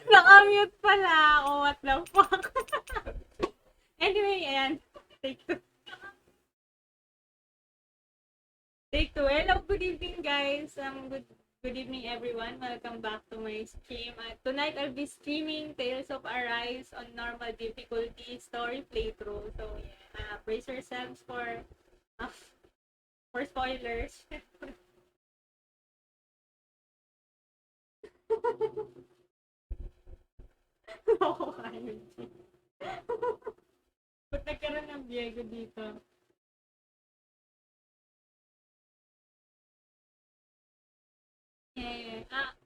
Nakamute pala ako. What the fuck? Anyway, ayan. Take two. Take two. Hello, good evening, guys. Good evening, everyone. Welcome back to my stream. Tonight, I'll be streaming Tales of Arise on normal difficulty story playthrough. So, yeah, brace yourselves for spoilers. Ako kayo. Ba't nagkaroon ng Diego dito?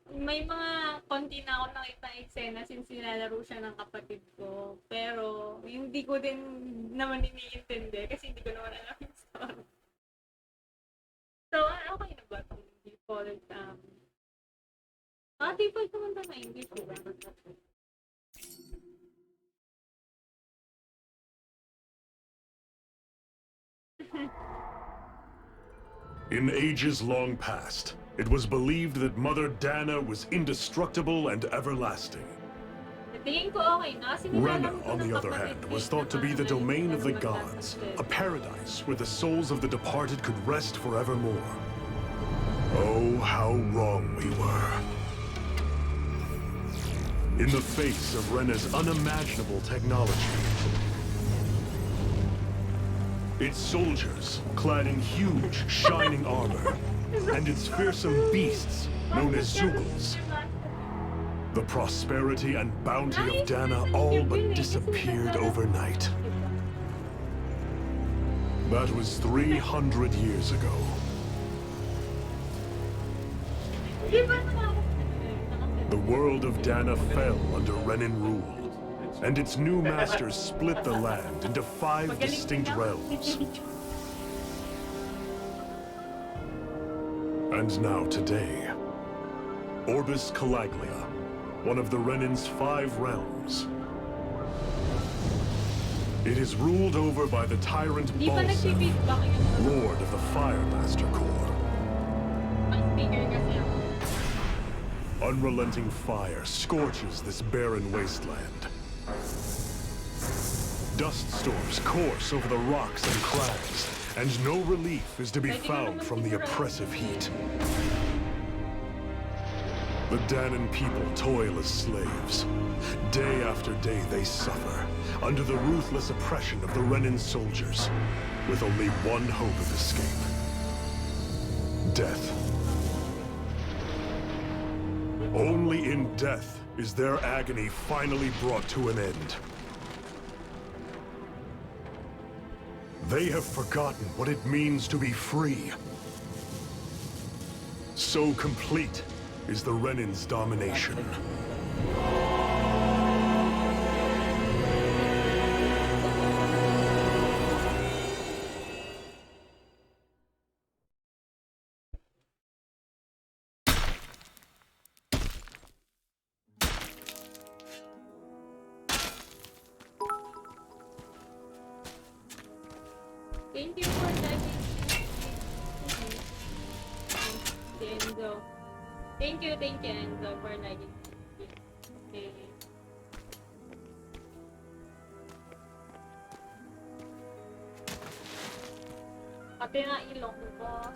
May mga konti na ako nakita eksena since nilalaro siya ng kapatid ko. Pero, hindi ko din naman iniintindi kasi hindi ko naman alam yung story. So, okay na ba itong default? Default naman ba na English? In ages long past, it was believed that Mother Dahna was indestructible and everlasting. Renan, on the other hand, was thought to be the domain of the gods, a paradise where the souls of the departed could rest forevermore. Oh, how wrong we were. In the face of Renan's unimaginable technology, its soldiers, clad in huge, shining armor, and its fearsome beasts, known as Zugals. The prosperity and bounty of Dahna all but disappeared overnight. That was 300 years ago. The world of Dahna fell under Renan rule, and its new masters split the land into 5 distinct realms. And now today, Orbis Calaglia, one of the Renan's 5 realms. It is ruled over by the tyrant Balsam, Lord of the Fire Master Corps. Unrelenting fire scorches this barren wasteland. Dust storms course over the rocks and crags, and no relief is to be found from the oppressive heat. The Dahnan people toil as slaves. Day after day they suffer, under the ruthless oppression of the Renan soldiers, with only one hope of escape. Death. Only in death is their agony finally brought to an end. They have forgotten what it means to be free. So complete is the Renan's domination. Thank you for that. Enzo. Thank you, Enzo, for liking. Okay. Pati nga ilong ko.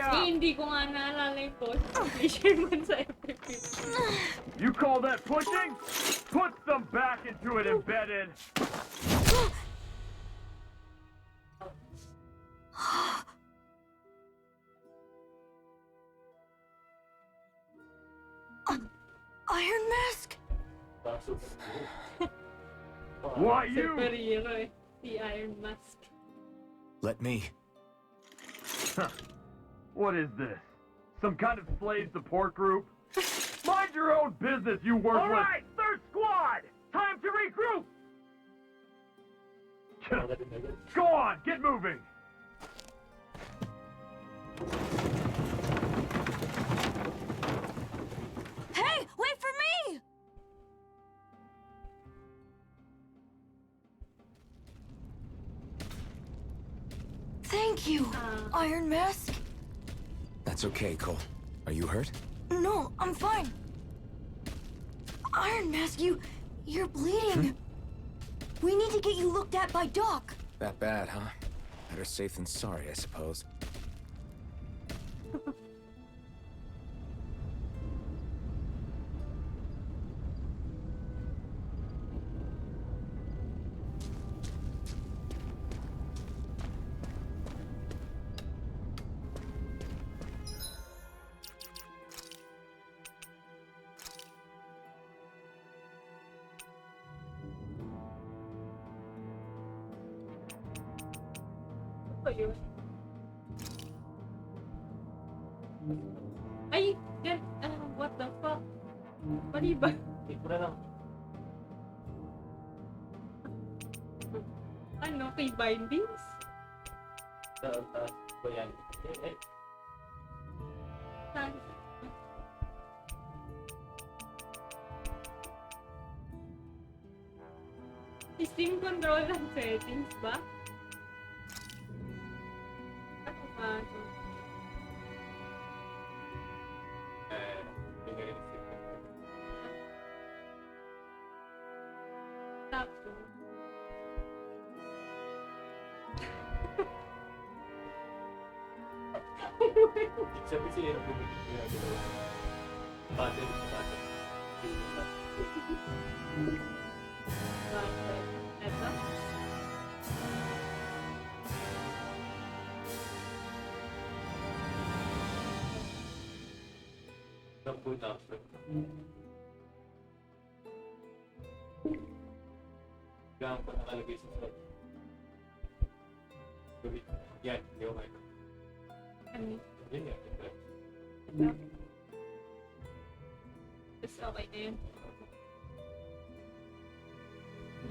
Hindi ko nga naalala yung post. Fisherman sa FPP. You call that pushing? Put some back into it, embedded. Iron Mask? Why you? Superhero eh. Si Iron Mask. Let me. Huh. What is this? Some kind of slave support group? Mind your own business, you worthless! Alright, third squad! Time to regroup! Go on, get moving! Hey, wait for me! Thank you, Iron Mask. That's okay, Cole. Are you hurt? No, I'm fine. Iron Mask, you're bleeding. We need to get you looked at by Doc. That bad, huh? Better safe than sorry, I suppose. Yun. Ay, yan. What the fuck? Mali ba? Ano, kay bindings? Saan? Steam control and settings ba? Ano ba ito? Tapos. Sabi siya yung bumibig battery sa battery. Ito? Boot after. Gawin ko nakalagay sa slot. Yan, hindi ko kayo. Ano? Yan yan. Ito? Tapos okay na yun.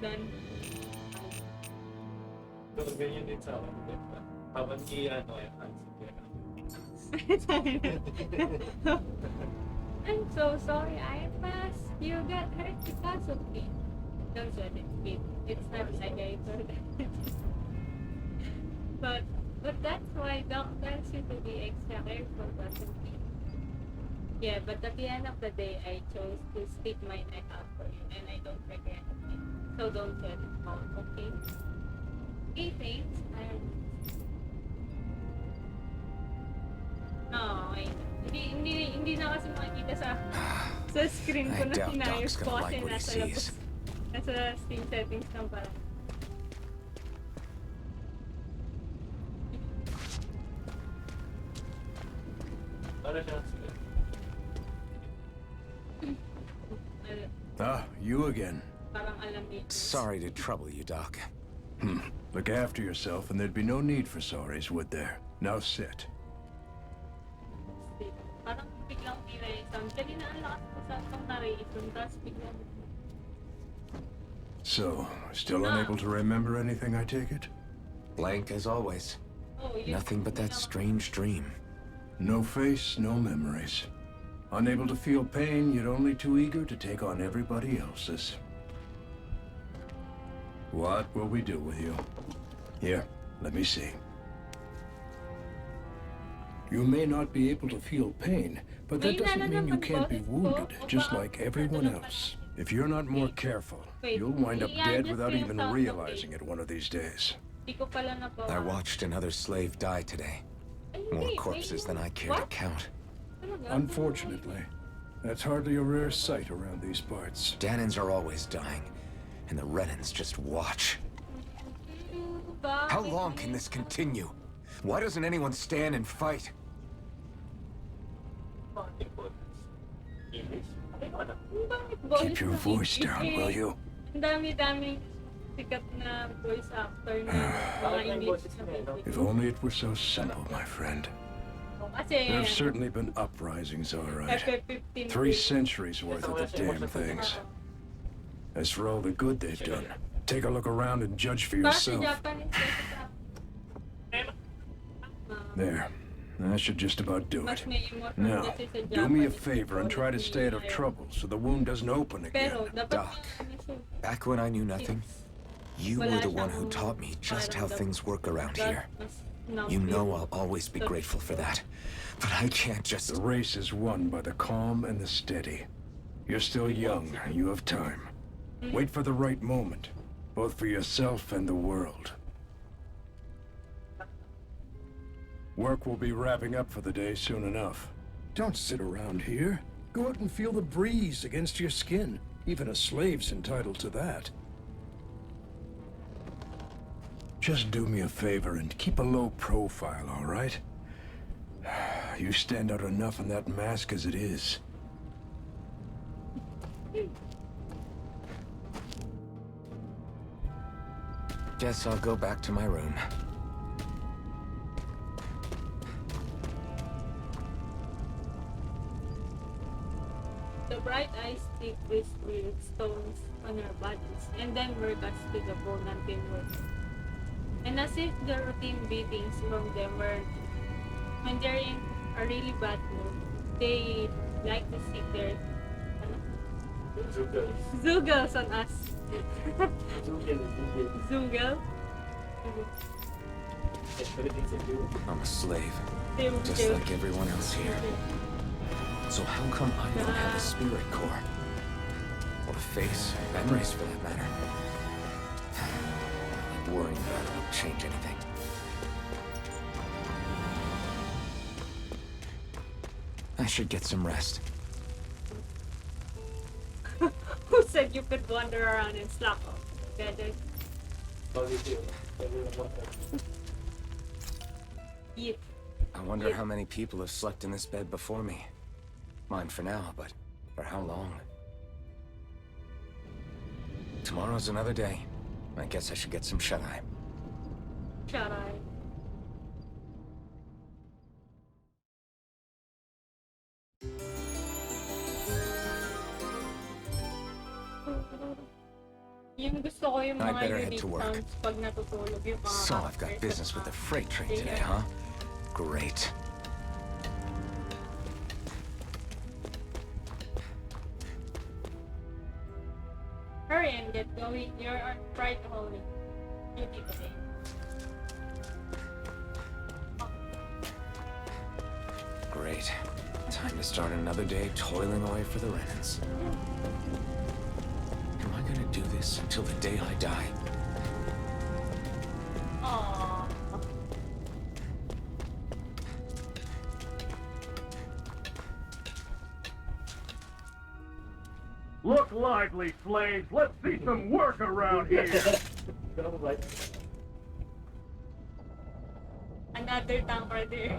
Done. So, ganyan din sa akin. Habang i-ano yung hands. I'm so sorry, Iron Mask. You got hurt because of me. Don't sweat it, Pete. It's not like I told but that's why Doc tells you to be extra careful, doesn't he? Yeah, but at the end of the day, I chose to stick my neck out for you, and I don't regret it. So don't sweat it out, okay? Okay, thanks, Iron Mask. No, okay. Hindi na kasi makikita sa screen ko I na doubt pinayos Doc's ko gonna kasi like what he nasa sees. labas. Nasa Steam settings lang pala. Para siya sila. Ah, you again. Parang alam niya. Sorry to trouble you, Doc. Look after yourself, and there'd be no need for sorries, would there? Now sit. Parang biglang tira yung sound. Kanina ang lakas ko sa itong narration, tapos biglang... So, still unable to remember anything, I take it? Blank as always. Oh, yun. Nothing but that strange dream. No face, no memories. Unable to feel pain, yet only too eager to take on everybody else's. What will we do with you? Here, let me see. You may not be able to feel pain, but that doesn't mean you can't be wounded, just like everyone else. If you're not more careful, you'll wind up dead without even realizing it one of these days. Di ko pala nabawa. I watched another slave die today. More corpses than I care to count. Unfortunately, that's hardly a rare sight around these parts. Dahnans are always dying, and the Renans just watch. How long can this continue? Why doesn't anyone stand and fight? Keep your voice down, will you? Ang dami-daming sikat na voice actor na mga English na bibig. If only it were so simple, my friend. Kasi There have certainly been uprisings, all right. FF15 3 centuries worth of the damn things. As for all the good they've done, take a look around and judge for Kasi yourself. Japanese There. That should just about do mas it. may immortal Now, kasi sa do me a Japanese favor and try to stay out of trouble so the wound doesn't open Pero again. dapat Doc. Back when I knew nothing, you were the one who taught me just how things work around here. No. You know I'll always be grateful for that. But I can't just... The race is won by the calm and the steady. You're still young. You have time. Wait for the right moment, both for yourself and the world. Work will be wrapping up for the day soon enough. Don't sit around here. Go out and feel the breeze against your skin. Even a slave's entitled to that. Just do me a favor and keep a low profile, all right? You stand out enough in that mask as it is. Guess I'll go back to my room. The bright eyes stick with stones on her bodies, and then were cut to the bone until work. And as if the routine beatings from them were, when they're in a really bad mood, they like to stick their zoogles on us. Zoogle? I'm a slave, just like everyone else here. So how come I don't have a spirit core? Or a face, or memories for that matter? Worrying about it won't change anything. I should get some rest. Who said you could wander around and slap off? Eat. I wonder how many people have slept in this bed before me. Mine for now, but for how long? Tomorrow's another day. I guess I should get some shut-eye. Shut-eye. Yung gusto ko yung I mga better head unique to work. sounds pag natutulog yung mga So I've got business with the freight train today, huh? Great. Hurry and get going. You're on Fright Holy duty today. Great. Time to start another day toiling away for the Renans. Am I gonna do this until the day I die? Aww. Look lively, slaves. Let's see some work around here. Another tanker there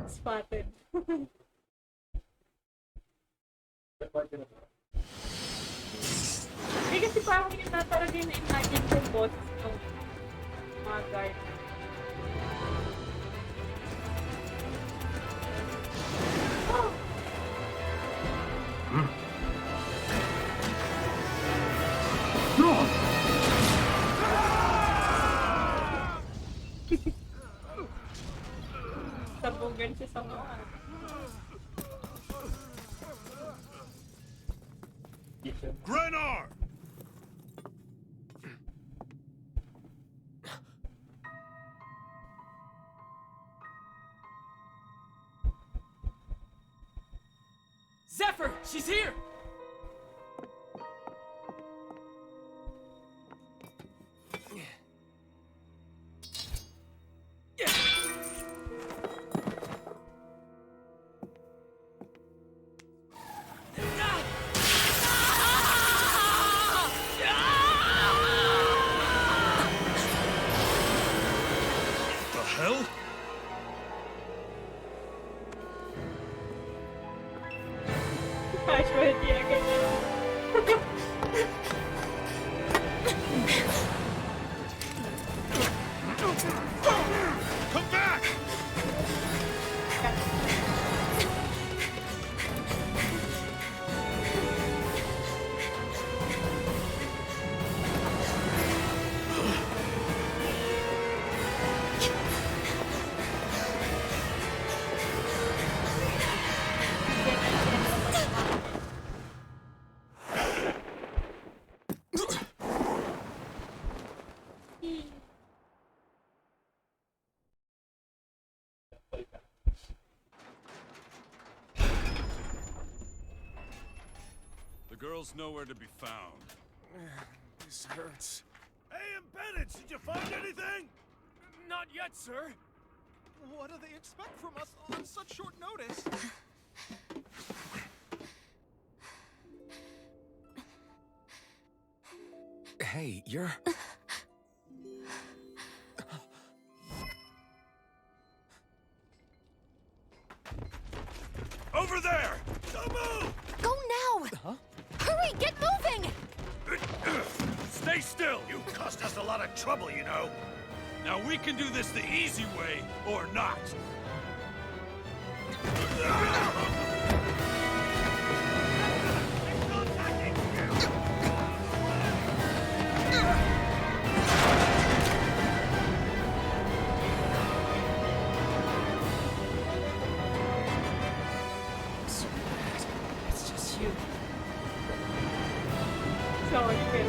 is spotted. Eh kasi parang yun na talaga yung na-imagine kong boses ng mga guard. Oh! Sabugan siya sa mga. Renan! Zephyr, she's here! The hell? Gosh, what did I get? Come back! The girl's nowhere to be found. This hurts. Hey, embedded, did you find anything? Not yet, sir. What do they expect from us on such short notice? Hey, you're... Over there! Don't move! Go now! Huh? Hurry, get moving! Stay still! You caused us a lot of trouble, you know. Now we can do this the easy way, or not. It's just you. Sorry, Chris.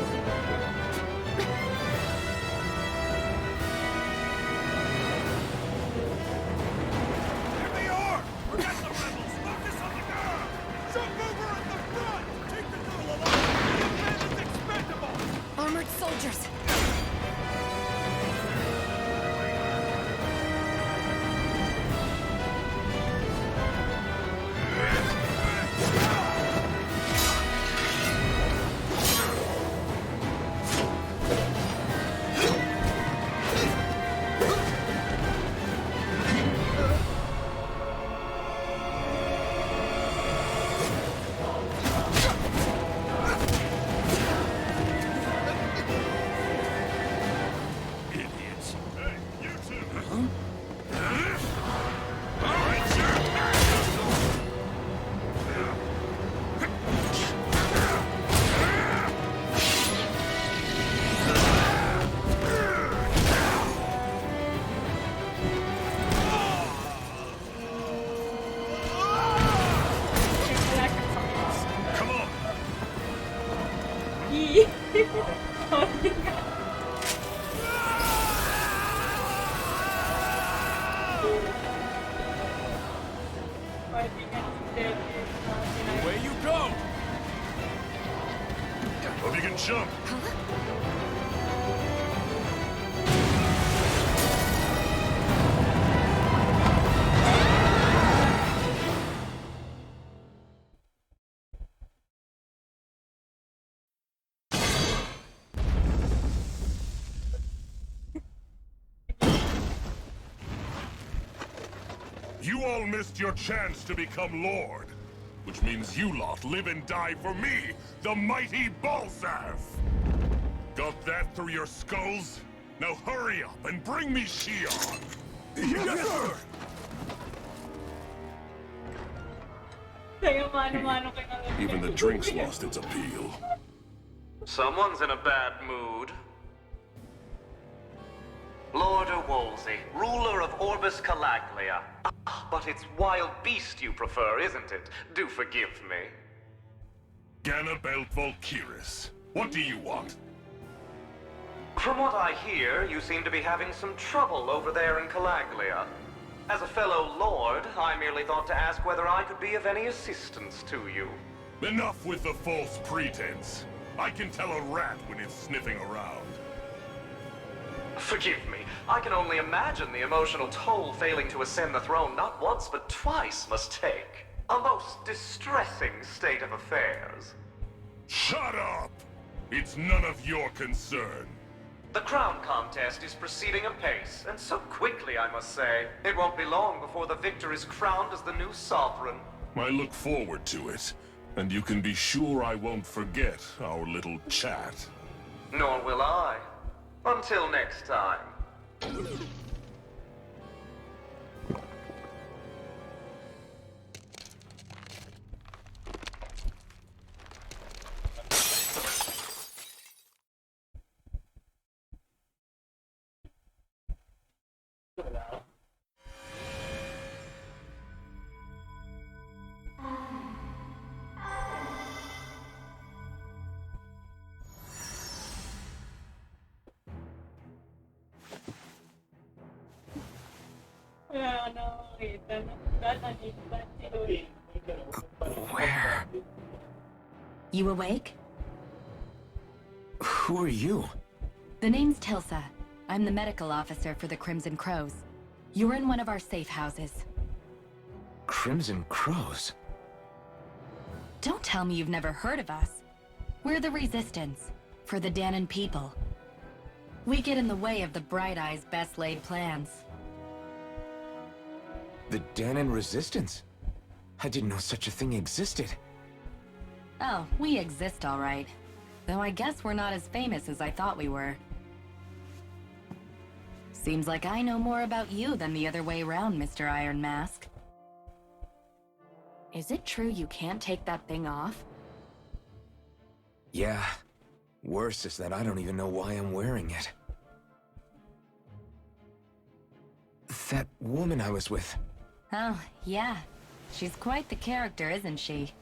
Here they are! Forget the rebels! Focus on the girl! Jump over at the front! Take the girl alive! The man is expendable! Armored soldiers! Idiots. Hey, you two! All right, sir! Come on! Sorry. Away you go! Hope you can jump. You all missed your chance to become Lord, which means you lot live and die for me, the mighty Balzav! Got that through your skulls? Now hurry up and bring me Shionne! Yes, sir! Kaya mano-mano kayo na- Even the drink's lost its appeal. Someone's in a bad mood. Lord Wolsey, ruler of Orbis Calaglia. Ah, but it's wild beast you prefer, isn't it? Do forgive me. Ganabelt Volkiris, what do you want? From what I hear, you seem to be having some trouble over there in Calaglia. As a fellow lord, I merely thought to ask whether I could be of any assistance to you. Enough with the false pretense. I can tell a rat when it's sniffing around. Forgive me, I can only imagine the emotional toll failing to ascend the throne not once but twice must take. A most distressing state of affairs. Shut up! It's none of your concern. The crown contest is proceeding apace, and so quickly, I must say. It won't be long before the victor is crowned as the new sovereign. I look forward to it, and you can be sure I won't forget our little chat. Nor will I. Until next time. Wala ka na makita na. Dahil nandito si Louie. Where? You awake? Who are you? The name's Tilsa. I'm the medical officer for the Crimson Crows. You're in one of our safe houses. Crimson Crows? Don't tell me you've never heard of us. We're the Resistance, for the Dahnan people. We get in the way of the Bright Eye's best laid plans. The Dahnan Resistance? I didn't know such a thing existed. Oh, we exist all right. Though I guess we're not as famous as I thought we were. Seems like I know more about you than the other way around, Mr. Iron Mask. Is it true you can't take that thing off? Yeah. Worse is that I don't even know why I'm wearing it. That woman I was with. Oh, yeah. She's quite the character, isn't she?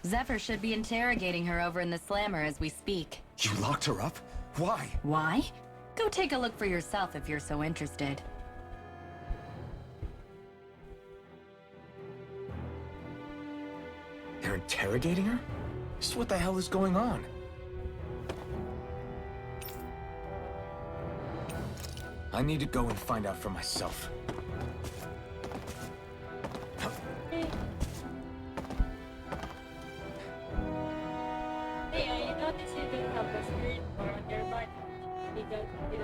Zephyr should be interrogating her over in the Slammer as we speak. You locked her up? Why? Why? Go take a look for yourself if you're so interested. They're interrogating her? So what the hell is going on? I need to go and find out for myself. Hey, you notice you didn't have the spirit core on your body. Because, you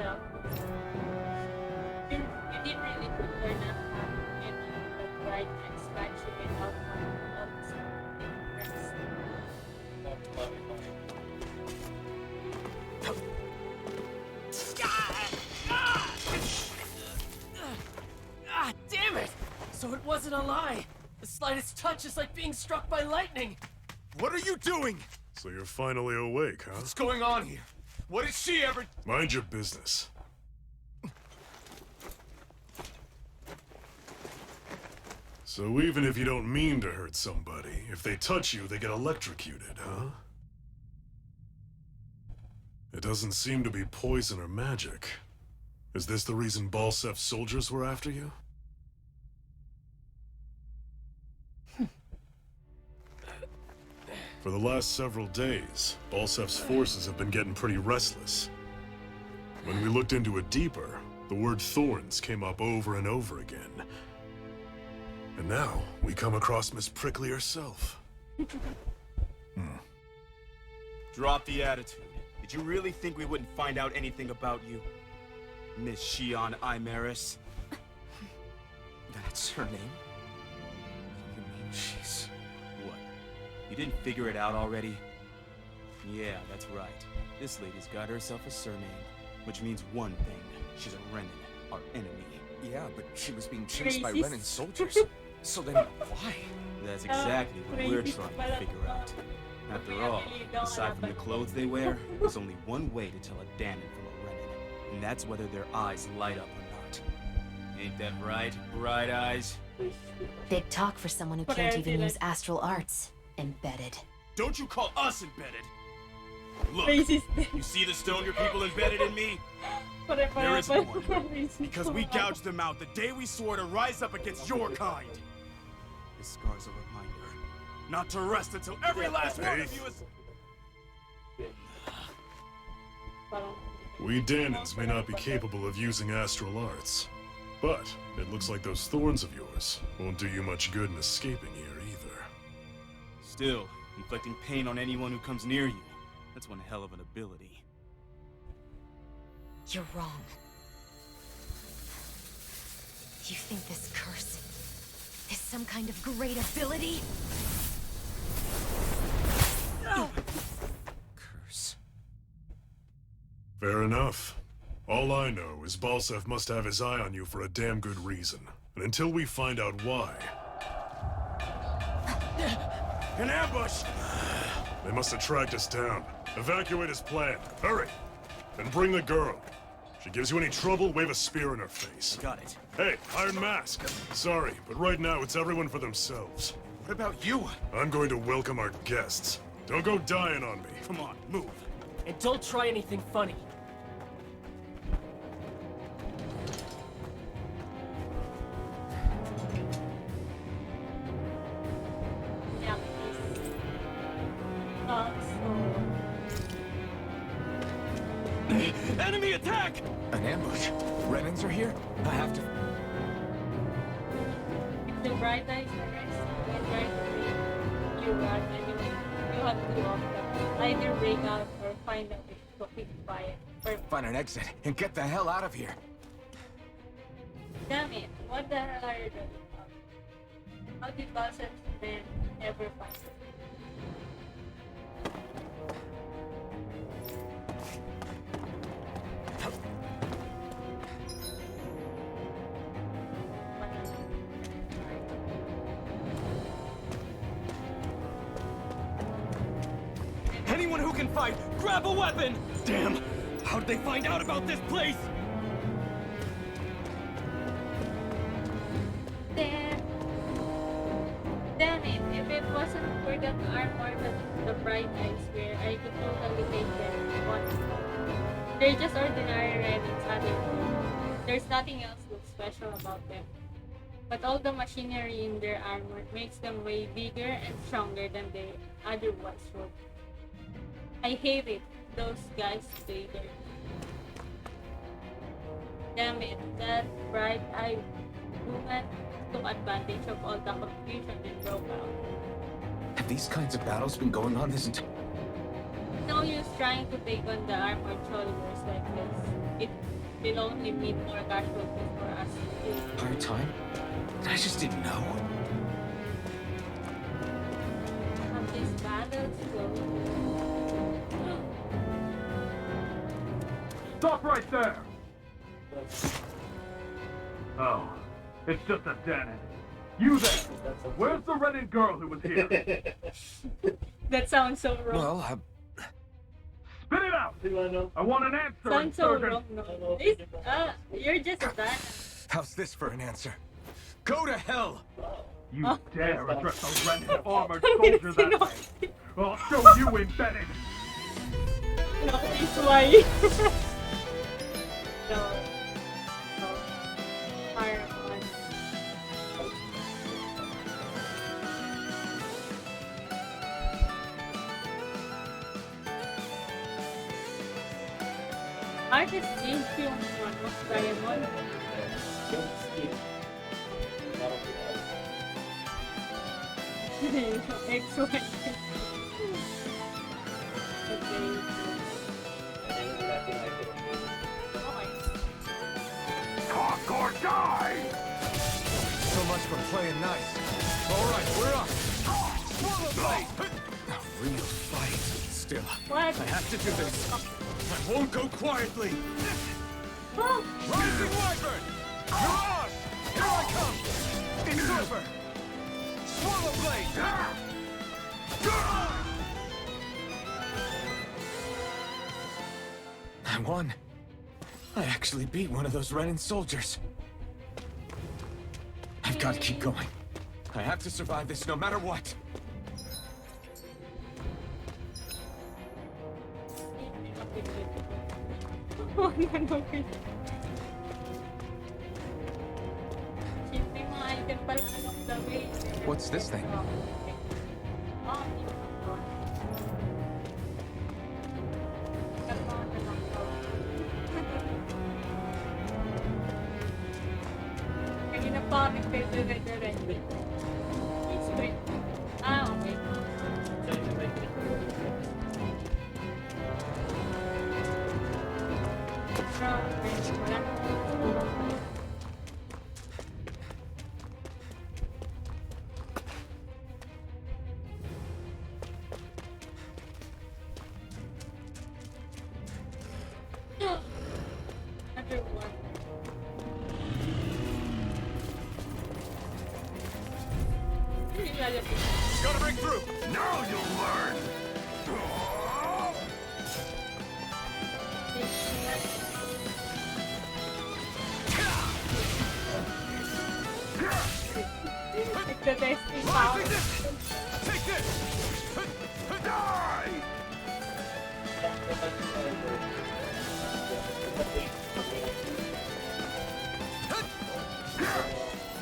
didn't really prefer not having the bright expansion without Ah, damn it! So it wasn't a lie. The slightest touch is like being struck by lightning. What are you doing? So you're finally awake, huh? What's going on here? What did she ever... Mind your business. So even if you don't mean to hurt somebody, if they touch you, they get electrocuted, huh? It doesn't seem to be poison or magic. Is this the reason Balsef's soldiers were after you? For the last several days, Balsef's forces have been getting pretty restless. When we looked into it deeper, the word thorns came up over and over again. And now, we come across Miss Prickly herself. Drop the attitude. Did you really think we wouldn't find out anything about you? Miss Shionne Imaris? That's her name? You mean she's... what? You didn't figure it out already? Yeah, that's right. This lady's got herself a surname, which means one thing. She's a Renan, our enemy. Yeah, but she was being chased by Renan's soldiers. So then, why? That's exactly what we're trying to figure out. After all, aside from the clothes they wear, there's only one way to tell a Dahnan from a Renan, and that's whether their eyes light up or not. Ain't that right, Bright Eyes? Big talk for someone who can't even use astral arts. Embedded. Don't you call us embedded! Look, you see the stone your people embedded in me? There isn't one. Because we gouged them out the day we swore to rise up against your kind. This scar's a reminder not to rest until every last one of you is... We Dahnans may not be capable of using astral arts, but it looks like those thorns of yours won't do you much good in escaping here either. Still, inflicting pain on anyone who comes near you. That's one hell of an ability. You're wrong. You think this curse is some kind of great ability? Curse. Fair enough. All I know is Balsef must have his eye on you for a damn good reason. And until we find out why... An ambush! They must have tracked us down. Evacuate as planned. Hurry! And bring the girl. If she gives you any trouble, wave a spear in her face. Got it. Hey, Iron Mask. Sorry, but right now it's everyone for themselves. What about you? I'm going to welcome our guests. Don't go dying on me. Come on, move. And don't try anything funny. attack! An ambush. Renans are here? I have to... If the bright eyes are resting and trying to make you run anyway, you have to off them. Either break out or find a way to keep quiet. Or Find an exit and get the hell out of here. damn it, what the hell are you doing? How did Bowser's men ever find it? Anyone who can fight, grab a weapon! Damn! How'd they find out about this place? Damn it, if it wasn't for that armor that the bright eyes wear, I could totally take them on. They're just ordinary Renans, there's nothing else that's special about them. But all the machinery in their armor makes them way bigger and stronger than they otherwise would. I hate it, those guys play dirty. Damn it, that bright-eyed woman took advantage of all the confusion and broke out. Have these kinds of battles been going on this entire... No use trying to take on the armored soldiers like this. It will only mean more casualties for us. entire time? I just didn't know. Have these battles go? Stop right there! Oh, it's just a Dahnan. You there! Where's the Renan girl who was here? That sounds so wrong. Well, Spit it out! I want an answer, Sounds so insurgent! wrong, no. This, you're just a Dahnan. how's this for an answer? Go to hell! You dare address a Renan armored soldier that way? I'll show you embedded! No, it's why. No. No. Fire on. Artist James yung ano, Diamond. Excellent. Okay. Talk or die! So much for playing nice. Alright, we're up. A real fight. Still, What? I have to do this. I won't go quietly. Oh. Rising Wyvern! Mirage! Here I come! It's over! Swallow Blade! I won. I actually beat one of those Renan soldiers. I've got to keep going. I have to survive this no matter what. Oh, no. What's this thing? Kanina pa kami pwede. Straight. Ah, okay. Another one. Gotta break through! Now you'll learn! The testing power. Take this! Die!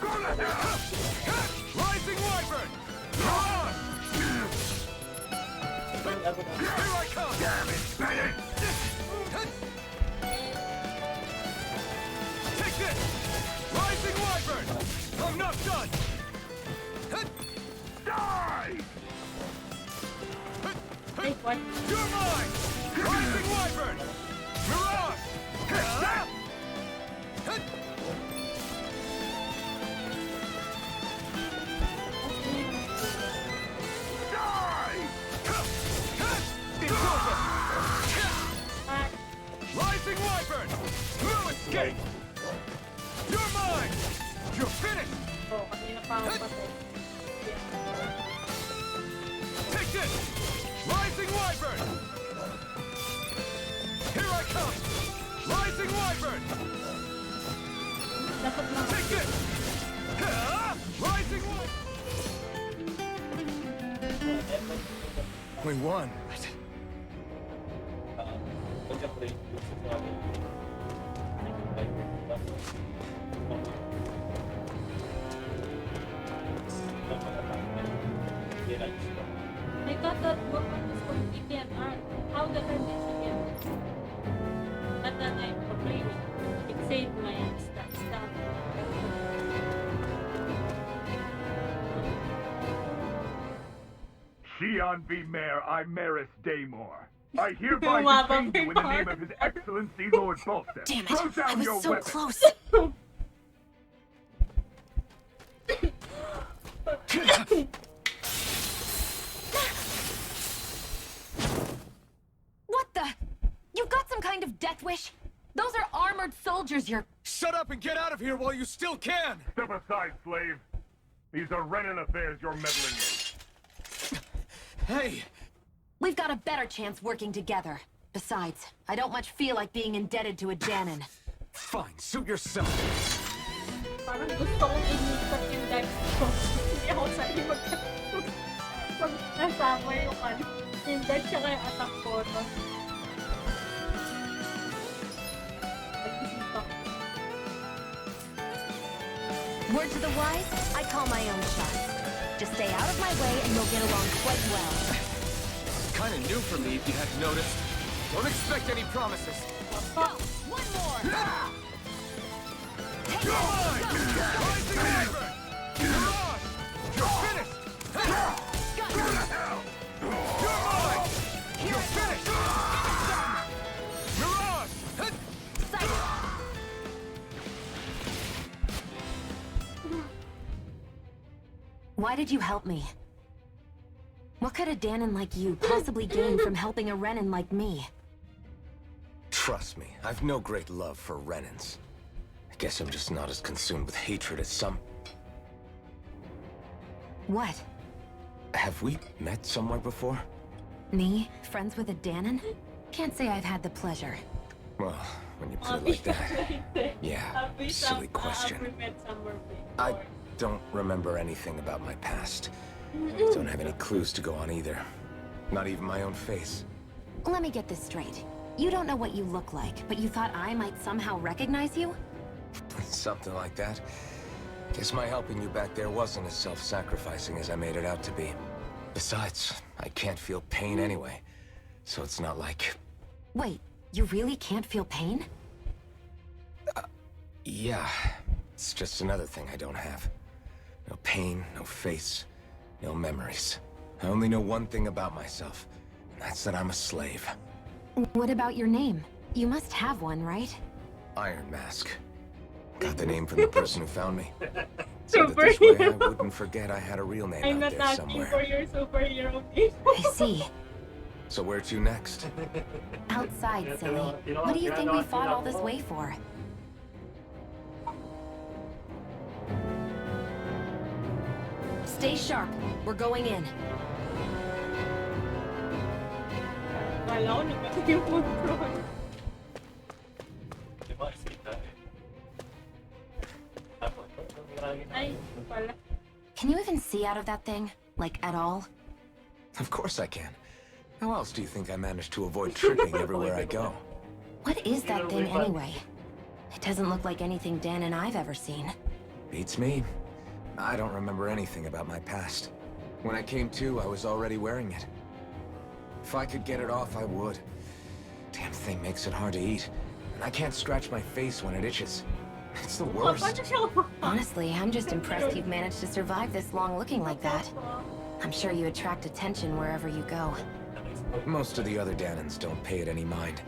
Go to hell! Rising Wyvern! Run! Here I come! Damn it, Bennett! What? You're mine! Rising Wyvern! Mirage! Huh? Rising Wyvern! No escape! You're mine! You're finished! Oh, kanina pa ako patay. Take this! Rising Wyvern! Here I come! Rising Wyvern! Dapat lang. Take this! Rising Wyvern! We won. I thought that book was completely an art. How the hell did she get it? At that time, complaining. It saved my stuff. Shionne v. Mayor Imaris Daymore. I hereby detain you in the name of His Excellency Lord Bolster. Damn it! Throw down I was your so weapon. close. What the? You got some kind of death wish? Those are armored soldiers you're... Shut up and get out of here while you still can! Step aside, slave. These are Renan affairs you're meddling in. Hey! We've got a better chance working together. Besides, I don't much feel like being indebted to a Dahnan. Fine, suit yourself. Parang gusto kong inipat yung dex ko. Hindi ako sa'yo pag nasama yung dex siya kaya attack ko. Word to the wise, I call my own shots. Just stay out of my way and you'll get along quite well. Kinda new for me, if you hadn't noticed. Don't expect any promises. Go! One more! Take You're mine! Rising Wyvern! Mirage! You're finished! You're mine! You're finished! Mirage! Why did you help me? What could a Dahnan like you possibly gain from helping a Renan like me? Trust me, I've no great love for Renans. I guess I'm just not as consumed with hatred as some... What? Have we met somewhere before? Me? Friends with a Dahnan? Can't say I've had the pleasure. Well, when you put it like that... Yeah, silly question. I don't remember anything about my past. Don't have any clues to go on either. Not even my own face. Let me get this straight. You don't know what you look like, but you thought I might somehow recognize you? Something like that. Guess my helping you back there wasn't as self-sacrificing as I made it out to be. Besides, I can't feel pain anyway, so it's not like... Wait, you really can't feel pain? Yeah. It's just another thing I don't have. No pain, no face, no memories. I only know one thing about myself, and that's that I'm a slave. What about your name? You must have one, right? Iron Mask. Got the name from the person who found me. So that this way I wouldn't forget I had a real name I'm out not there asking somewhere. for your superhero name. I see. So where to next? Outside, silly. What do you think we fought all this way for? Stay sharp. We're going in. Kala ko naman yung control. Ay, pala. Can you even see out of that thing? Like, at all? Of course I can. How else do you think I managed to avoid tripping everywhere I go? What is that thing anyway? It doesn't look like anything Dan and I've ever seen. Beats me. I don't remember anything about my past. When I came to, I was already wearing it. If I could get it off, I would. Damn thing makes it hard to eat. And I can't scratch my face when it itches. It's the worst. Honestly, I'm just impressed you've managed to survive this long looking like that. I'm sure you attract attention wherever you go. Most of the other Dahnans don't pay it any mind.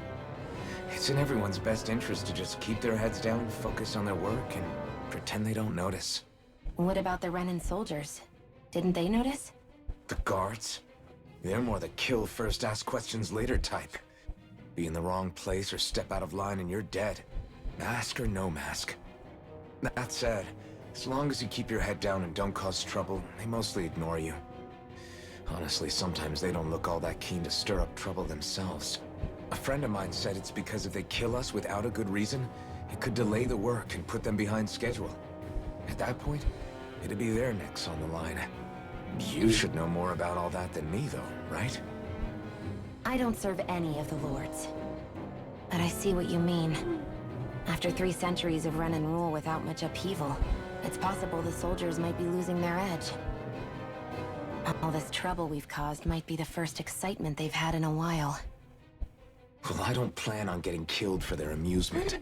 It's in everyone's best interest to just keep their heads down, focus on their work, and pretend they don't notice. What about the Renan soldiers? Didn't they notice? The guards? They're more the kill first, ask questions later type. Be in the wrong place or step out of line and you're dead. Mask or no mask. That said, as long as you keep your head down and don't cause trouble, they mostly ignore you. Honestly, sometimes they don't look all that keen to stir up trouble themselves. A friend of mine said it's because if they kill us without a good reason, it could delay the work and put them behind schedule. At that point, it'd be their necks on the line. You should know more about all that than me, though, right? I don't serve any of the lords. But I see what you mean. After 3 centuries of Renan rule without much upheaval, it's possible the soldiers might be losing their edge. All this trouble we've caused might be the first excitement they've had in a while. Well, I don't plan on getting killed for their amusement.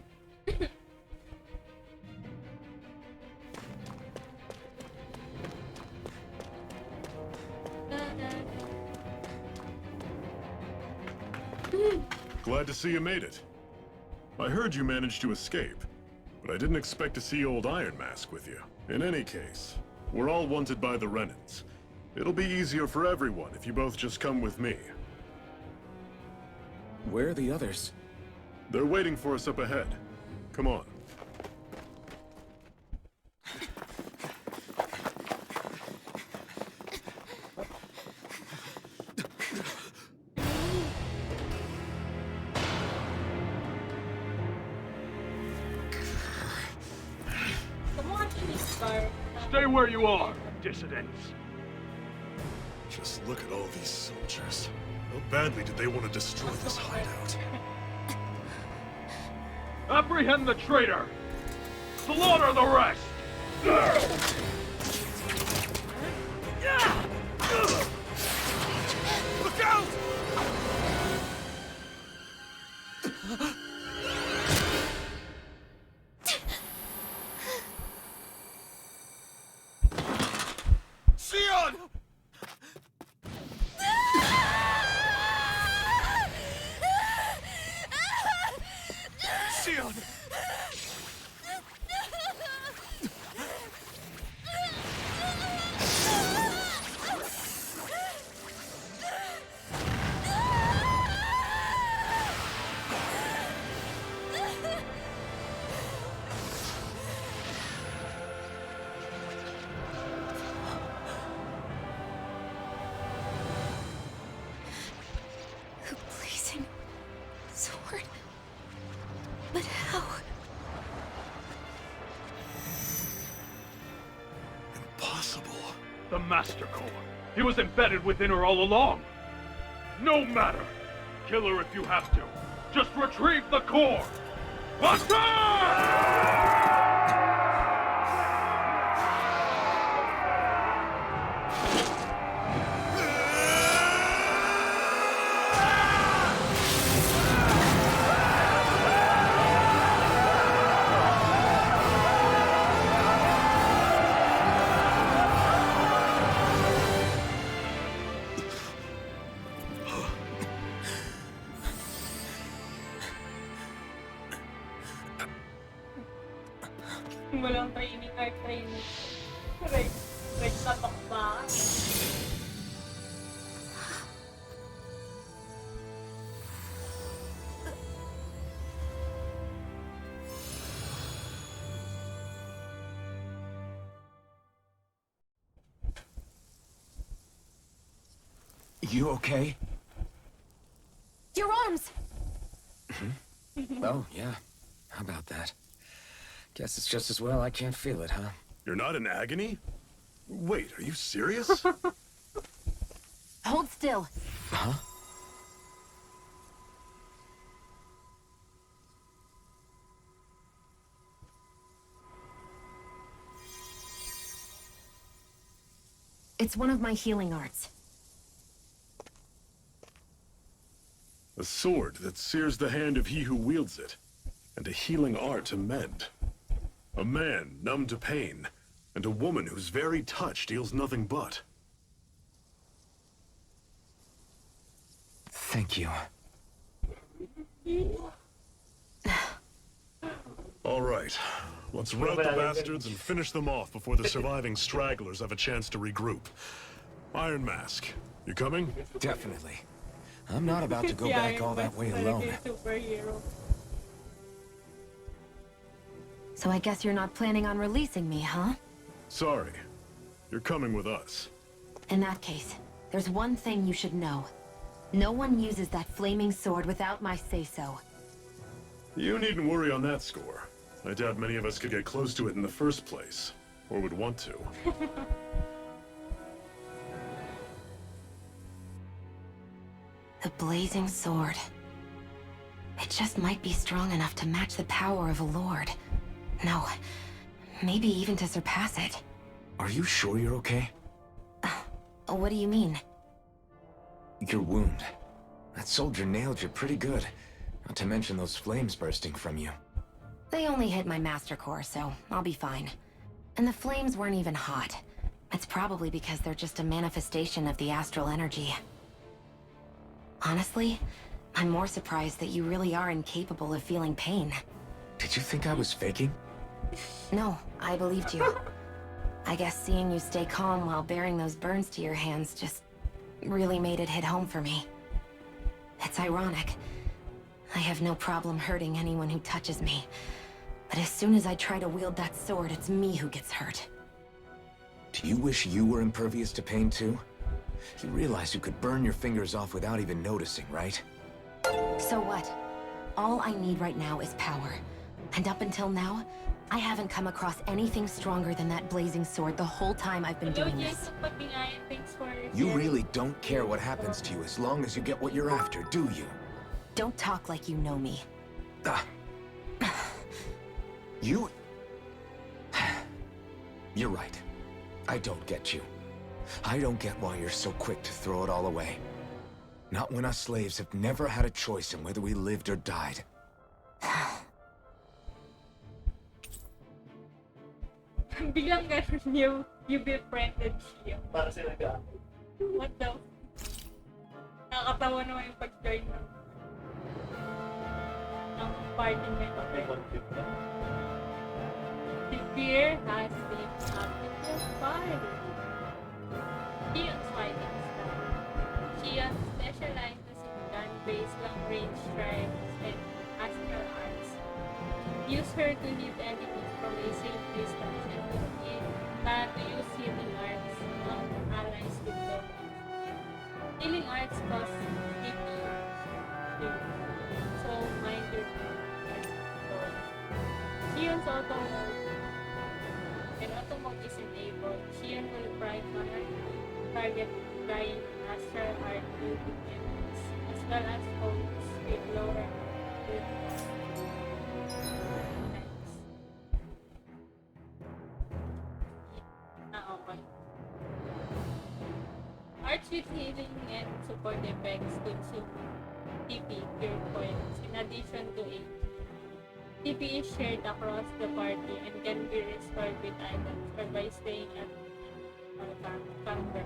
Glad to see you made it. I heard you managed to escape, but I didn't expect to see old Iron Mask with you. In any case, we're all wanted by the Renans. It'll be easier for everyone if you both just come with me. Where are the others? They're waiting for us up ahead. Come on. Stay where you are, dissidents. Just look at all these soldiers. How badly did they want to destroy this hideout? Apprehend the traitor! Slaughter the rest! Look out! Shionne! Shionne! A blazing sword. But how? Impossible. The Master Core. He was embedded within her all along. No matter. Kill her if you have to. Just retrieve the core. Attack! Walang training or training. Tatok ba? You okay? Your arms! Oh, yeah. How about that? Guess it's just as well I can't feel it, huh? You're not in agony? Wait, are you serious? Hold still. Huh? It's one of my healing arts. A sword that sears the hand of he who wields it, and a healing art to mend. A man numb to pain, and a woman whose very touch deals nothing but. Thank you. All right. Let's rout the bastards and finish them off before the surviving stragglers have a chance to regroup. Iron Mask, you coming? Definitely. I'm not about to go back all that way alone. So I guess you're not planning on releasing me, huh? Sorry. You're coming with us. In that case, there's one thing you should know. No one uses that flaming sword without my say-so. You needn't worry on that score. I doubt many of us could get close to it in the first place, or would want to. The blazing sword. It just might be strong enough to match the power of a lord. No, maybe even to surpass it. Are you sure you're okay? What do you mean? Your wound. That soldier nailed you pretty good. Not to mention those flames bursting from you. They only hit my master core, so I'll be fine. And the flames weren't even hot. It's probably because they're just a manifestation of the astral energy. Honestly, I'm more surprised that you really are incapable of feeling pain. Did you think I was faking? No, I believed you. I guess seeing you stay calm while bearing those burns to your hands just really made it hit home for me. It's ironic. I have no problem hurting anyone who touches me. But as soon as I try to wield that sword, it's me who gets hurt. Do you wish you were impervious to pain too? You realize you could burn your fingers off without even noticing, right? So what? All I need right now is power. And up until now, I haven't come across anything stronger than that blazing sword the whole time I've been doing this. You really don't care what happens to you as long as you get what you're after, do you? Don't talk like you know me. You... You're right. I don't get you. I don't get why you're so quick to throw it all away. Not when us slaves have never had a choice in whether we lived or died. Bilang ganun you befriended Shionne. Para sila ka. What the? Nakakatawa naman yung pag-join ng party na ito. The fear has been up in the party. Shionne's fighting style. Shionne specializes in gun-based long-range strikes and astral arts. Use her to hit enemies from a safe distance and to use healing arts on allies with weapons. Healing arts cost HP, so mind your Shionne's auto mode. When auto mode is enabled, Shionne will primarily target flying astral art moving enemies, as well as foes with lower Arts with healing and support effects consume TP pure points in addition to AP. TP is shared across the party and can be restored with items or by staying at counter.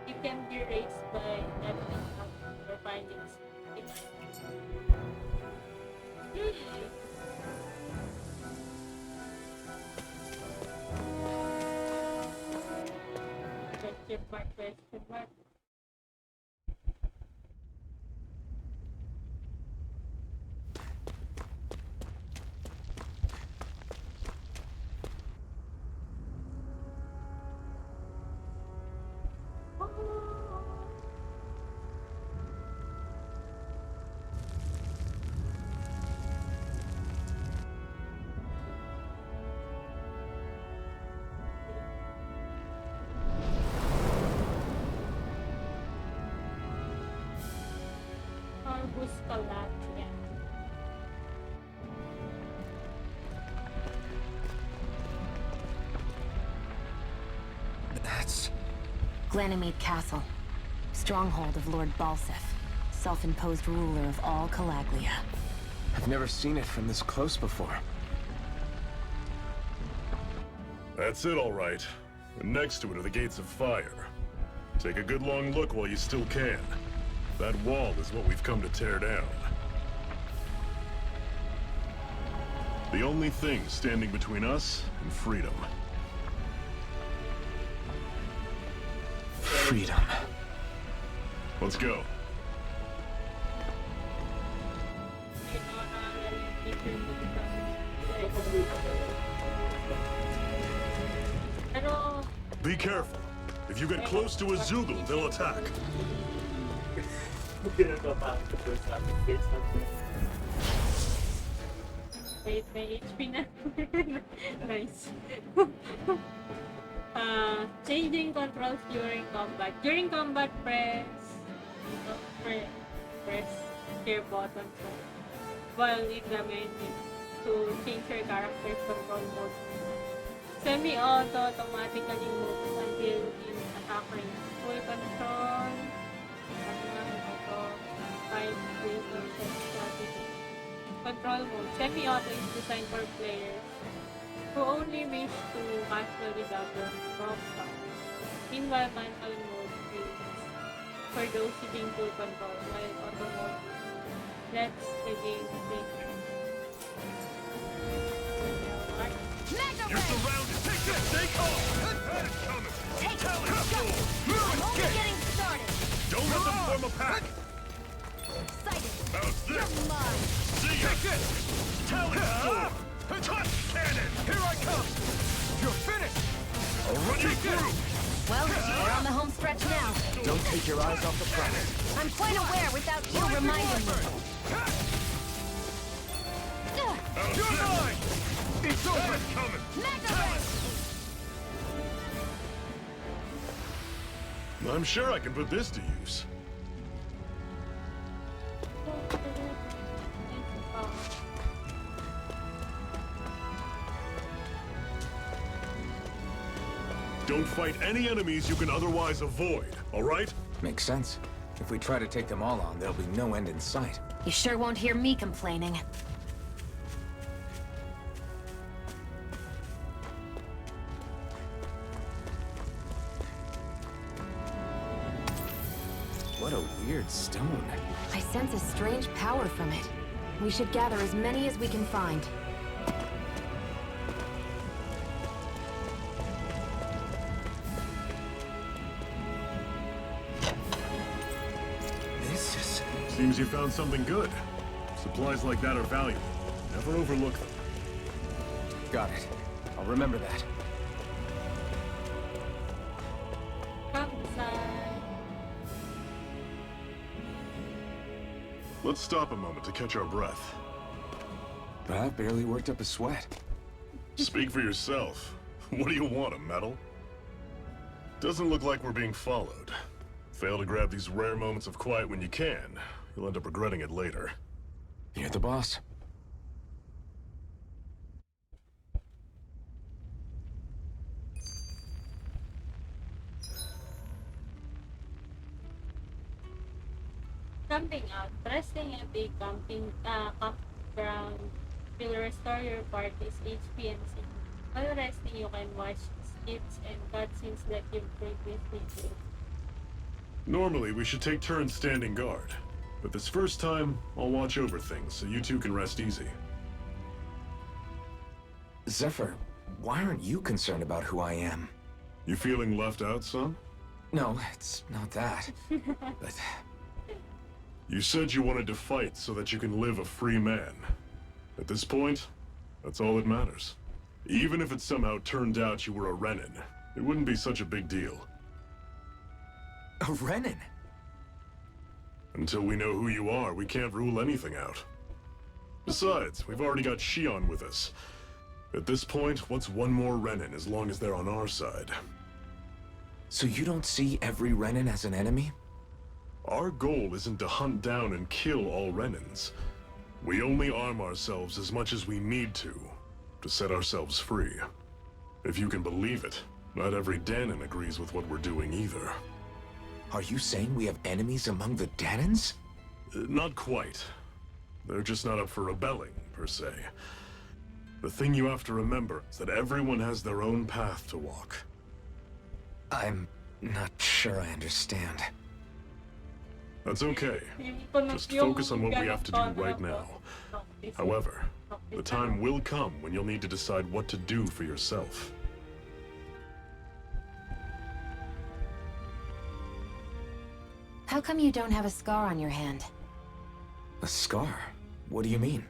It can be raised by leveling up or finding items. Question mark. That's... Glanimede Castle. Stronghold of Lord Balsef, self-imposed ruler of all Calaglia. I've never seen it from this close before. That's it, all right. And next to it are the Gates of Fire. Take a good long look while you still can. That wall is what we've come to tear down. The only thing standing between us and freedom. Freedom. Let's go. Be careful. If you get close to a Zoogle, they'll attack. Wait, may HP na. Nice. Changing controls during combat. During combat, press share button while in the menu to change your character's control mode. Semi-auto automatically moves until in attack range. Full control. Auto. 5 strategy. Control mode. Semi-auto is designed for players who only wish to casually double drop down. Meanwhile, manual mode is for those seeking full control, while auto mode lets the game take. You're surrounded. Take this. Stay calm. That is coming. Tell it. I'm only getting started. Don't let them form a pack. Excited. How's this? You're mine. See ya. Take this. Tell it. Touch cannon. Here I come. You're finished. Already through. Well, we're on the home stretch now. Don't take your eyes off the prize. I'm quite aware without you reminding me. You're mine. It's over. Coming. I'm sure I can put this to use. Don't fight any enemies you can otherwise avoid, all right? Makes sense. If we try to take them all on, there'll be no end in sight. You sure won't hear me complaining. What a weird stone. I sense a strange power from it. We should gather as many as we can find. This is... Seems you found something good. Supplies like that are valuable. Never overlook them. Got it. I'll remember that. Let's stop a moment to catch our breath. I've barely worked up a sweat. Speak for yourself. What do you want, a medal? Doesn't look like we're being followed. Fail to grab these rare moments of quiet when you can. You'll end up regretting it later. You're the boss. Camping out. Resting at a campground will restore your party's HP and C. While resting, you can watch skits and cutscenes that you've previously played. Normally, we should take turns standing guard. But this first time, I'll watch over things so you two can rest easy. Zephyr, why aren't you concerned about who I am? You feeling left out, son? No, it's not that. But... You said you wanted to fight so that you can live a free man. At this point, that's all that matters. Even if it somehow turned out you were a Renan, it wouldn't be such a big deal. A Renan? Until we know who you are, we can't rule anything out. Besides, we've already got Shionne with us. At this point, what's one more Renan as long as they're on our side? So you don't see every Renan as an enemy? Our goal isn't to hunt down and kill all Renans. We only arm ourselves as much as we need to set ourselves free. If you can believe it, not every Dahnan agrees with what we're doing either. Are you saying we have enemies among the Dahnans? Not quite. They're just not up for rebelling, per se. The thing you have to remember is that everyone has their own path to walk. I'm not sure I understand. That's okay. Just Yung focus on what we have to do ganong right tono now. ko. However, the time will come when you'll need to decide what to do for yourself. How come you don't have a scar on your hand? A scar? What do you mean?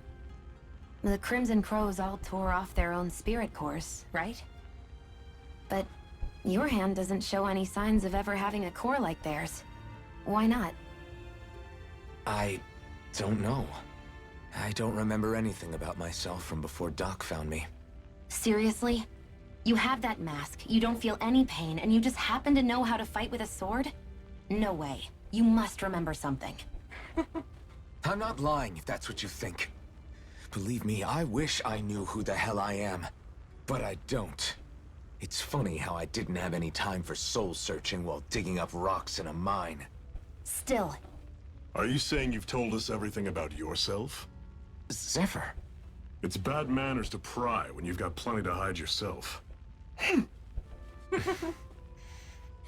The Crimson Crows all tore off their own spirit cores, right? But your hand doesn't show any signs of ever having a core like theirs. Why not? I don't know. I don't remember anything about myself from before Doc found me. Seriously? You have that mask, you don't feel any pain, and you just happen to know how to fight with a sword? No way. You must remember something. I'm not lying if that's what you think. Believe me, I wish I knew who the hell I am. But I don't. It's funny how I didn't have any time for soul searching while digging up rocks in a mine. Still. Are you saying you've told us everything about yourself? Zephyr. It's bad manners to pry when you've got plenty to hide yourself.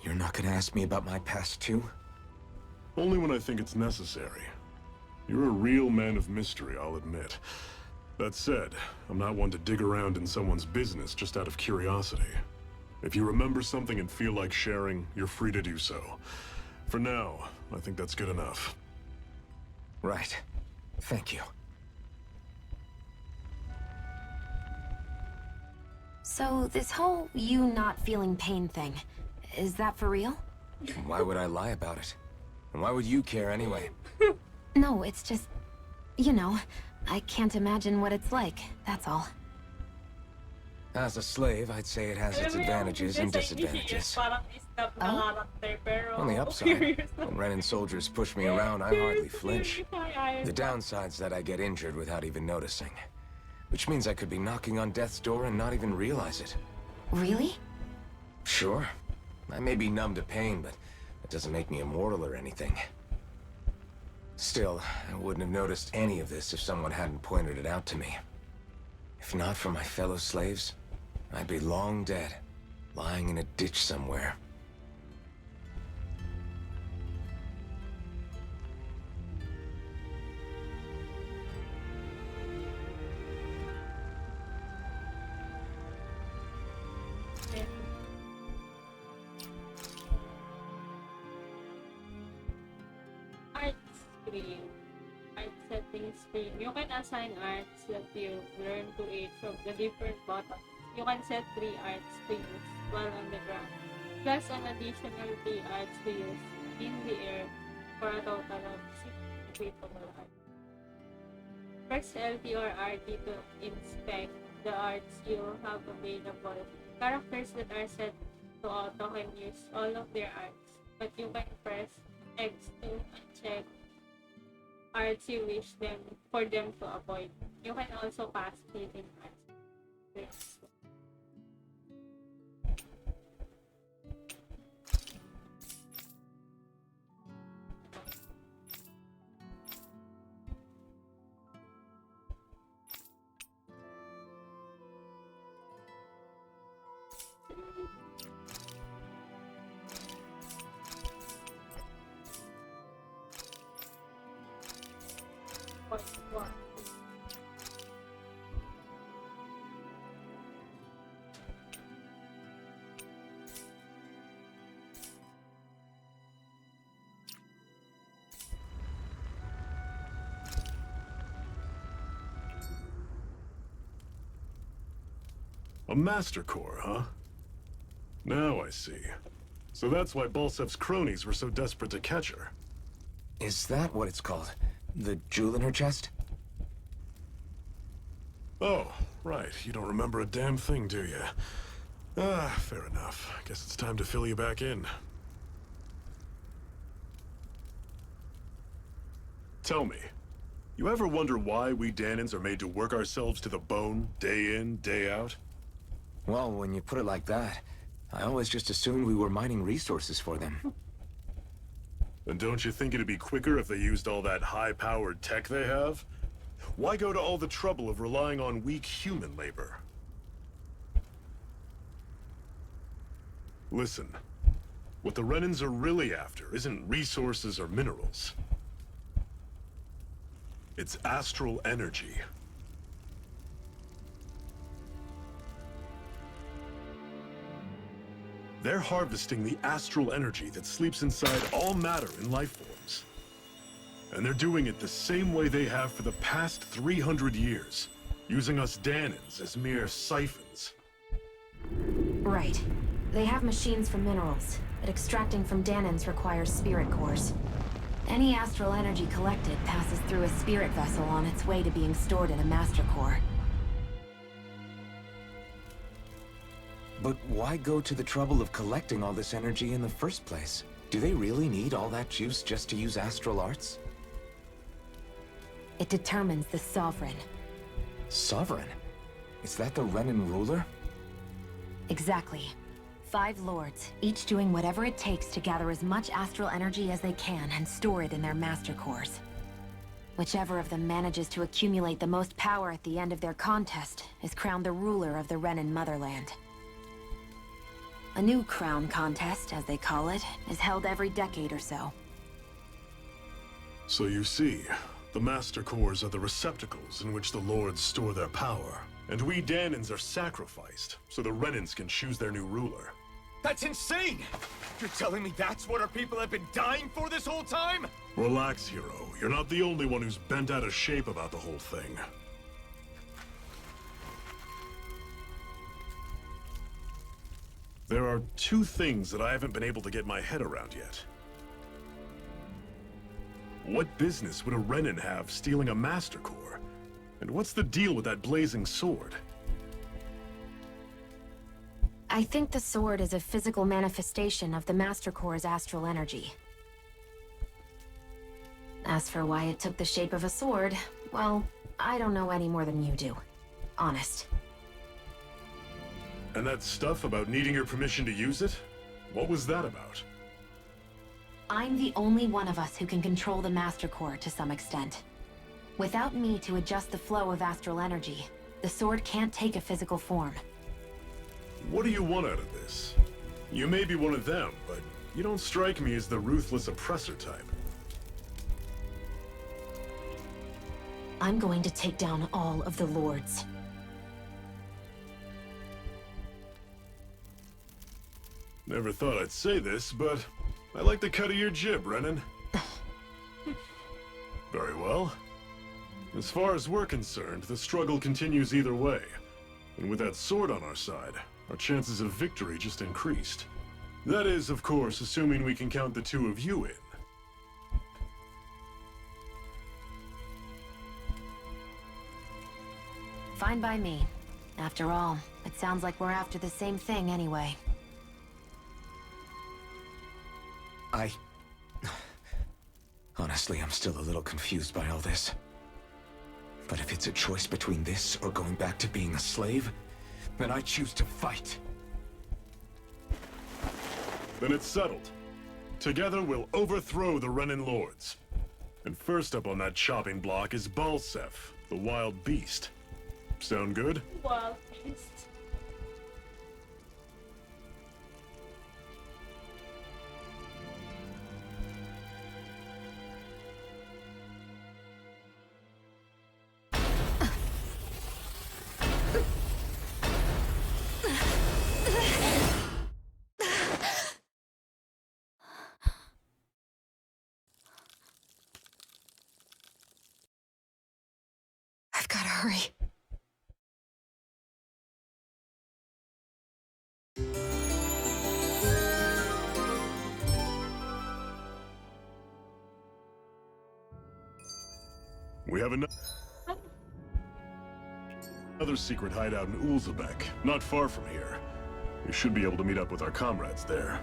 You're not gonna ask me about my past too? Only when I think it's necessary. You're a real man of mystery, I'll admit. That said, I'm not one to dig around in someone's business just out of curiosity. If you remember something and feel like sharing, you're free to do so. For now, I think that's good enough. Right. Thank you. So, this whole you not feeling pain thing, is that for real? Why would I lie about it? And why would you care anyway? No, it's just... You know, I can't imagine what it's like, that's all. As a slave, I'd say it has its advantages and disadvantages. On the upside, when Renan soldiers push me around, I hardly flinch. The downside's that I get injured without even noticing. Which means I could be knocking on death's door and not even realize it. Really? Sure. I may be numb to pain, but that doesn't make me immortal or anything. Still, I wouldn't have noticed any of this if someone hadn't pointed it out to me. If not for my fellow slaves, I'd be long dead, lying in a ditch somewhere. Art screen. Art settings screen. You can assign arts that you learn to each of the different buttons. You can set 3 arts to use while on the ground, plus an additional 3 arts to use in the air for a total of 6 equipable arts. Press LT or RT to inspect the arts you have available. Characters that are set to auto can use all of their arts, but you can press X to uncheck arts you wish for them to avoid. You can also cast healing arts. A Master Core, huh? Now I see. So that's why Balsef's cronies were so desperate to catch her. Is that what it's called? The jewel in her chest? Oh, right. You don't remember a damn thing, do you? Ah, fair enough. Guess it's time to fill you back in. Tell me, you ever wonder why we Dahnans are made to work ourselves to the bone, day in, day out? Well, when you put it like that, I always just assumed we were mining resources for them. And don't you think it'd be quicker if they used all that high-powered tech they have? Why go to all the trouble of relying on weak human labor? Listen, What the Renans are really after isn't resources or minerals. It's astral energy. They're harvesting the astral energy that sleeps inside all matter in life forms. And they're doing it the same way they have for the past 300 years, using us Dahnans as mere siphons. Right. They have machines for minerals, but extracting from Dahnans requires spirit cores. Any astral energy collected passes through a spirit vessel on its way to being stored in a master core. But why go to the trouble of collecting all this energy in the first place? Do they really need all that juice just to use astral arts? It determines the Sovereign. Sovereign? Is that the Renan ruler? Exactly. 5 lords, each doing whatever it takes to gather as much astral energy as they can and store it in their master cores. Whichever of them manages to accumulate the most power at the end of their contest is crowned the ruler of the Renan motherland. A new crown contest, as they call it, is held every decade or so. So you see, the Master Cores are the receptacles in which the Lords store their power. And we Dahnans are sacrificed, so the Renans can choose their new ruler. That's insane! You're telling me that's what our people have been dying for this whole time? Relax, hero. You're not the only one who's bent out of shape about the whole thing. There are 2 things that I haven't been able to get my head around yet. What business would a Renan have stealing a Master Core? And what's the deal with that blazing sword? I think the sword is a physical manifestation of the Master Core's astral energy. As for why it took the shape of a sword, well, I don't know any more than you do. Honest. And that stuff about needing your permission to use it? What was that about? I'm the only one of us who can control the Master Core to some extent. Without me to adjust the flow of astral energy, the sword can't take a physical form. What do you want out of this? You may be one of them, but you don't strike me as the ruthless oppressor type. I'm going to take down all of the lords. Never thought I'd say this, but I like the cut of your jib, Renan. Very well. As far as we're concerned, the struggle continues either way. And with that sword on our side, our chances of victory just increased. That is, of course, assuming we can count the 2 of you in. Fine by me. After all, it sounds like we're after the same thing anyway. Honestly, I'm still a little confused by all this. But if it's a choice between this or going back to being a slave, then I choose to fight. Then it's settled. Together we'll overthrow the Renan Lords. And first up on that chopping block is Balsef, the wild beast. Sound good? Wild beast. I've gotta hurry. We have another secret hideout in Ulzebek, not far from here. We should be able to meet up with our comrades there.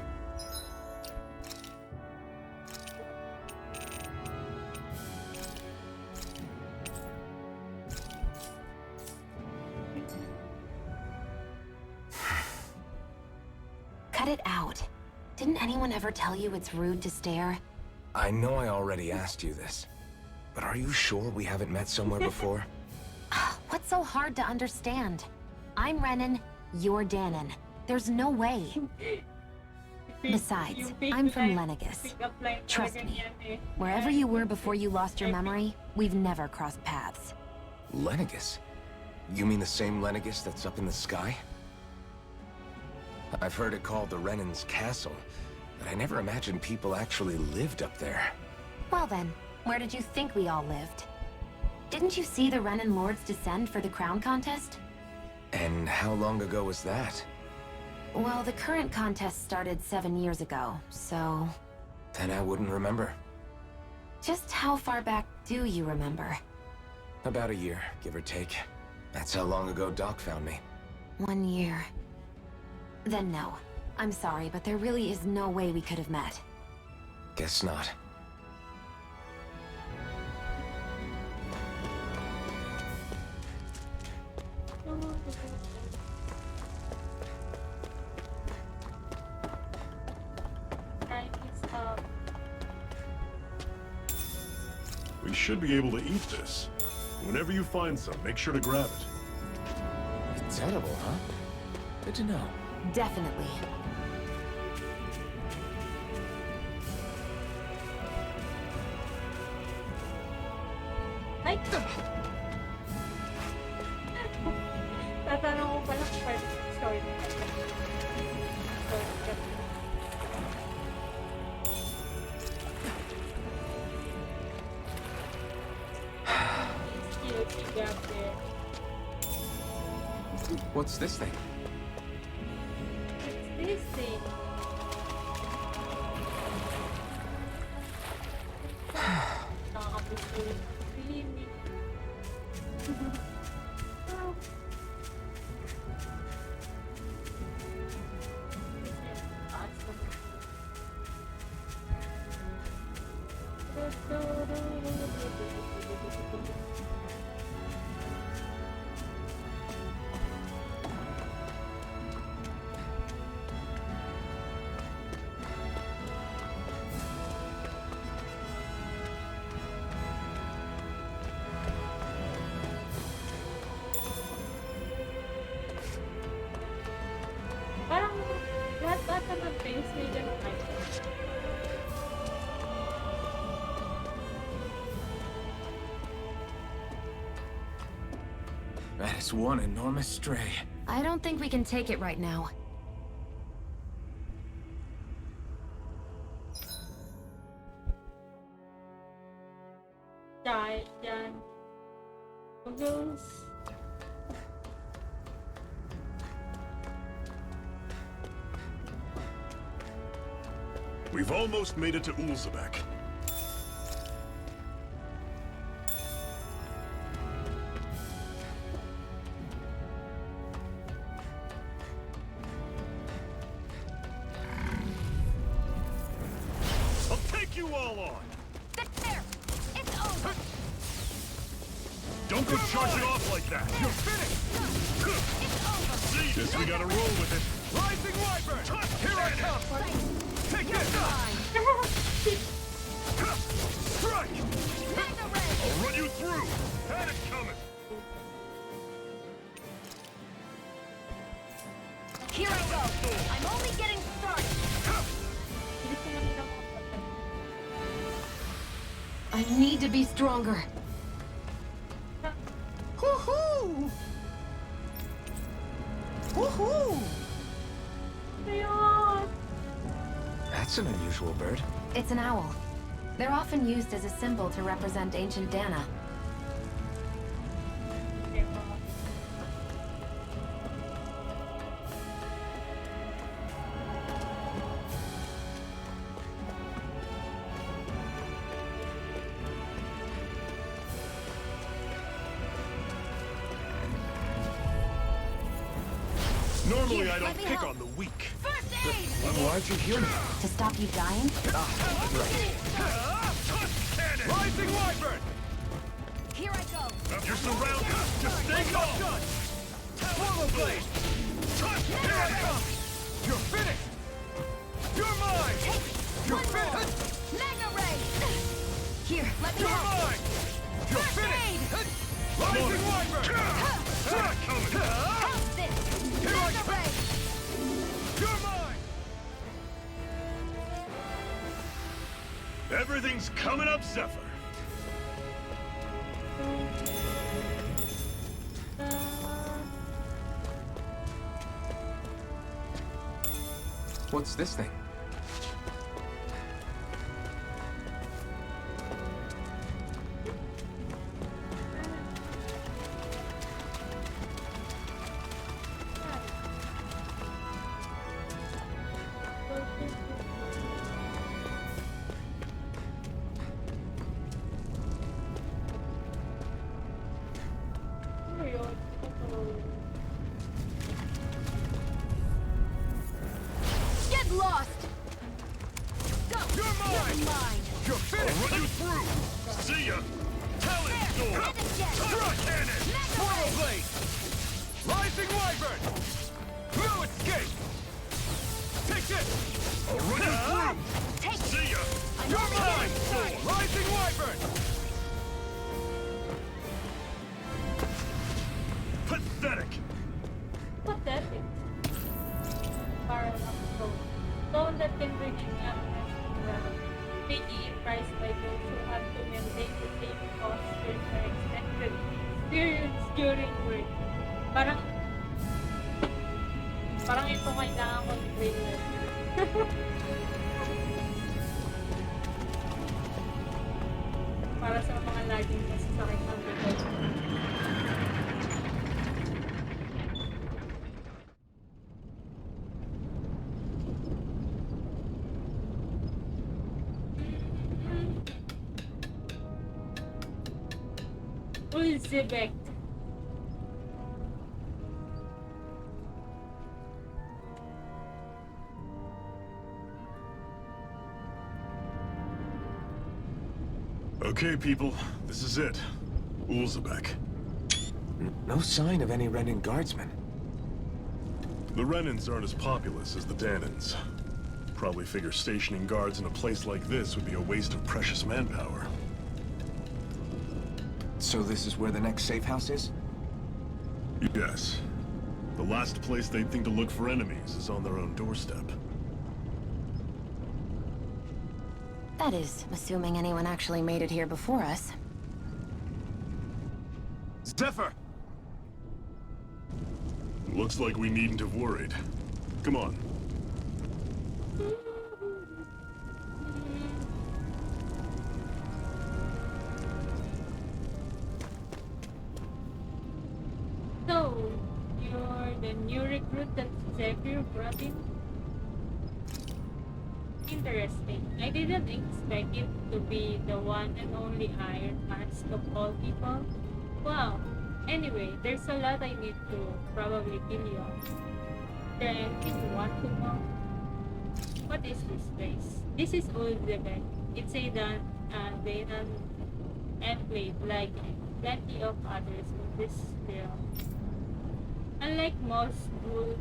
Cut it out. Didn't anyone ever tell you it's rude to stare? I know I already asked you this, but are you sure we haven't met somewhere before? What's so hard to understand? I'm Renan, you're Dahnan. There's no way. Besides, I'm from Lenegus. Trust me, wherever you were before you lost your memory, we've never crossed paths. Lenegus? You mean the same Lenegus that's up in the sky? I've heard it called the Renan's Castle, but I never imagined people actually lived up there. Well then, where did you think we all lived? Didn't you see the Renan lords descend for the crown contest? And how long ago was that? Well, the current contest started 7 years ago, so... Then I wouldn't remember. Just how far back do you remember? About a year, give or take. That's how long ago Doc found me. 1 year. Then no. I'm sorry, but there really is no way we could have met. Guess not. We should be able to eat this. Whenever you find some, make sure to grab it. It's edible, huh? Good to know. Definitely. Ay! Tatanong ko pala part. Sorry. What's this thing? What's this thing? Nakakapuso. Feeling. Parang lahat bata ng things may ganun item. That is one enormous stray. I don't think we can take it right now. Dahil yan. Goggles. We've almost made it to Ulzebek. I'll take you all on! There! It's over! Don't go charging off like that! You're finished! It's over! Guess we gotta roll with it. Rising Wyvern! Here I come! Take this! Strike! Mega Ray! I'll run you through! Had it coming! Here I go! I'm only getting started! I need to be stronger. Woohoo! Woohoo! That's an unusual bird. It's an owl. They're often used as a symbol to represent ancient Dana. Normally Here, I let don't me pick help. on the weak. First aid! Then why'd you heal me? To stop you dying? Rising Wyvern! Here I go! You're surrounded! Just stay calm! Swallow Blade! Here I come! You're finished! You're mine! You're finished! Mega Ray! Here, let me You're help. mine! You're First aid! finished! Rising Wyvern! Had it coming! How's this? Here I Mega come! Ray! You're mine! Everything's coming up, Zephyr. What's this thing? Get lost! Go! You're mine! You're finished! I'll run you through! See ya! Talent Sword! Truck Cannon! Portal Blade! Rising Wyvern! No escape! Take this! I'll run you through! See ya! Your time Sword! Rising Wyvern! Pathetic! Pathetic. Para lang stone. Stone that can bring in happiness to the piggy in price by those who have to maintain the same posture for extended periods during work. Parang ito kailangan ko i-break na. Para sa mga laging masasakit ng likod. Ulzibek. Okay, people, this is it. Ulzibek. No sign of any Renan guardsmen. The Renans aren't as populous as the Dahnans. Probably figure stationing guards in a place like this would be a waste of precious manpower. So this is where the next safe house is? Yes. The last place they'd think to look for enemies is on their own doorstep. That is, assuming anyone actually made it here before us. Zephyr! Looks like we needn't have worried. Come on. So, you're the new recruit that Zephyr brought in? Interesting. I didn't expect it to be the one and only Iron Mask of all people. Wow. Anyway, there's a lot I need to probably kill you on. Is there anything you want to know? What is this place? This is Ulzibek. It's a Dahnan enclave like plenty of others in this realm. Unlike most Ghoul,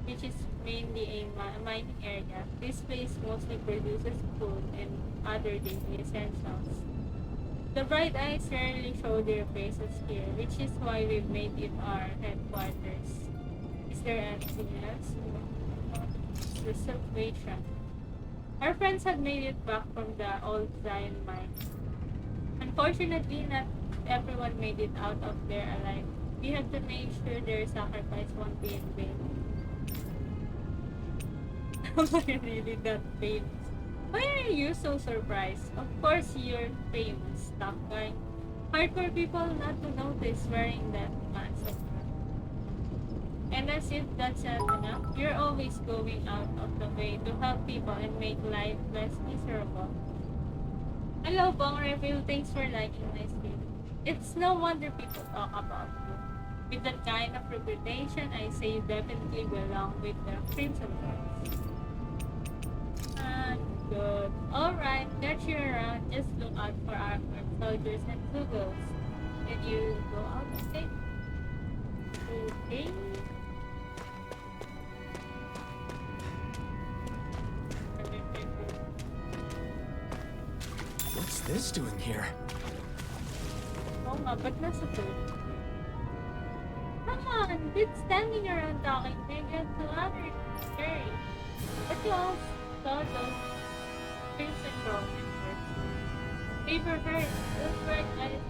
which is mainly a mining area, this place mostly produces food and other daily essentials. The bright eyes rarely show their faces here, which is why we've made it our headquarters. Is there anything else? Reservation. Our friends had made it back from the old Zion mine. Unfortunately, not everyone made it out of there alive. We have to make sure their sacrifice won't be in vain. Am I really that famous? Why are you so surprised? Of course you're famous, tough guy. Hardcore people not to notice wearing that mask. And as if that's not enough, you're always going out of the way to help people and make life less miserable. Hello, Bong Reveal. Thanks for liking my stream. It's no wonder people talk about you. With that kind of reputation, I say you definitely belong with the Crimson Guards. Good. Alright, got you around. Just look out for our soldiers and Zugos. Did you go out, okay? Okay. What's this doing here? Oh nga, ba't nasa food? Come on, quit standing around talking. They get too other scary. But you all saw those Crimson Broken first. Favor her. Those bright eyes.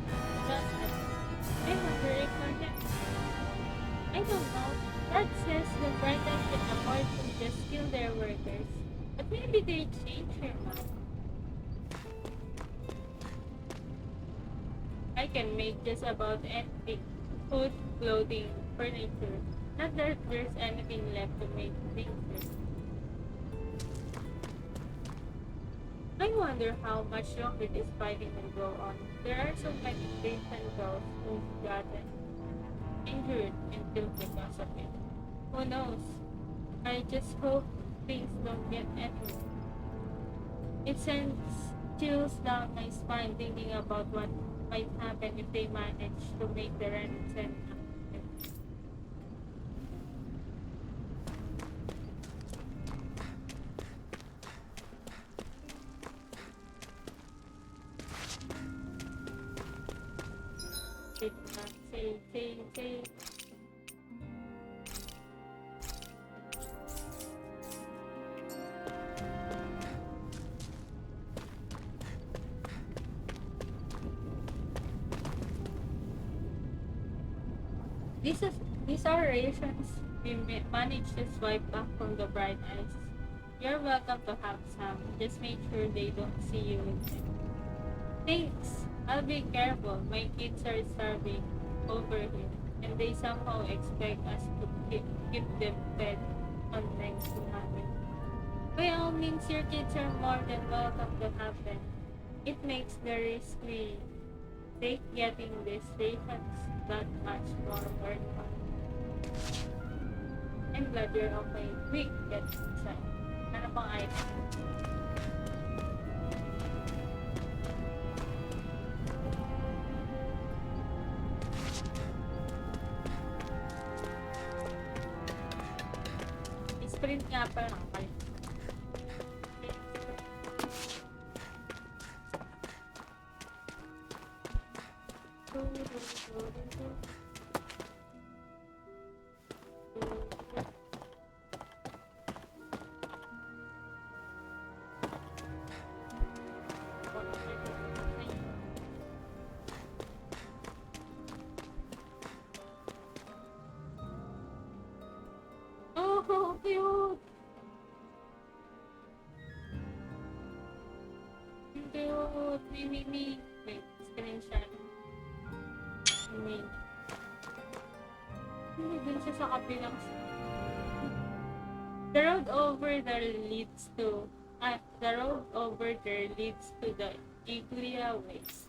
I wonder if her next. I don't know. That says the bright eyes can afford to just kill their workers. But maybe they change her mind. I can make just about anything. Food, clothing, furniture. Not that there's anything left to make things with. I wonder how much longer this fighting will go on. There are so many days and girls who've gotten injured and killed because of it. Who knows? I just hope things don't get any worse. It sends chills down my spine thinking about what might happen if they manage to make the Renan send up. Say. These are rations we managed to swipe back from the bright eyes. You're welcome to have some. Just make sure they don't see you with them. Thanks. I'll be careful. My kids are starving over here, and they somehow expect us to keep them fed on next to nothing. By all means, your kids are more than welcome to have them. It makes the risk we take getting these rations that much more worthwhile. I'm glad you're okay. Quick, get inside. Ano pang item? Sprint nga pala nakakalit. Oh, cute! Cute! Mini. Wait, screenshot. Mini. Hindi din siya sa kabilang. The road over there leads to the Iglia Waste.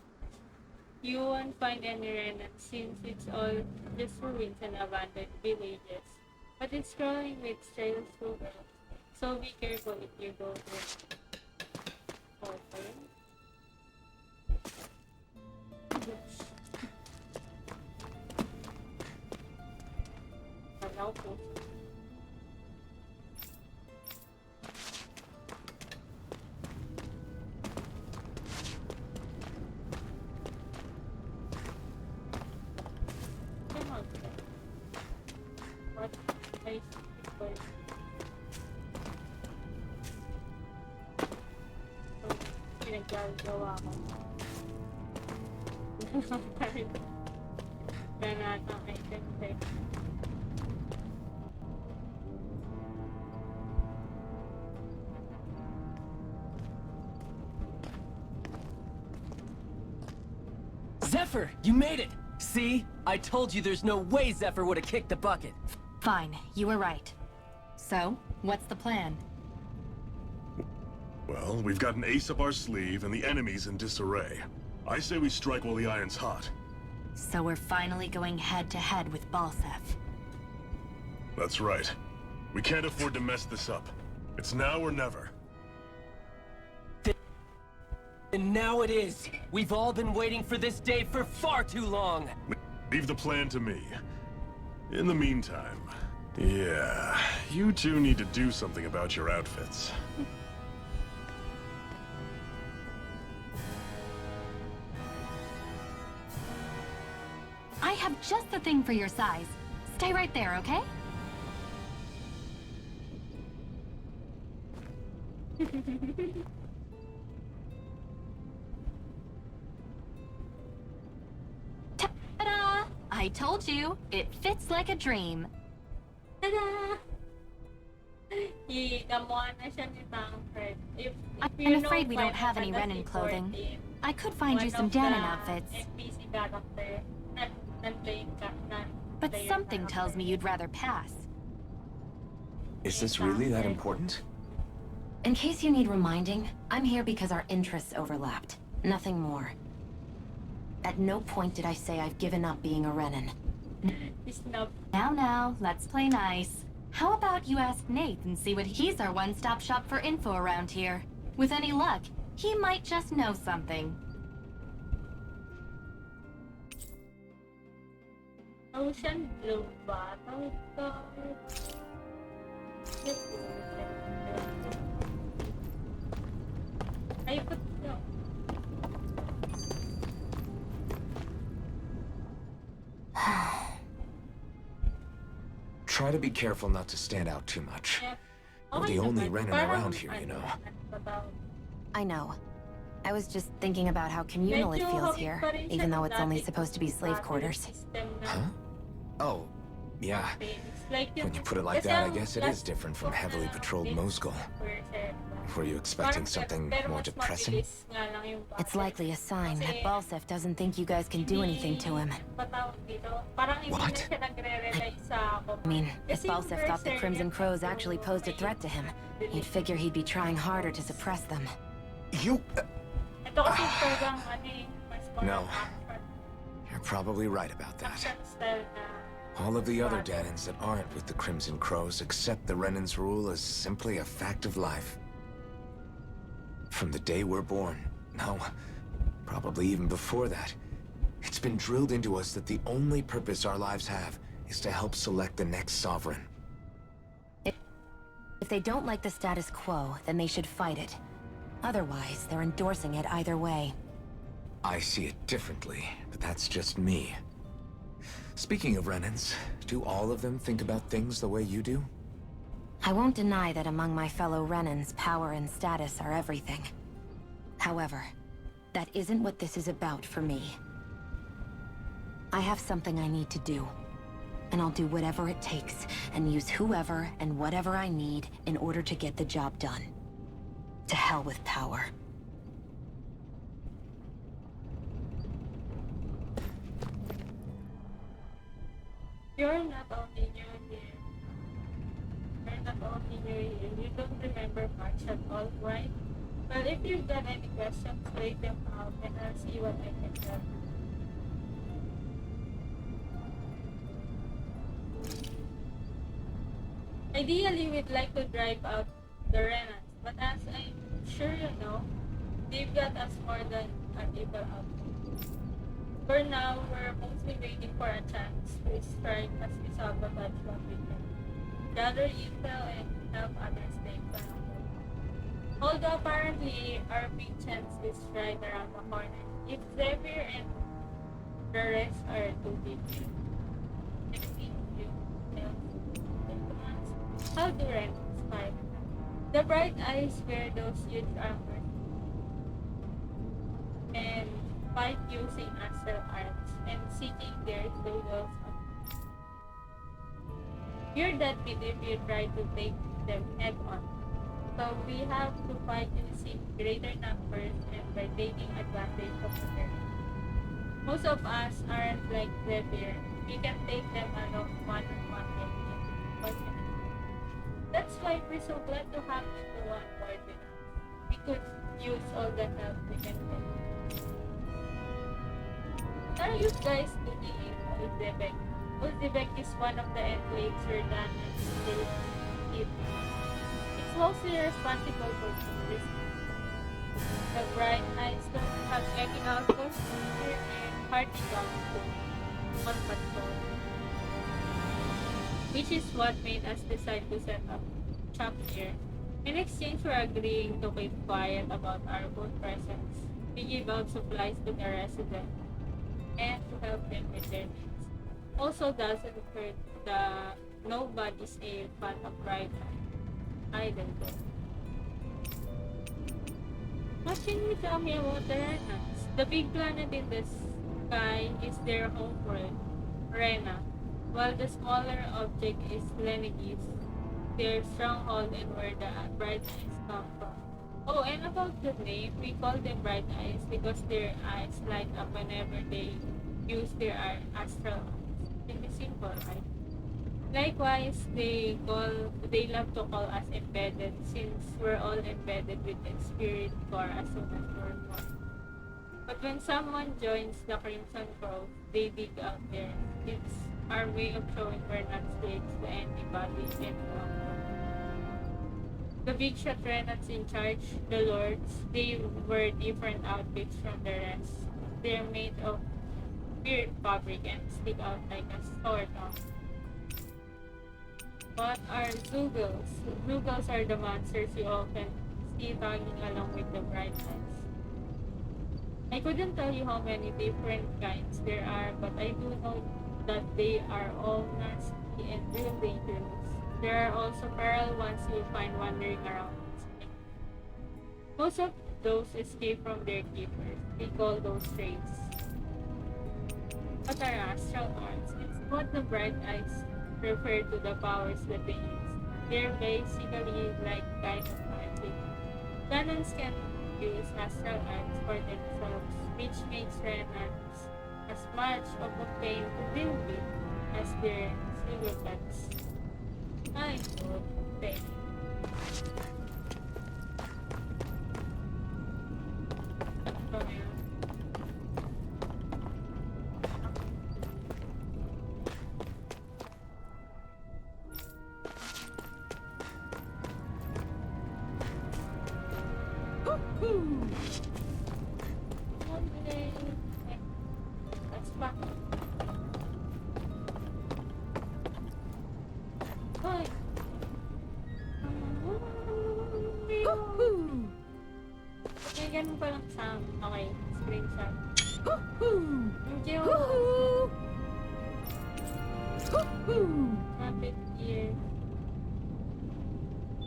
You won't find any Renan since it's all just ruins and abandoned villages. But it's crawling with trails through it. So be careful if you go there. Okay. Allow po. What? I pinagagawa ko. Granata item set. Zephyr, you made it! See? I told you there's no way Zephyr would have kicked the bucket. Fine, you were right. So, what's the plan? Well, we've got an ace up our sleeve and the enemy's in disarray. I say we strike while the iron's hot. So we're finally going head-to-head with Balsef. That's right. We can't afford to mess this up. It's now or never. And now it is! We've all been waiting for this day for far too long! Leave the plan to me. In the meantime, yeah, you two need to do something about your outfits. I have just the thing for your size. Stay right there, okay? I told you, it fits like a dream. Tada! Gamuha na siya ni Tancred. If I'm afraid we don't have any Renan clothing. I could find you some Dahnan outfits. NPC character, But something tells me you'd rather pass. Is this really that important? In case you need reminding, I'm here because our interests overlapped. Nothing more. At no point did I say I've given up being a Renan. Now, let's play nice. How about you ask Nate and see what he's our one-stop shop for info around here. With any luck, he might just know something. Ocean blue bottle. Ay, ba't no? Try to be careful not to stand out too much. Yeah. We're the only Renan around here, you know. I know. I was just thinking about how communal it feels here, even though it's only supposed to be slave quarters. Huh? Oh, yeah. When you put it like that, I guess it is different from heavily patrolled Mosgul. Were you expecting something more depressing? It's likely a sign that Balsef doesn't think you guys can do anything to him. What? I mean, if Balsef thought the Crimson Crows actually posed a threat to him, you'd figure he'd be trying harder to suppress them. You... No. You're probably right about that. All of the other Dahnans that aren't with the Crimson Crows accept the Renan's rule as simply a fact of life. From the day we're born, no, probably even before that, it's been drilled into us that the only purpose our lives have is to help select the next sovereign. If they don't like the status quo, then they should fight it. Otherwise, they're endorsing it either way. I see it differently, but that's just me. Speaking of Renans, do all of them think about things the way you do? I won't deny that among my fellow Renans, power and status are everything. However, that isn't what this is about for me. I have something I need to do, and I'll do whatever it takes, and use whoever and whatever I need in order to get the job done. To hell with power. You're not only new here. You're not only new here. You don't remember much at all, right? Well, if you've got any questions, write them out and I'll see what I can tell. Ideally, we'd like to drive out the Renans, but as I'm sure you know, they've got us more than an able out. For now, we're mostly waiting for a chance to strike as we sabotage what we can. Gather intel and help others take down. Although apparently our big chance is right around the corner. If Xavier and the rest are too big, how do Renans fight? The bright eyes wear those huge armor and fight using astral arms and seeking their souls. You're that bit if you try to take them head on. So we have to fight using greater numbers and by taking advantage of the terrain. Most of us aren't like Xavier. We can take them along one-on-one but that's why we're so glad to have you to on board with us. We could use all the help we can get. Are you guys looking in Ulzebek? Ulzebek is one of the enclaves where Dahnans live. It's mostly responsible for this. The bright eyes don't have any outposts here and party guns on patrol. Which is what made us decide to set up shop here. In exchange for agreeing to keep quiet about our own presence, we give out supplies to the residents and to help them with their needs. Also doesn't hurt the nobody's a fan of right either though. What can you tell me about the Dahnans? The big planet in the sky is their home world. Renan. While the smaller object is Lenegis, their stronghold and where the bright eyes come from. Oh, and about the name, we call them bright eyes because their eyes light up whenever they use their astral eyes. Pretty simple, right? Likewise, they love to call us embedded since we're all embedded with the spirit core as soon as we're born. But when someone joins the Crimson Grove, they dig out there. It's our way of showing we're not slaves to anybody any longer. The big shot Renans in charge, the lords, they wear different outfits from the rest. They're made of weird fabric and stick out like a sore thumb. What are Zoogles? Zoogles are the monsters you often see tagging along with the bright eyes. I couldn't tell you how many different kinds there are, but I do know that they are all nasty and real dangerous. There are also feral ones you'll find wandering around. Most of those escape from their keepers. We call those strays. What are astral arts? It's what the bright eyes refer to the powers that they use. They're basically like kind of magic. Dahnans can use astral arts for themselves, which makes Renans as much of a pain to deal with as their silver pets. I would say.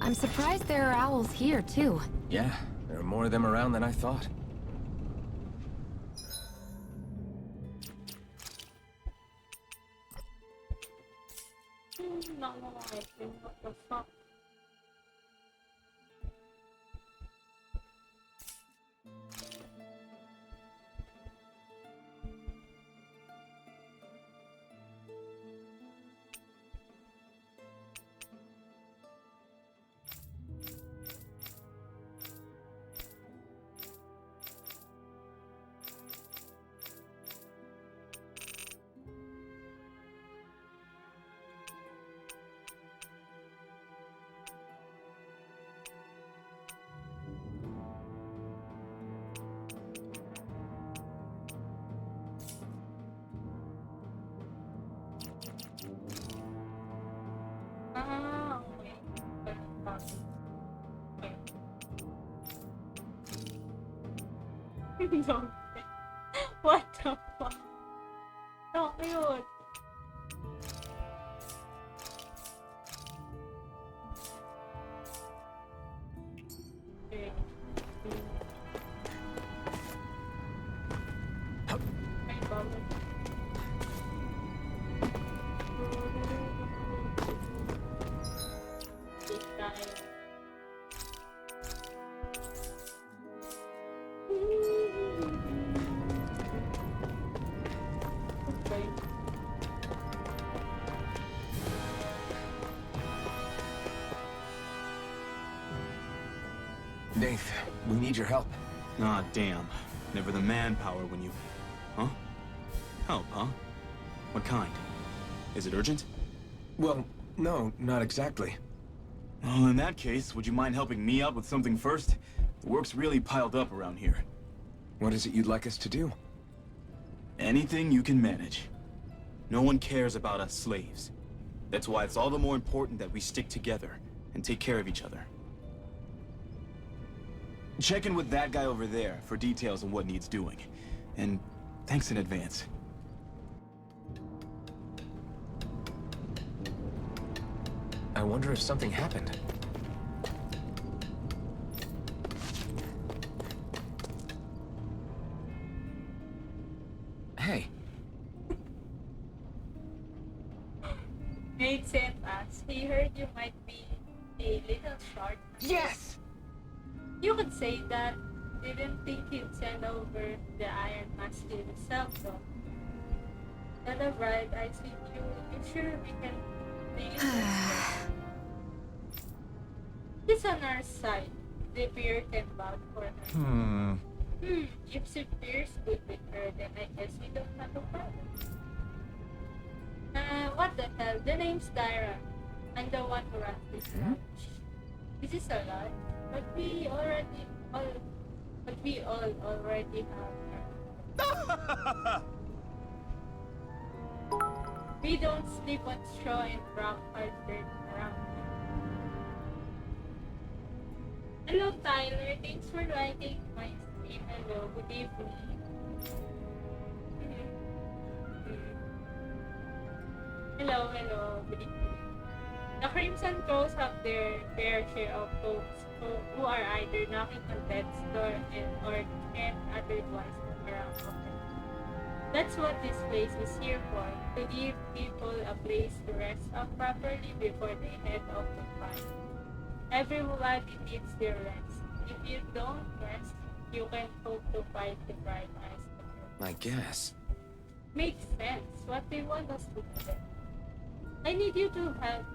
I'm surprised there are owls here, too. Yeah, there are more of them around than I thought. What the fuck? What the fuck? So cute. Okay. Nath, we need your help. Ah, damn. Never the manpower when you... Huh? Help, huh? What kind? Is it urgent? Well, no, not exactly. Well, in that case, would you mind helping me out with something first? The work's really piled up around here. What is it you'd like us to do? Anything you can manage. No one cares about us slaves. That's why it's all the more important that we stick together and take care of each other. Check in with that guy over there for details on what needs doing. And thanks in advance. I wonder if something happened. Hey. Nate sent us. He heard you might be a little short. Yes! You could say that. Didn't think he'd send over the Iron Mask himself, though. Not a bright eyes with you. You sure we can deal with it? He's on our side. Superior can vouch for her. If Superior's good with her, then I guess we don't have a problem. What the hell? The name's Tyra. I'm the one who runs this ranch. This is a lot, but we all already have her. We don't sleep on straw and rock hard dirt around here. Hello Tyler, thanks for liking my stream. Hello, good evening. Hello, good evening. The Crimson Crows have their fair share of folks who are either knocking on death's door or can't otherwise move around often. That's what this place is here for, to give people a place to rest up properly before they head off to fight. Everybody needs their rest. If you don't rest, you can hope to fight the bright eyes of your I guess. Makes sense. What they want us to do then. I need you to help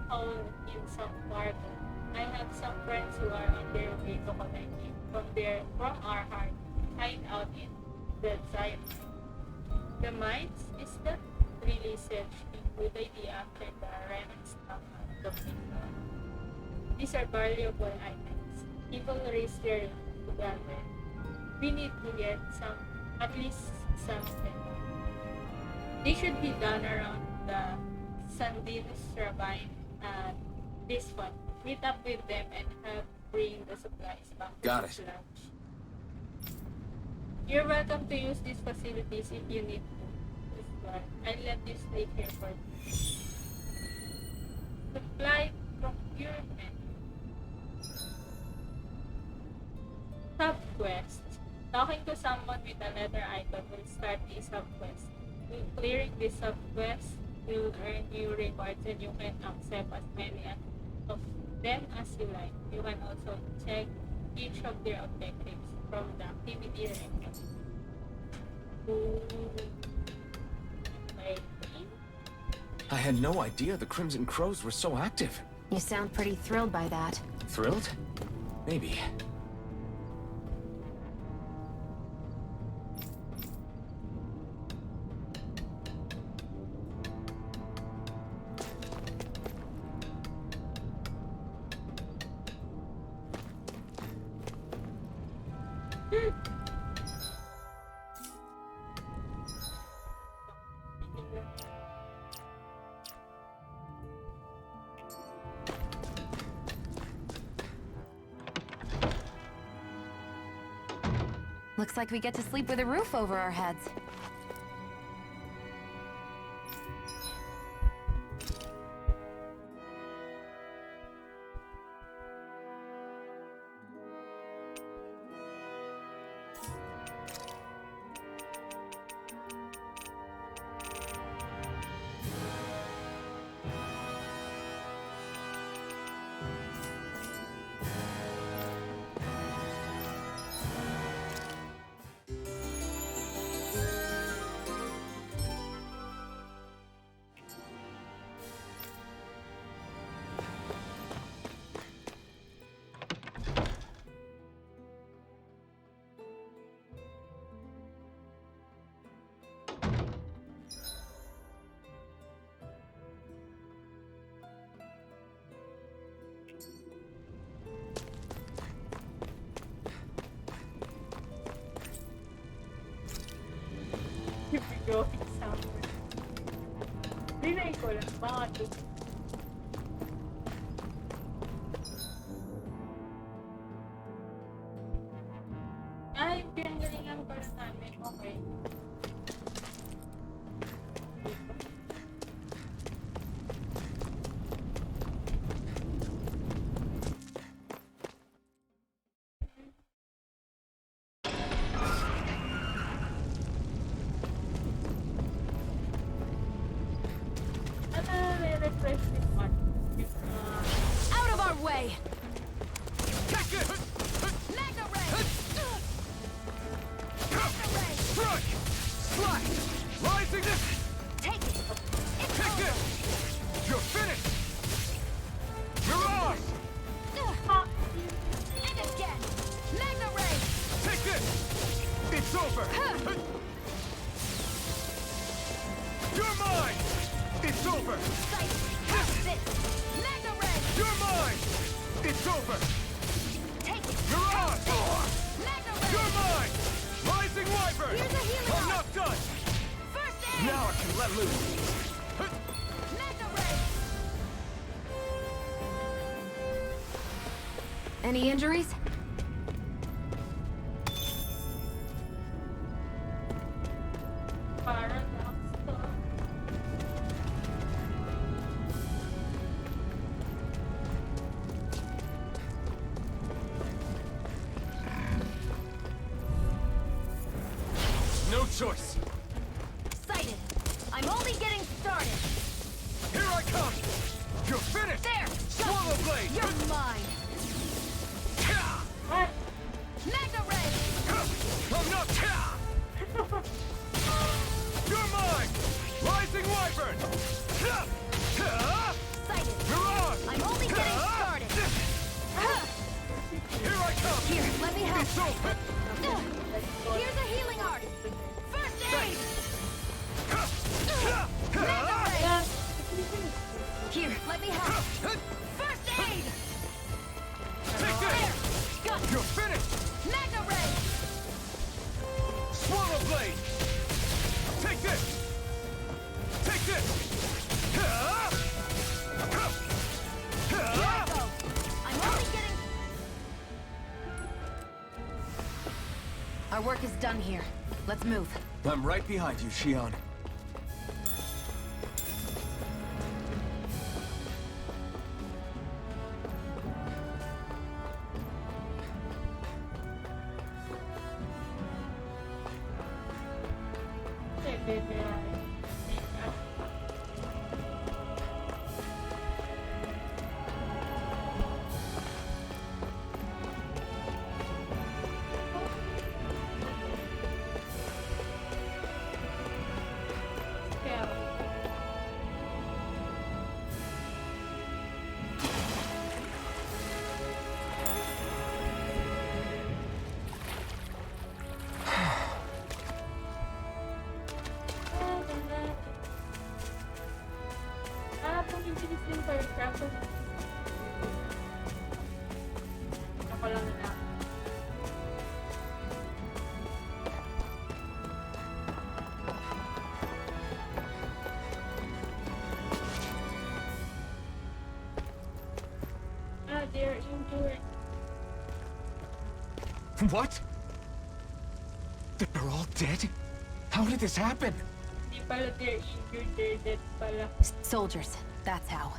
haul in some cargo. I have some friends who are on their way to collect it from our hideout in the Zion. The mines? Is that really such a good idea after the Renan stuff on the playground? These are valuable items. People risk their lives to gather. We need to get at least something. They should be done around the Sandinus Ravine at this one. Meet up with them and help bring the supplies back to Got the it. lounge. You're welcome to use these facilities if you need to. I'll let you stay here for supply procurement. Subquest. Talking to someone with a letter icon will start a subquest. Clearing this subquest will earn you rewards and you can accept as many of them as you like. You can also check each of their objectives from the activity record. I had no idea the Crimson Crows were so active. You sound pretty thrilled by that. Thrilled? Maybe. Looks like we get to sleep with a roof over our heads. If we go somewhere. Dinay ko lang, bakit? Ay, pinanggalingan ko lang namin. Okay. You're mine! It's over! You're mine! It's over! Take it! You're on! You're mine! Rising Wyvern! Here's a healing I'm not done! First aid! Now I can let loose! Any injuries? No choice! Sighted! I'm only getting started! Here I come! You're finished! There! Swallow blade! You're mine! Mega Ray! I'm not... You're mine! Rising Wyvern! Sighted! You're on! I'm only getting started! Here I come! Here, let me help! It's over! Here's a healing art! First aid! Here, let me help! First aid! Take this! There! Got it! You're finished! Mega Ray! Swallow blade! Take this! Take this! Here I go! I'm only getting... Our work is done here. Let's move. I'm right behind you, Shionne. They're injured. What? They're all dead? How did this happen? Di pala they're injured, they're dead pala. Soldiers, that's how.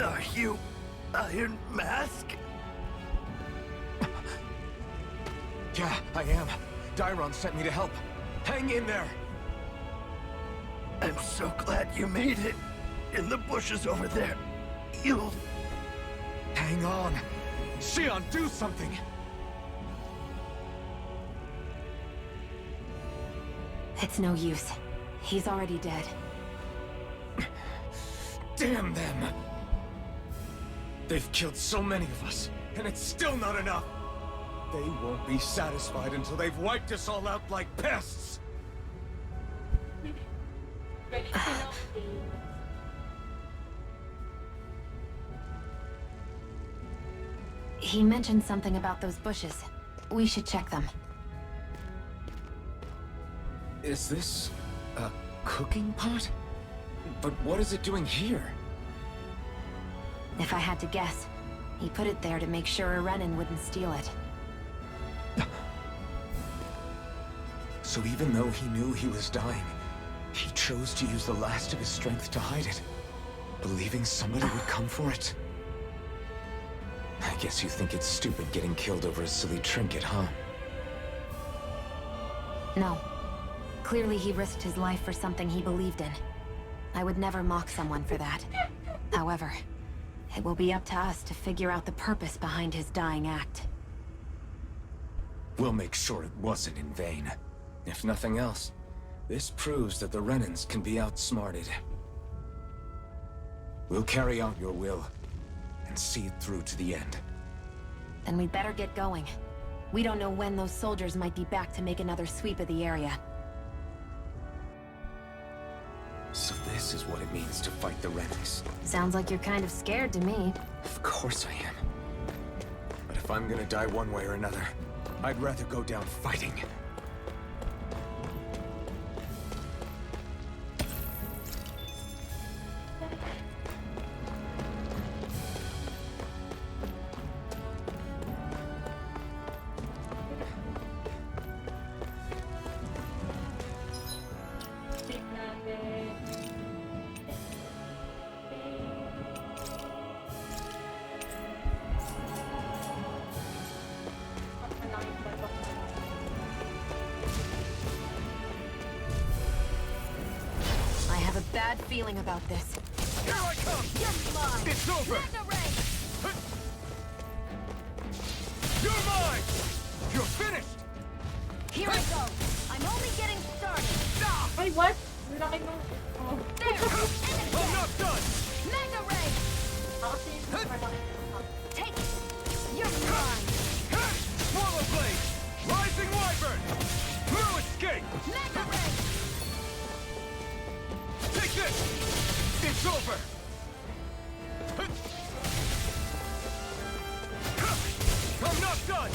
Are you Iron Mask? Yeah, I am. Dahnans sent me to help. Hang in there! I'm so glad you made it. In the bushes over there. You'll... Hang on! Shionne, do something! It's no use. He's already dead. Damn them! They've killed so many of us, and it's still not enough! They won't be satisfied until they've wiped us all out like pests! He mentioned something about those bushes. We should check them. Is this a cooking pot? But what is it doing here? If I had to guess, he put it there to make sure Renan wouldn't steal it. So even though he knew he was dying, he chose to use the last of his strength to hide it, believing somebody would come for it. I guess you think it's stupid getting killed over a silly trinket, huh? No. Clearly he risked his life for something he believed in. I would never mock someone for that. However, it will be up to us to figure out the purpose behind his dying act. We'll make sure it wasn't in vain. If nothing else, this proves that the Renans can be outsmarted. We'll carry out your will, and see it through to the end. Then we'd better get going. We don't know when those soldiers might be back to make another sweep of the area. So this is what it means to fight the Renans. Sounds like you're kind of scared to me. Of course I am. But if I'm gonna die one way or another, I'd rather go down fighting. Bad feeling about this. Here I come! You're mine! It's over! You're mine! You're finished! Here I go! I'm only getting started! Wait, what? Laki mo. Oh. There! I'm not done! Mega Ray! Take it! You're mine! Swallow Blade! Rising Wyvern! No escape! Mega Ray! Take this! It's over! I'm not done!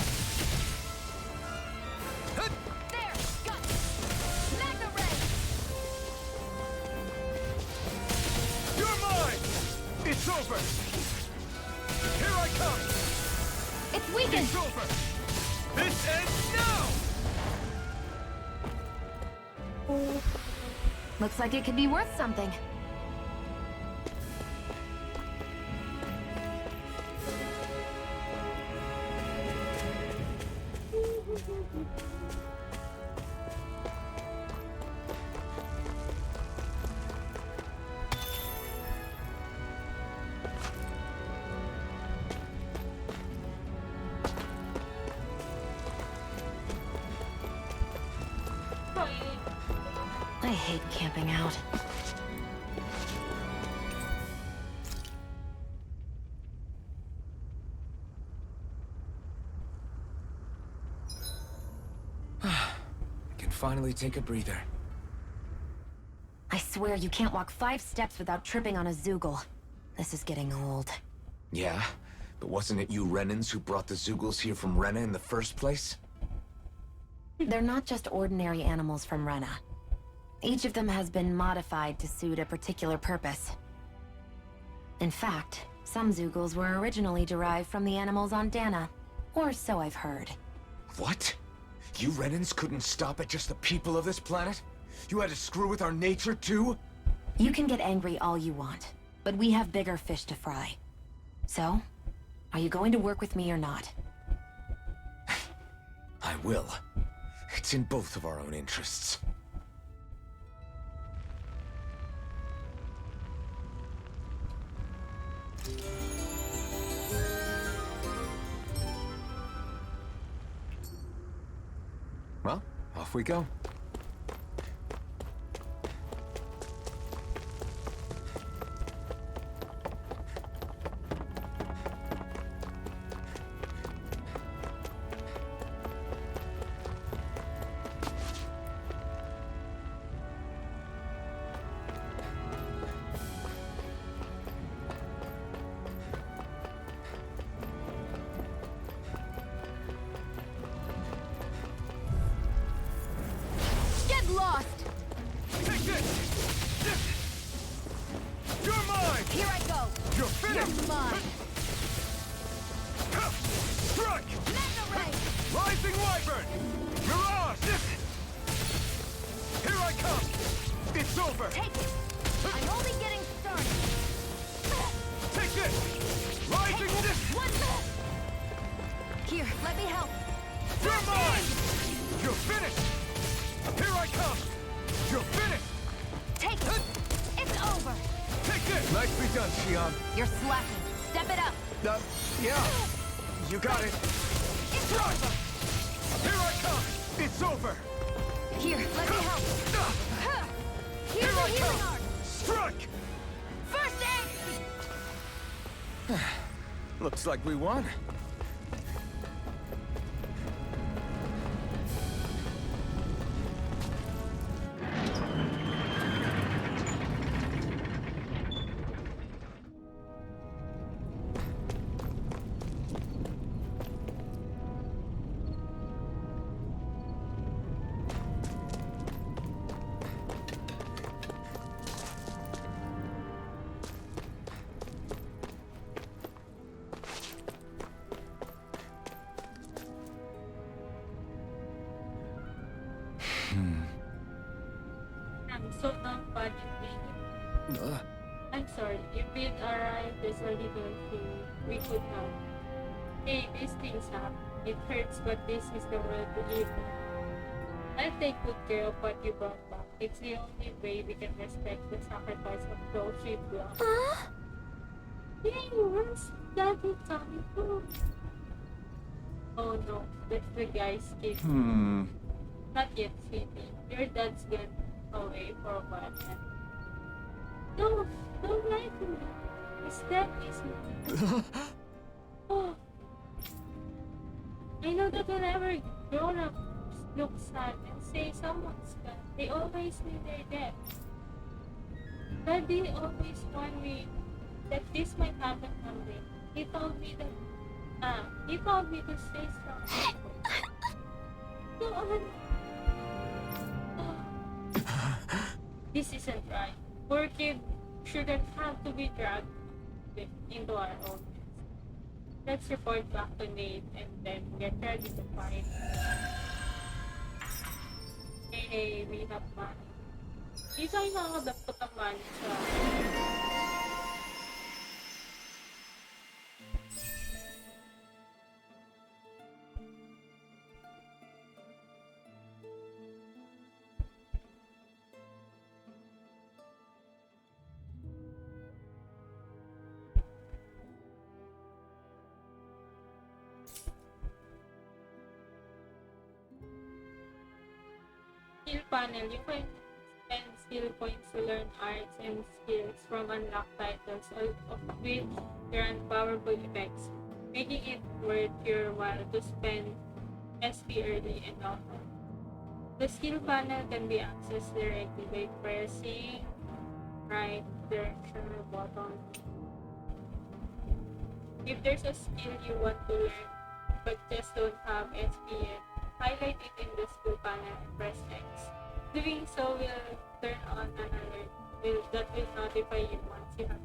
There! Got it! Mega Ray! You're mine! It's over! Here I come! It's weakened! It's over! This ends now! Looks like it could be worth something. I hate camping out. I can finally take a breather. I swear you can't walk 5 steps without tripping on a Zoogle. This is getting old. Yeah, but wasn't it you Renans who brought the Zoogles here from Renan in the first place? They're not just ordinary animals from Renan. Each of them has been modified to suit a particular purpose. In fact, some Zoogles were originally derived from the animals on Dahna. Or so I've heard. What? You Renans couldn't stop at just the people of this planet? You had to screw with our nature too? You can get angry all you want, but we have bigger fish to fry. So, are you going to work with me or not? I will. It's in both of our own interests. Well, off we go. Lost! Take this! You're mine! Here I go! You're finished! You're mine! Strike! Mega Ray! Rising Wyvern! Mirage! Here I come! It's over! Take it! I'm only getting started! Take this! Rising Here, let me help! You're mine! You're finished! Here I come! You're finished! Take it! It's over! Take this! Nicely done, Shionne. You're slacking. Step it up! Yeah. You got it. It's over! Here I come! It's over! Here, let me help! Here's Here a I healing come! art! Strike! First aid! Looks like we won. I'm so non-budget. I'm sorry, if we'd arrived this early food, we could help. Hey, these things happen. It hurts, but this is the world we live in. I'll take good care of what you brought back. It's the only way we can respect the sacrifice of those we love. Hey, where's Daddy Tommy from? Oh no, that's the guy's kid. Not yet, sweetie. Your dad's gone away for a while now. No, don't lie to me. His dad is me. Oh. I know that whenever grown-ups look sad and say someone's gone, they always mean they're dead. Daddy always warned me that this might happen someday. He told me to stay strong. Go on. This isn't right. Poor kid shouldn't have to be dragged into our own mess. Let's report back to Nate and then get ready to fight. Hey, we have money. Di tayo nakakadapot ang money sa... Skill panel, you can spend skill points to learn arts and skills from unlocked titles, all of which grant powerful effects, making it worth your while to spend SP early and often. The skill panel can be accessed directly by pressing right directional button. If there's a skill you want to learn but just don't have SP yet, highlight it in the skill panel and press X. Doing so will turn on an alert that will notify you once you have it.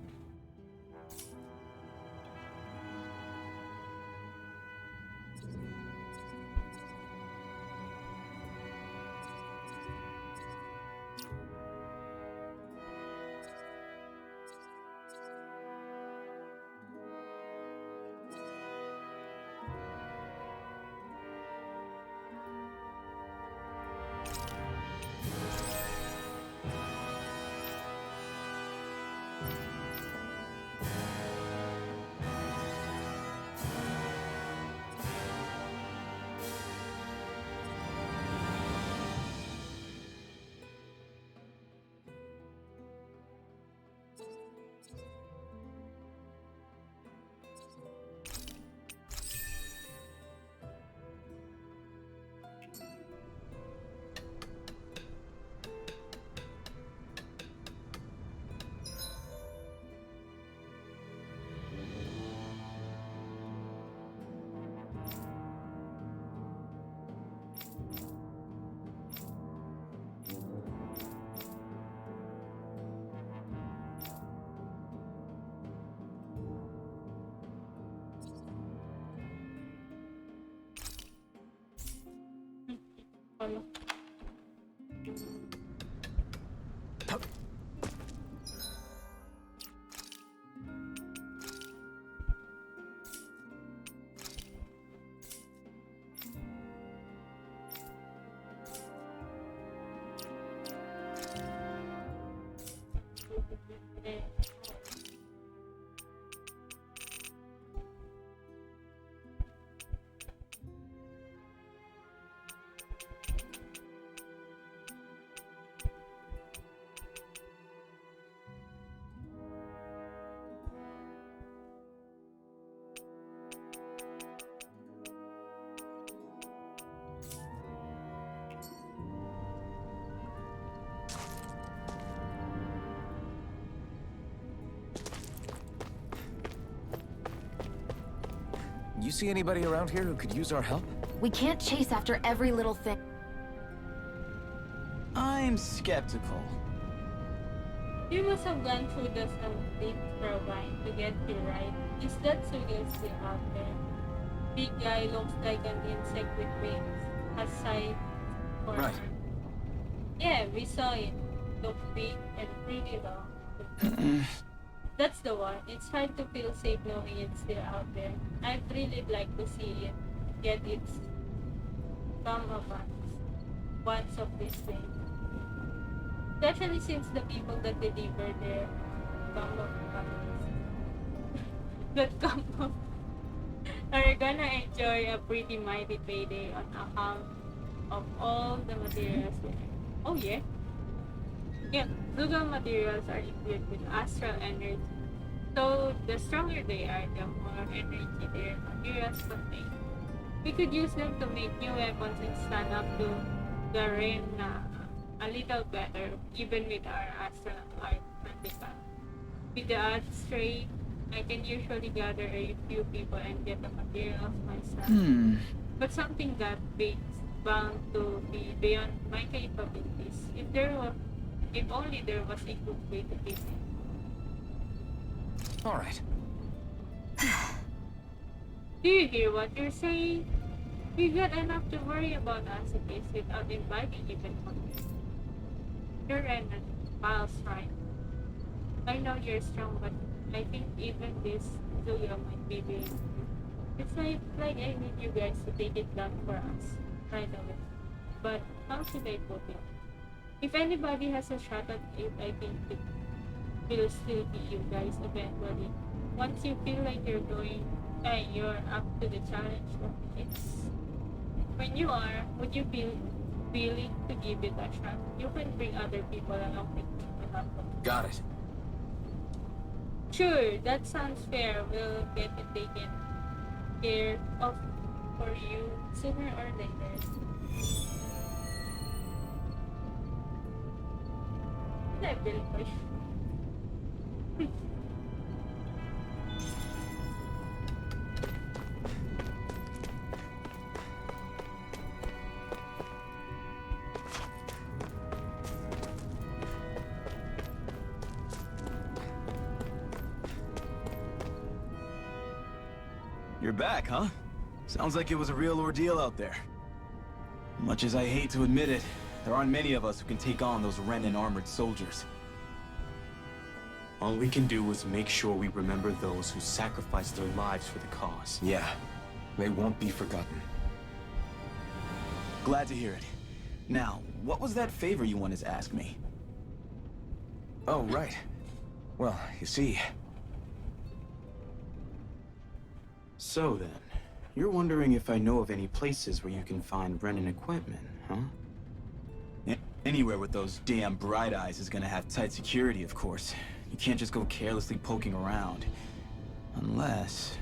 Hello. You see anybody around here who could use our help? We can't chase after every little thing. I'm skeptical. You must have gone through the something turbine to get here, right? Is that Sugal still out there? Big guy looks like an insect with wings. Aside for Right. Yeah, we saw it. Look big and pretty long. That's the one. It's hard to feel safe knowing it's still out there. I'd really like to see it get its comeuppance once of this thing. Especially since the people that deliver their comeuppance that come up are gonna enjoy a pretty mighty payday on account of all the materials there. Oh yeah? Yeah, Lugal materials are imbued with astral energy. So the stronger they are, the more energy their materials contain. We could use them to make new weapons and stand up to the Renan a little better, even with our astral art handicap. With the art stray, I can usually gather a few people and get the materials myself. But something that big is bound to be beyond my capabilities. If only there was a good way to keep it. All right. Do you hear what you're saying? We got enough to worry about as it is without inviting even one. You're Renan, Miles, right? I know you're strong, but I think even this Zuya might be big. It's like I need you guys to take it down for us right away. But how should I put it? If anybody has a shot at it, I think it will still be you guys eventually. Once you feel like you're up to the challenge, it's when you are, would you be willing to give it a shot? You can bring other people along with you to help them. Got it. Sure, that sounds fair. We'll get it taken care of for you sooner or later. I will push. You're back, huh? Sounds like it was a real ordeal out there. Much as I hate to admit it, there aren't many of us who can take on those Renan armored soldiers. All we can do is make sure we remember those who sacrificed their lives for the cause. Yeah, they won't be forgotten. Glad to hear it. Now, what was that favor you wanted to ask me? Oh, right. Well, you see... So then, you're wondering if I know of any places where you can find Renan equipment, huh? Anywhere with those damn bright eyes is gonna have tight security, of course. You can't just go carelessly poking around. Unless...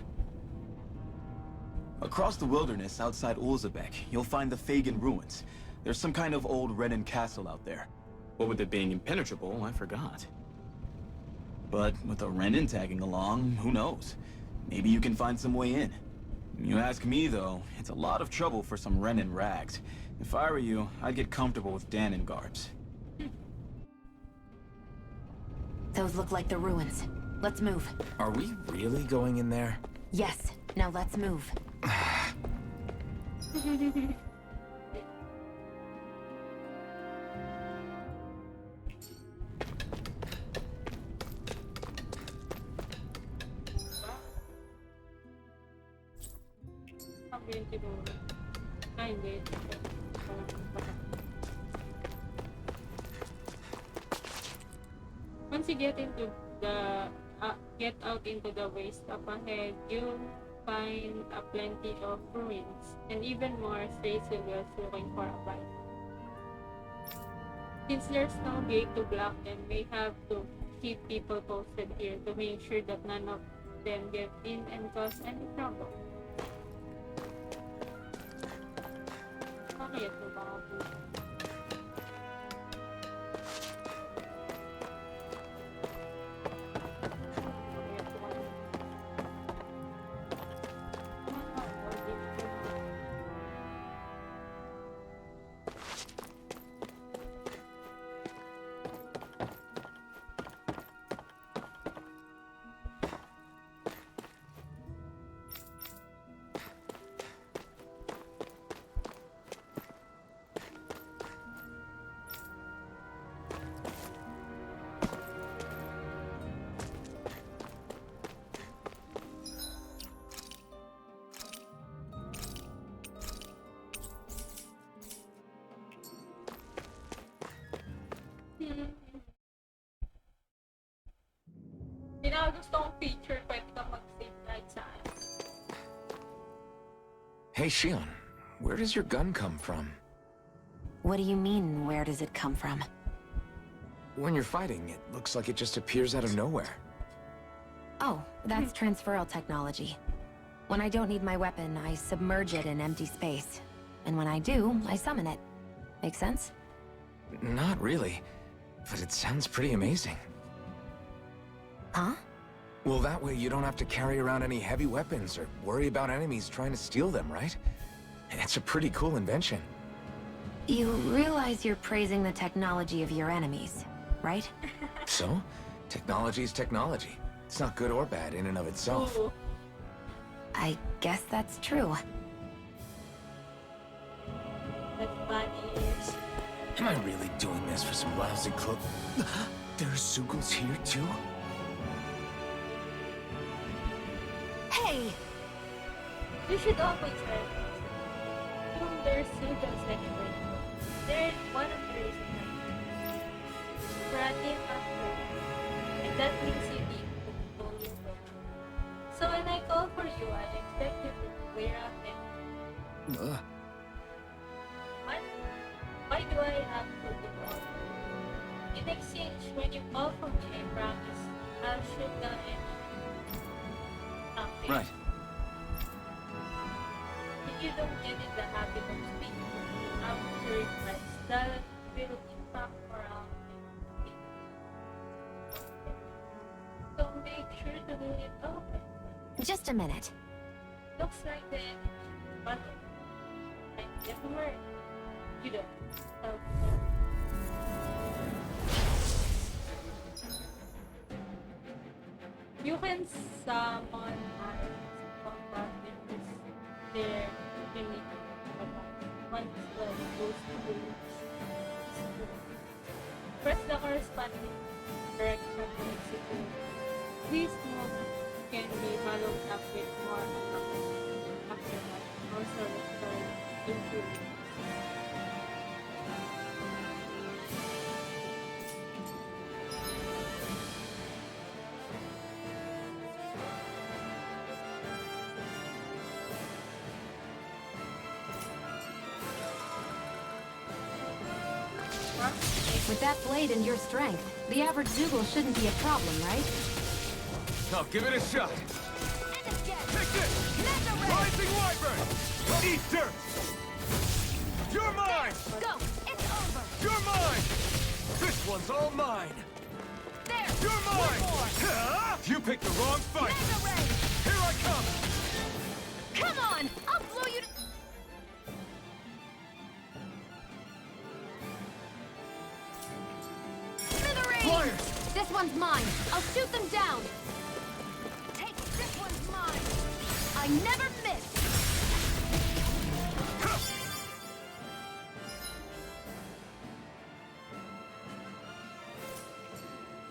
Across the wilderness outside Ulzabek, you'll find the Fagan ruins. There's some kind of old Renan castle out there. What with it being impenetrable, I forgot. But with a Renan tagging along, who knows? Maybe you can find some way in. You ask me, though, it's a lot of trouble for some Renan rags. If I were you, I'd get comfortable with Dahnan garbs. Those look like the ruins. Let's move. Are we really going in there? Yes. Now let's move. Once you get out into the waste up ahead, you'll find a plenty of ruins and even more stray civilians looking for a bite. Since there's no gate to block them, we have to keep people posted here to make sure that none of them get in and cause any trouble. Okay, ito ba ako? feature, pwede ka mag-save kahit saan. Hey, Shionne, where does your gun come from? What do you mean, where does it come from? When you're fighting, it looks like it just appears out of nowhere. Oh, that's transferal technology. When I don't need my weapon, I submerge it in empty space. And when I do, I summon it. Make sense? Not really, but it sounds pretty amazing. Huh? Well, that way you don't have to carry around any heavy weapons or worry about enemies trying to steal them, right? It's a pretty cool invention. You realize you're praising the technology of your enemies, right? So, technology's technology. It's not good or bad in and of itself. Ooh. I guess that's true. That's funny. Am I really doing this for some lousy clothes? There's Zugals here too? Hey! You should always have whom there's students anyway. They're one of the reasons. For a team after. And that means you need to control your work. So when I call for you, I expect you to clear out them. What? Why do I have to do all? In exchange, when you call for me, I promise I'll shoot down any something. Right. If you don't get in the habit of speaking to me after requests, that will impact morale. So make sure to do it often. Just a minute. Looks like the enemy is button. And never worry. You don't. You can summon combat with their unique once the ghost moves. Press the corresponding direction to execute. These moves can be followed up with more aftermath, also restored improvements. With that blade and your strength, the average Zugal shouldn't be a problem, right? I'll give it a shot. Take this! Rising Wyvern! Eat dirt! You're mine! Go! It's over! You're mine! This one's all mine! There! You're mine! You picked the wrong fight! Here I come! Come on! I'll blow you to... Flyers! This one's mine! I'll shoot them down! Take this one's mine! I never miss!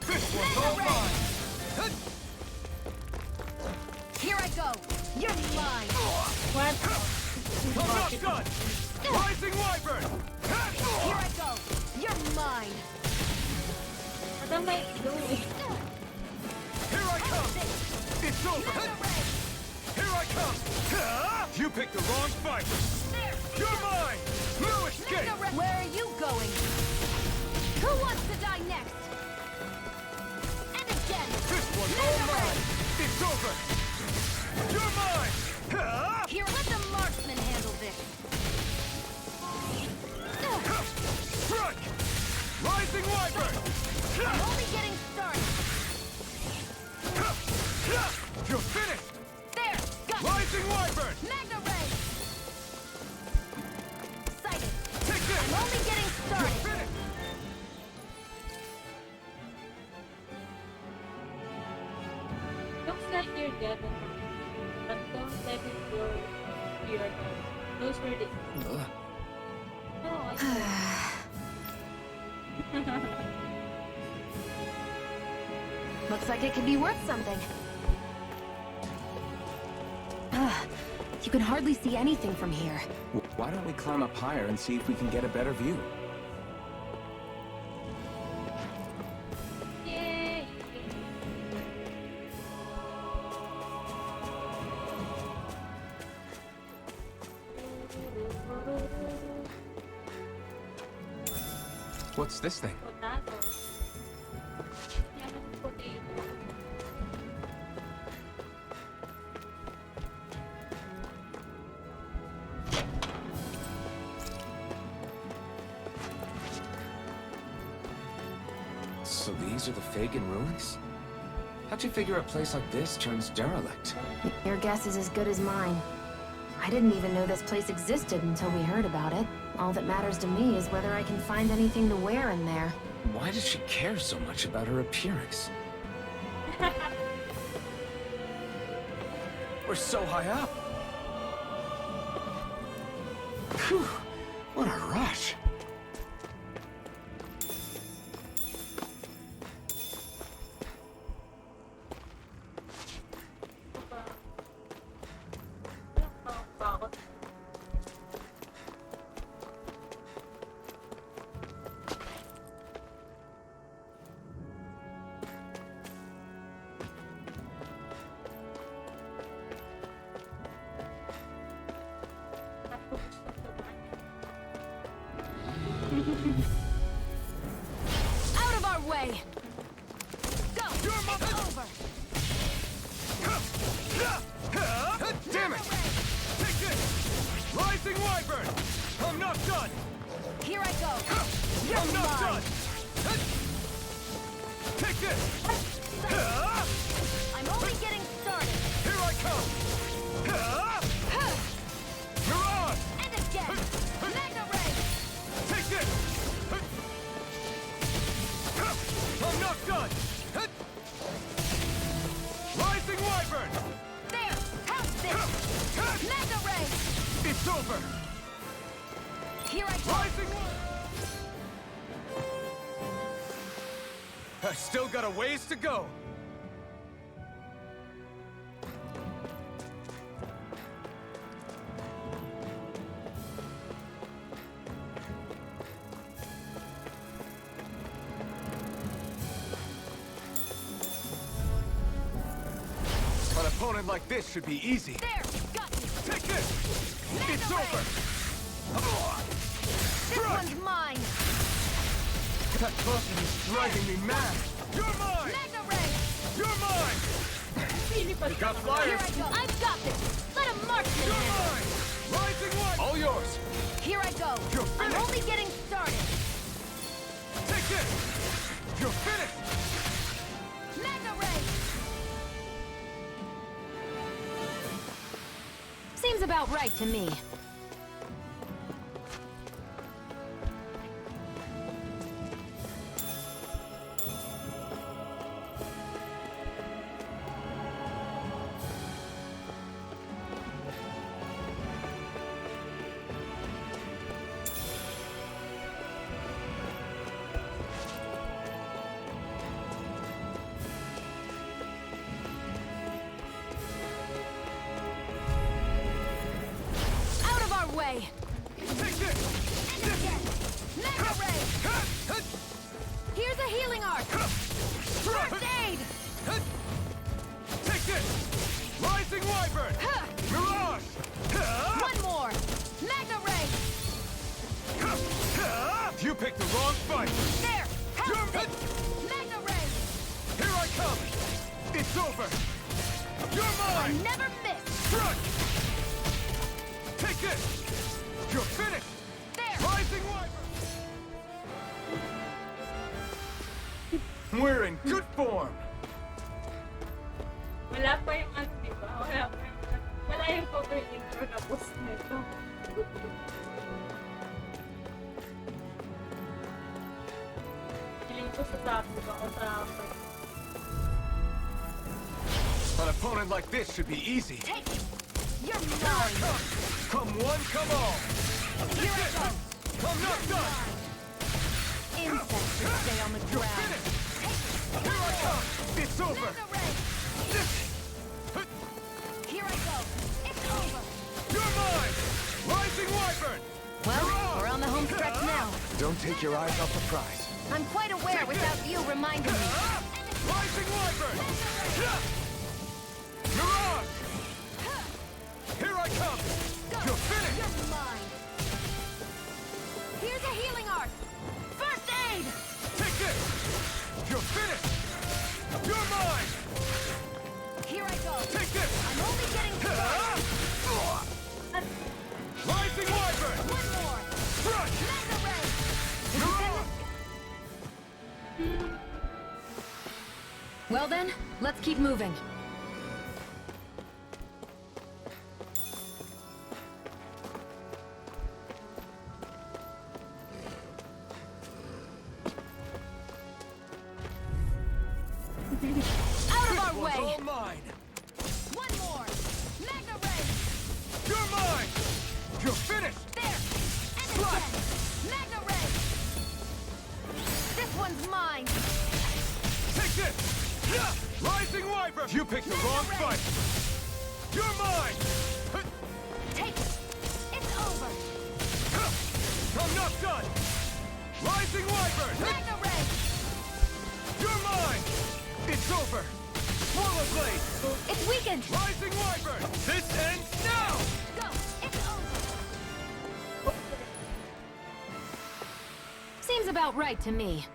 This one's all mine! Here I go! You're mine! What? I'm not done! Rising Wyvern! Here I go! You're mine! What am I doing? Here I come! It's over! Here I come! You picked the wrong fight! You're mine! No escape! Where are you going? Who wants to die next? And again! This one's all mine! It's over! You're mine! Here, let the marksman handle this! Strike! Rising Wyvern! I'm only getting started! You're finished! There! Got Rising Wyvern! Magna Ray! Sighted! Take this! I'm only getting started! You're finished! Looks like you're dead enough. But don't let it go to your head. Those were the... No, I Looks like it could be worth something. You can hardly see anything from here. Why don't we climb up higher and see if we can get a better view? Yay! What's this thing? Potato. Yan ang potato. So these are the Fagin ruins? How'd you figure a place like this turns derelict? Your guess is as good as mine. I didn't even know this place existed until we heard about it. All that matters to me is whether I can find anything to wear in there. Why does she care so much about her appearance? We're so high up. Phew, what a rush. Out of our way! Go! It's over! Damn it! Take this! Rising Wyvern! I'm not done! Here I go! I'm not done! Take this! I'm only getting started! Here I come! Mirage! And again! Magna Ray! Take this! I'm not done! Rising Wyvern! There! Have this! Magna Ray! It's over! Here I go! Rising I still got a ways to go! An opponent like this should be easy. There! Got you! Take this! It's over! This one's mine! That button is driving me mad! You're mine! Magna Ray! You're mine! You got Here flyers! I go! I've got this! Let him march me! You're mine! Rising one! All yours! Here I go! You're I'm finished! only getting started! Take this! You're finished! Magna Ray! Seems about right to me. Out of our way! Take this! And again! Magna Ray! Here's a healing arc! First aid! Take this! Rising Wyvern! Mirage! One more! Magna Ray! You picked the wrong fight! There! Have this! Magna Ray! Here I come! It's over! You're I mine! never miss! Strike! Take this! You're finished! There! Rising Wyvern! We're in good form! Wala pa yung ano, di ba? Wala yung cover intro na post nito. Feeling ko sa topic ako sa akin. An opponent like this should be easy. Take it! You're Here I mine! come! Come one, come all! Here I go! I'm not done! Insects should stay on the You're ground! finished! Here I come! It's over! Magna Ray! Here I go! It's over! You're mine! Rising Wyvern! Well, we're on the home stretch now. Don't take your eyes off the prize. I'm quite aware without you reminding me. Rising Wyvern! Mirage! Here I come! You're finished! You're mine! Here's a healing arc! First aid! Well then, let's keep moving. Out of our way! All mine! One more! Magna Ray! You're mine! You're finished! There! And again! Magna Ray! This one's mine! Take this! Rising Wyvern! You picked the wrong fight! You're mine! Take it! It's over! I'm not done! Rising Wyvern! Magna Ray! You're mine! It's over! Swallow Blade! It's weakened! Rising Wyvern! This ends now! Go! It's over! Seems about right to me.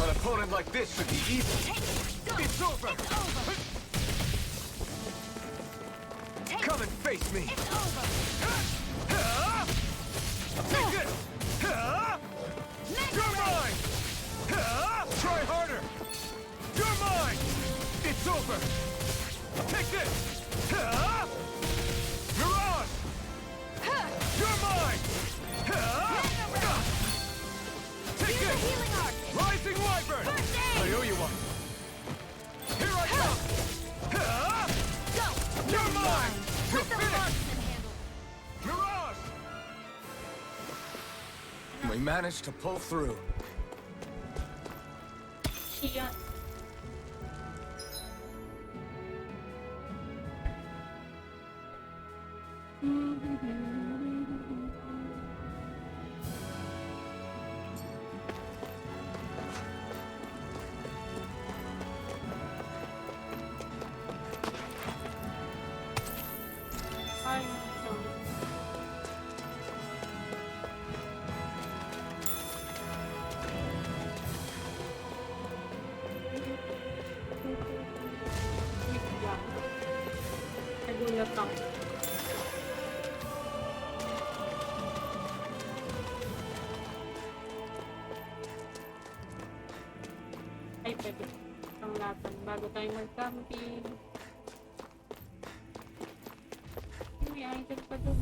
An opponent like this should be easy. It's over! Come and face me! It's over! Take it! You're mine! Try harder! You're mine! It's over! Take this! Mirage! You're mine! Take it! Healing arc! Rising Wyvern! I owe you one! Here I come! Go! You're mine! You're Let the finished! marksman handle! Mirage! We managed to pull through. Shionne. Ay, sorry. Nagulat ako. Ay, pwede. Ang latan. Bago tayo mag-camping. May item pa dun.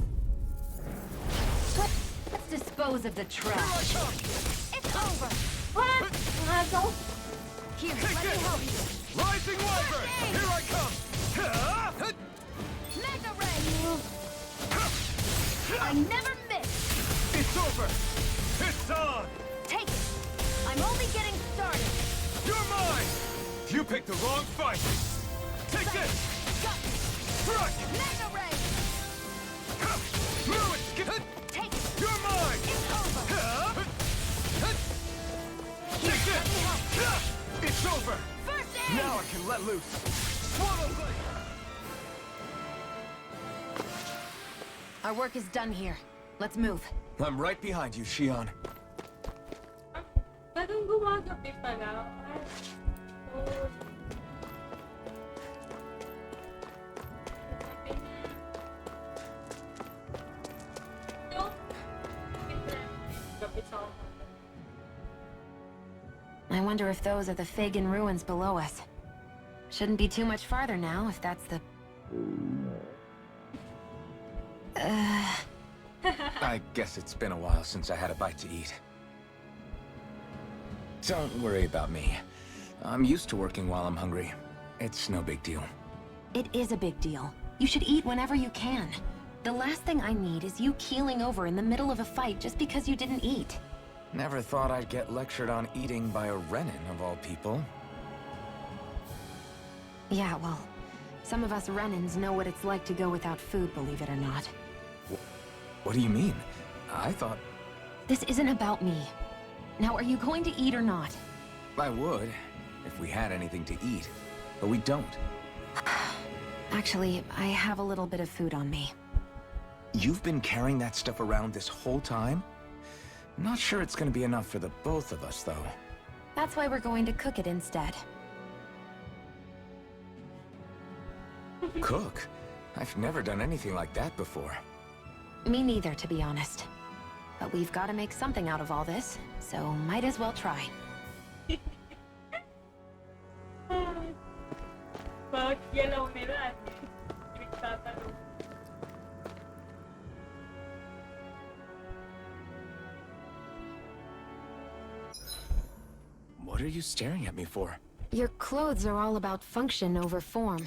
Let's dispose of the trash. It's over! What? Ang agaw? Here, Take let me it! help you! Rising Wyvern! Here I come! Magna Ray! I never miss! It's over! It's on! Take it! I'm only getting started! You're mine! You picked the wrong fight! Take this! Got it! Strike! Magna Ray! Move it! Take it! You're mine! It's over! Take Here, this! let me help you! It's over! First aid! Now I can let loose! Swallow Blade! Our work is done here. Let's move. I'm right behind you, Shionne. Bagong gumagabi pala. Oh. I wonder if those are the Fagin ruins below us. Shouldn't be too much farther now, if that's the... I guess it's been a while since I had a bite to eat. Don't worry about me. I'm used to working while I'm hungry. It's no big deal. It is a big deal. You should eat whenever you can. The last thing I need is you keeling over in the middle of a fight just because you didn't eat. Never thought I'd get lectured on eating by a Renan, of all people. Yeah, well, Some of us Renans know what it's like to go without food, believe it or not. What do you mean? I thought... This isn't about me. Now, are you going to eat or not? I would, if we had anything to eat. But we don't. Actually, I have a little bit of food on me. You've been carrying that stuff around this whole time? I'm not sure it's gonna be enough for the both of us, though. That's why we're going to cook it instead. Cook? I've never done anything like that before. Me neither, to be honest. But we've got to make something out of all this, so might as well try. Bakit yellow nila? Nagtatanong. What are you staring at me for? Your clothes are all about function over form.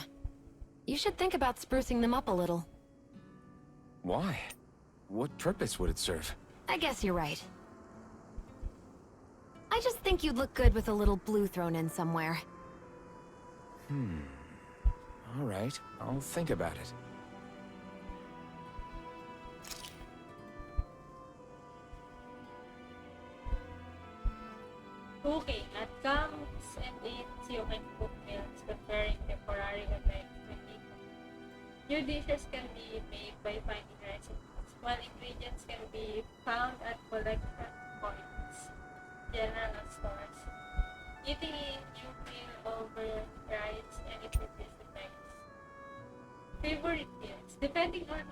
You should think about sprucing them up a little. Why? What purpose would it serve? I guess you're right. I just think you'd look good with a little blue thrown in somewhere. All right, I'll think about it. Cooking at comes and eats you can cook meals preparing temporary events with people. New dishes can be made by finding recipes, while ingredients can be found at collection points, general stores. Eating a new meal overrides any previous effects. Favorite meals, depending on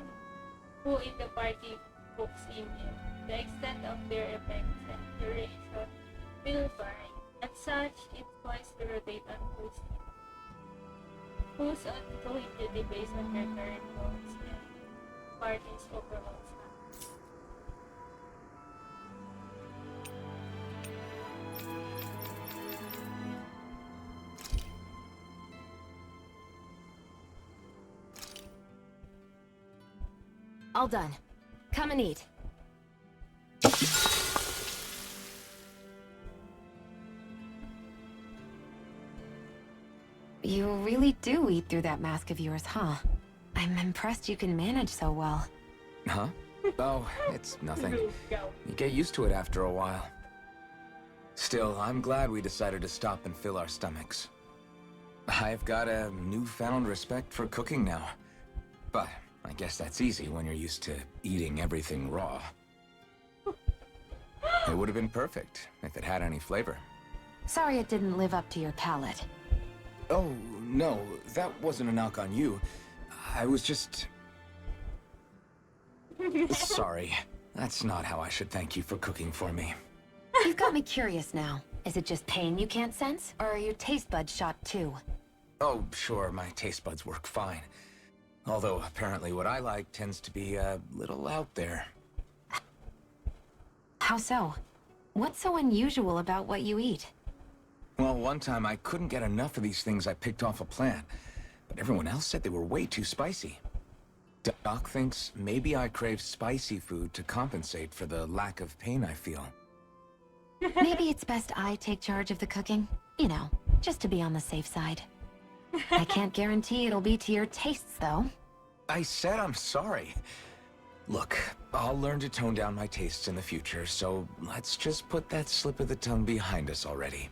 who in the party cooks a meal, the extent of their effects and duration will vary. As such, it's wise to rotate on who's on going duty based on their current roles and party's overall status. All done. Come and eat. You really do eat through that mask of yours, huh? I'm impressed you can manage so well. Huh? Oh, it's nothing. You get used to it after a while. Still, I'm glad we decided to stop and fill our stomachs. I've got a newfound respect for cooking now. But I guess that's easy when you're used to eating everything raw. It would have been perfect if it had any flavor. Sorry it didn't live up to your palate. Oh, no, that wasn't a knock on you. I was just... Sorry. That's not how I should thank you for cooking for me. You've got me curious now. Is it just pain you can't sense? Or are your taste buds shot too? Oh, sure, my taste buds work fine. Although, apparently what I like tends to be a little out there. How so? What's so unusual about what you eat? Well, one time I couldn't get enough of these things I picked off a plant, but everyone else said they were way too spicy. Doc thinks maybe I crave spicy food to compensate for the lack of pain I feel. Maybe it's best I take charge of the cooking. You know, just to be on the safe side. I can't guarantee it'll be to your tastes, though. I said I'm sorry. Look, I'll learn to tone down my tastes in the future, so let's just put that slip of the tongue behind us already.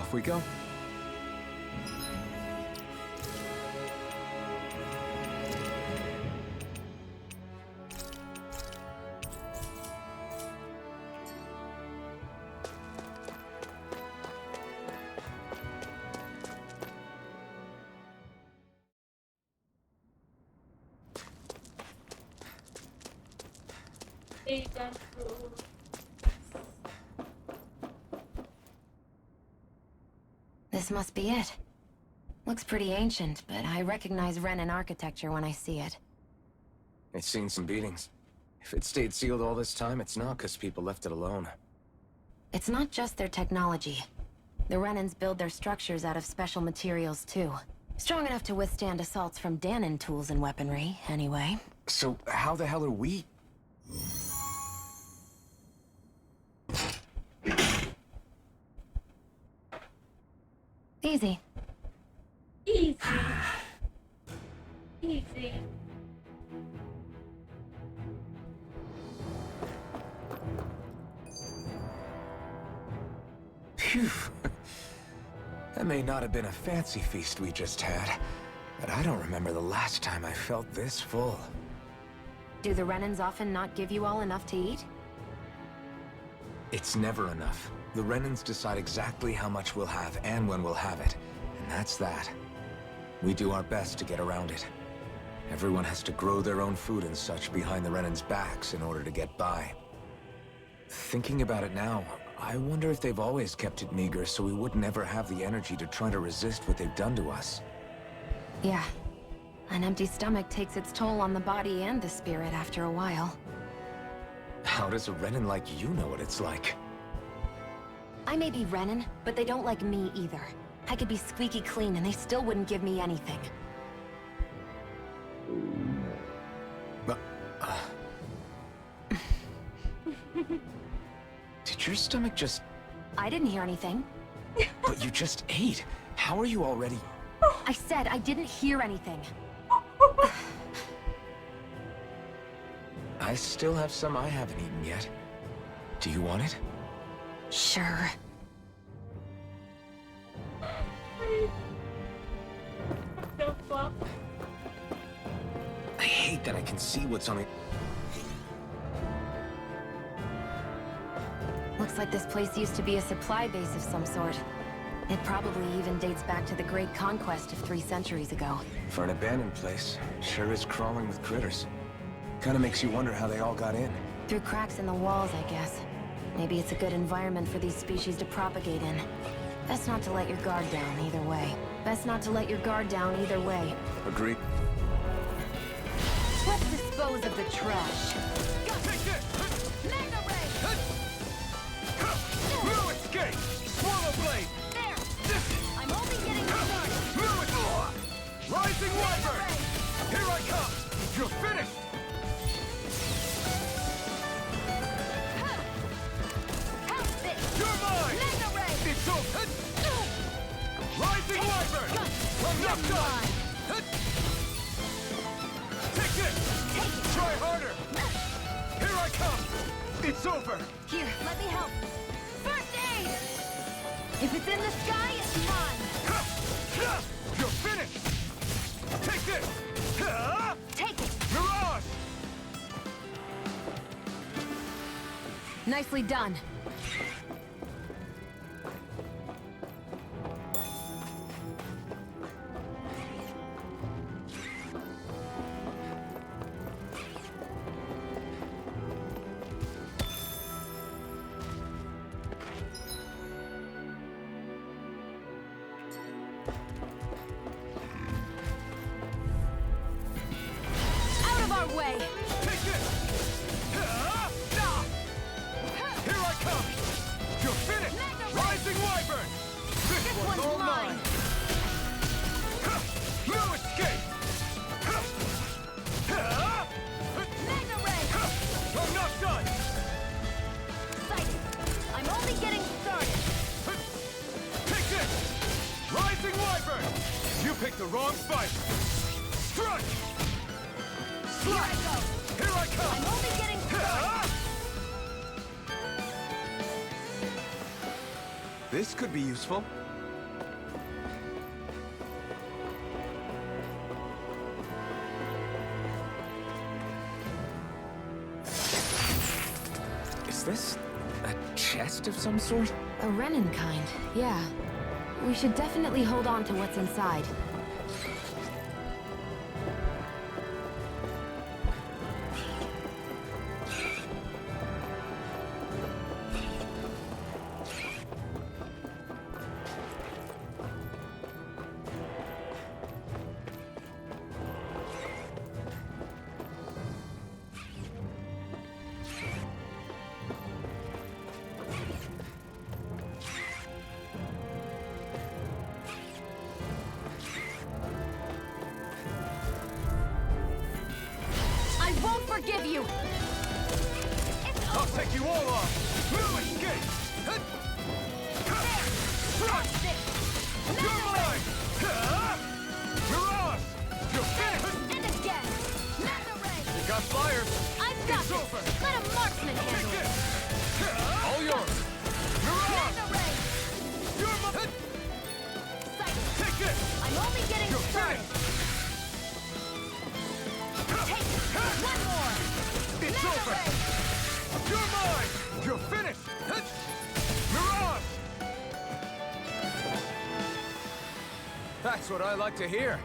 Off we go. This must be it. Looks pretty ancient, but I recognize Renan architecture when I see it. It's seen some beatings. If it stayed sealed all this time, it's not because people left it alone. It's not just their technology. The Renans build their structures out of special materials, too. Strong enough to withstand assaults from Dahnan tools and weaponry, anyway. So how the hell are we? Easy. Easy. Easy. Phew. That may not have been a fancy feast we just had, but I don't remember the last time I felt this full. Do the Renans often not give you all enough to eat? It's never enough. The Renans decide exactly how much we'll have and when we'll have it, and that's that. We do our best to get around it. Everyone has to grow their own food and such behind the Renans' backs in order to get by. Thinking about it now, I wonder if they've always kept it meager so we would never have the energy to try to resist what they've done to us. Yeah. An empty stomach takes its toll on the body and the spirit after a while. How does a Renan like you know what it's like? I may be Renan, but they don't like me either. I could be squeaky clean and they still wouldn't give me anything. Did your stomach just... I didn't hear anything. But you just ate. How are you already... I said I didn't hear anything. I still have some I haven't eaten yet. Do you want it? Sure. The fuck? I hate that I can see what's on it. Looks like this place used to be a supply base of some sort. It probably even dates back to the Great Conquest of 3 centuries ago. For an abandoned place, sure is crawling with critters. Kinda makes you wonder how they all got in. Through cracks in the walls, I guess. Maybe it's a good environment for these species to propagate in. Best not to let your guard down either way. Best not to let your guard down either way. Agreed. Let's dispose of the trash. Mega Ray! No escape! Swallow blade! There! I'm only getting started! Rising Wyvern! Here I come! You're finished! How's this? You're mine! Mega Ray! It's over! Rising Wyvern! I'm not done! Take this! Try harder! Here I come! It's over! Here, let me help. First aid! If it's in the sky, it's mine! You're finished! Take this! Take it! Mirage! Nicely done. Out of our way! Take this! Here I come! You're finished! Rising Wyvern! This one's all mine! No escape! Mega Ray! I'm not done! Sighted! I'm only getting started! Take this! Rising Wyvern! You picked the wrong fight! Strike! Here I go! Here I come! I'm only getting started! This could be useful. this? A chest of some sort? A Renan kind, yeah. We should definitely hold on to what's inside. Forgive you! I'll take you all on! Move escape! You're mine! You're ours! You're finished! And again! You got flyers! I've got it's this. over! Let a marksman handle it! All yours! You're ours! You're mine! Take it! I'm only getting You're started! finished! One more! It's over! You're mine! You're finished! You're ours! That's what I like to hear.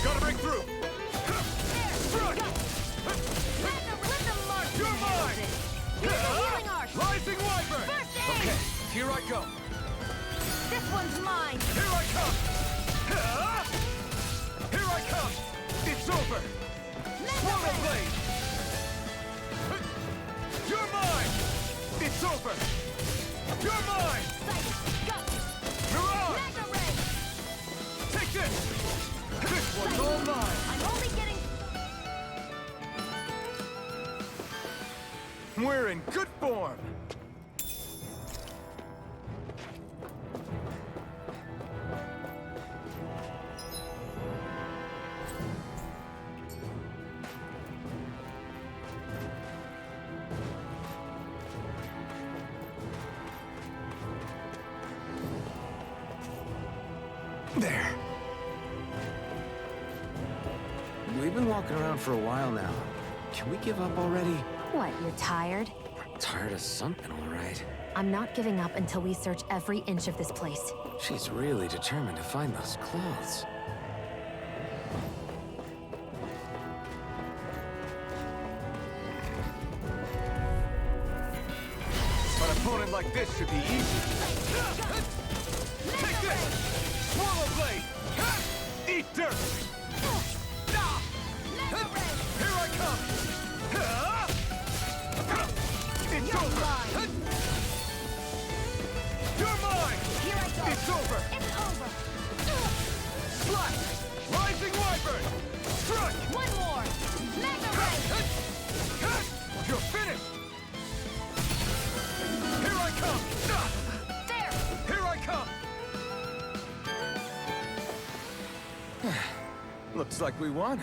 Gotta break through! Strike! You're mine! Rising Wyvern! Okay, here I go. This one's mine! Here I come! Here I come! It's over! Swallow Blade! You're mine! It's over! You're mine! You're ours! Take this! This one's all mine! I'm only getting... We're in good form. There. We've been walking around for a while now. Can we give up already? What, you're tired? Tired of something, all right. I'm not giving up until we search every inch of this place. She's really determined to find those clothes. An opponent like this should be easy. Take this! Swallow Blade! Eat dirt! Here I come! It's over! You're mine! Here I go! It's over! It's over! Slash! Rising Wyvern! Strike! One more! Mega Ray! You're finished! Here I come! There! Here I come! Looks like we won.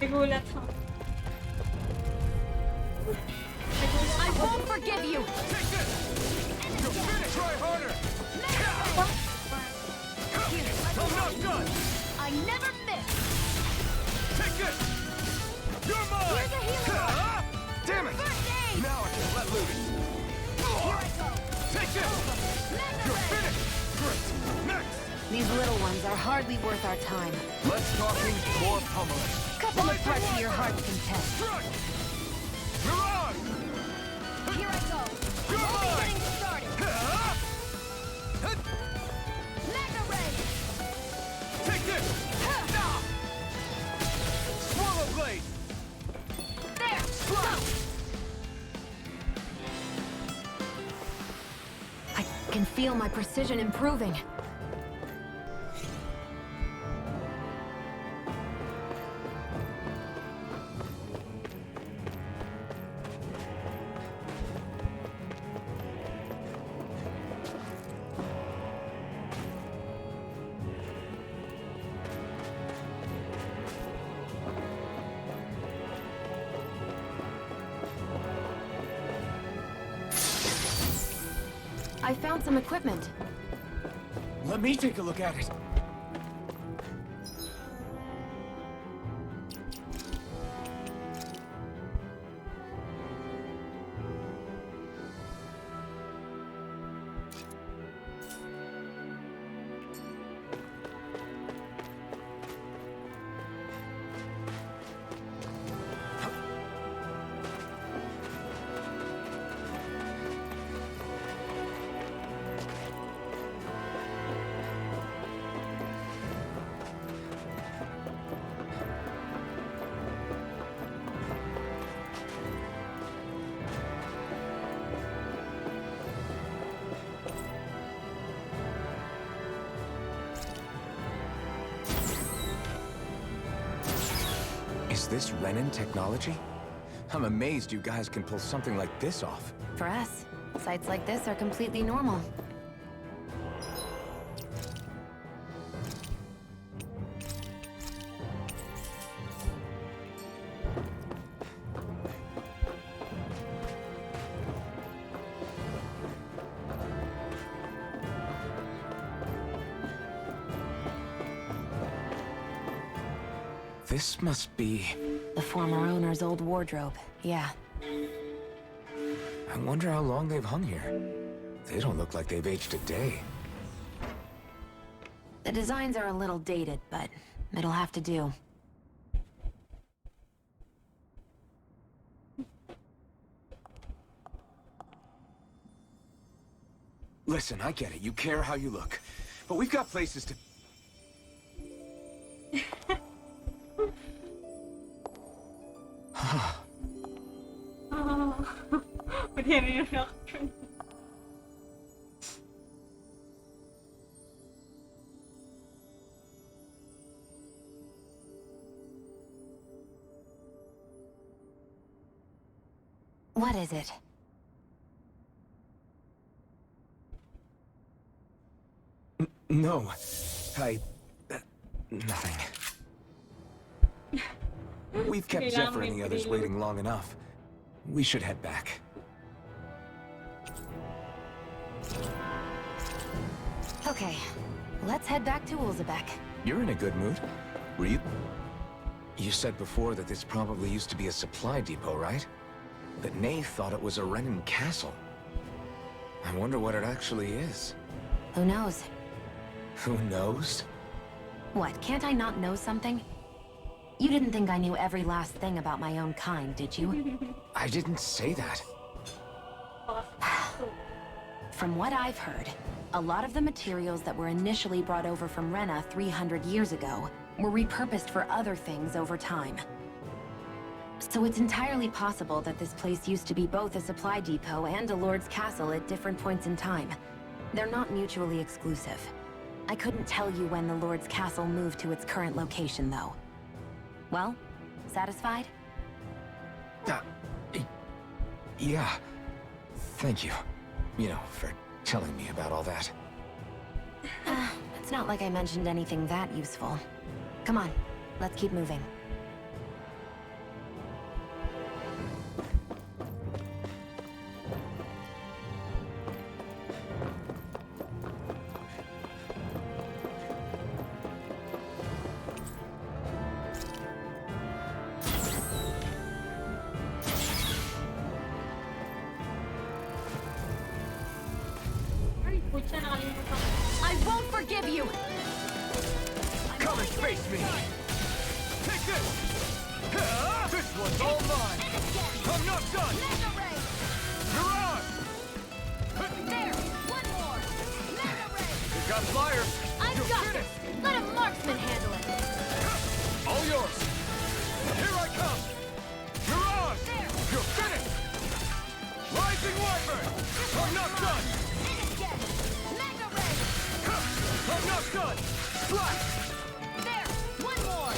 Nagulat ako. I won't forgive you! Take this! You're finished! Try harder! I'm not done! Take this! You're mine! Here's a healer! Damn it! First aid! Now I can let loose! Here I go! Take this! You're finished! Great! Next! These little ones are hardly worth our time. Less talking, more pummeling. Cut them apart to your heart's content. Strike! Mirage! Here I go! You're Only mine! getting started! Mega Ray! Take this! Swallow blade! There! Go! I can feel my precision improving. I found some equipment. Let me take a look at it. Is this Renan technology? I'm amazed you guys can pull something like this off. For us, sites like this are completely normal. This must be... The former owner's old wardrobe, yeah. I wonder how long they've hung here. They don't look like they've aged a day. The designs are a little dated, but it'll have to do. Listen, I get it. You care how you look. But we've got places to... What is it? No. Nothing. We've kept Zephyr and the others waiting long enough. We should head back. Okay, let's head back to Ulzebek. You're in a good mood. Were you? You said before that this probably used to be a supply depot, right? But Nave thought it was a Renan castle. I wonder what it actually is. Who knows? Who knows? What, can't I not know something? You didn't think I knew every last thing about my own kind, did you? I didn't say that. From what I've heard, a lot of the materials that were initially brought over from Rena 300 years ago were repurposed for other things over time. So it's entirely possible that this place used to be both a supply depot and a lord's castle at different points in time. They're not mutually exclusive. I couldn't tell you when the lord's castle moved to its current location, though. Well, satisfied? Yeah. Thank you. You know, for telling me about all that. It's not like I mentioned anything that useful. Come on, let's keep moving. forgive you! Come and face me! Take this! This one's all mine! I'm not done! Mega Ray! Mirage! There! One more! Mega Ray! You got flyers! I've You're got finished! this! Let a marksman handle it! All yours! Here I come! Mirage! There! You're finished! Rising Wyvern! I'm not done! Hit again! Mega Ray! I'm not done! Splash! There! One more!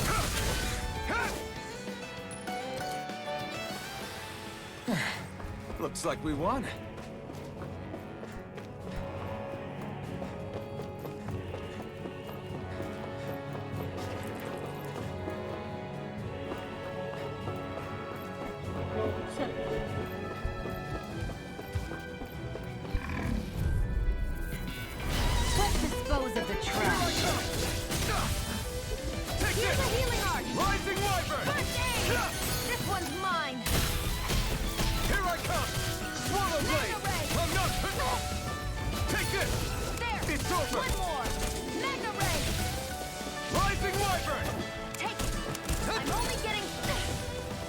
Looks like we won. Let's dispose of the trash. Take Here's this! a healing arc! Rising Wyvern! First aid! This one's mine! Here I come! Swallow Blade! Mega Ray! I'm not... Take this! There! It's over! One more! Mega Ray! Rising Wyvern! Take it! I'm only getting...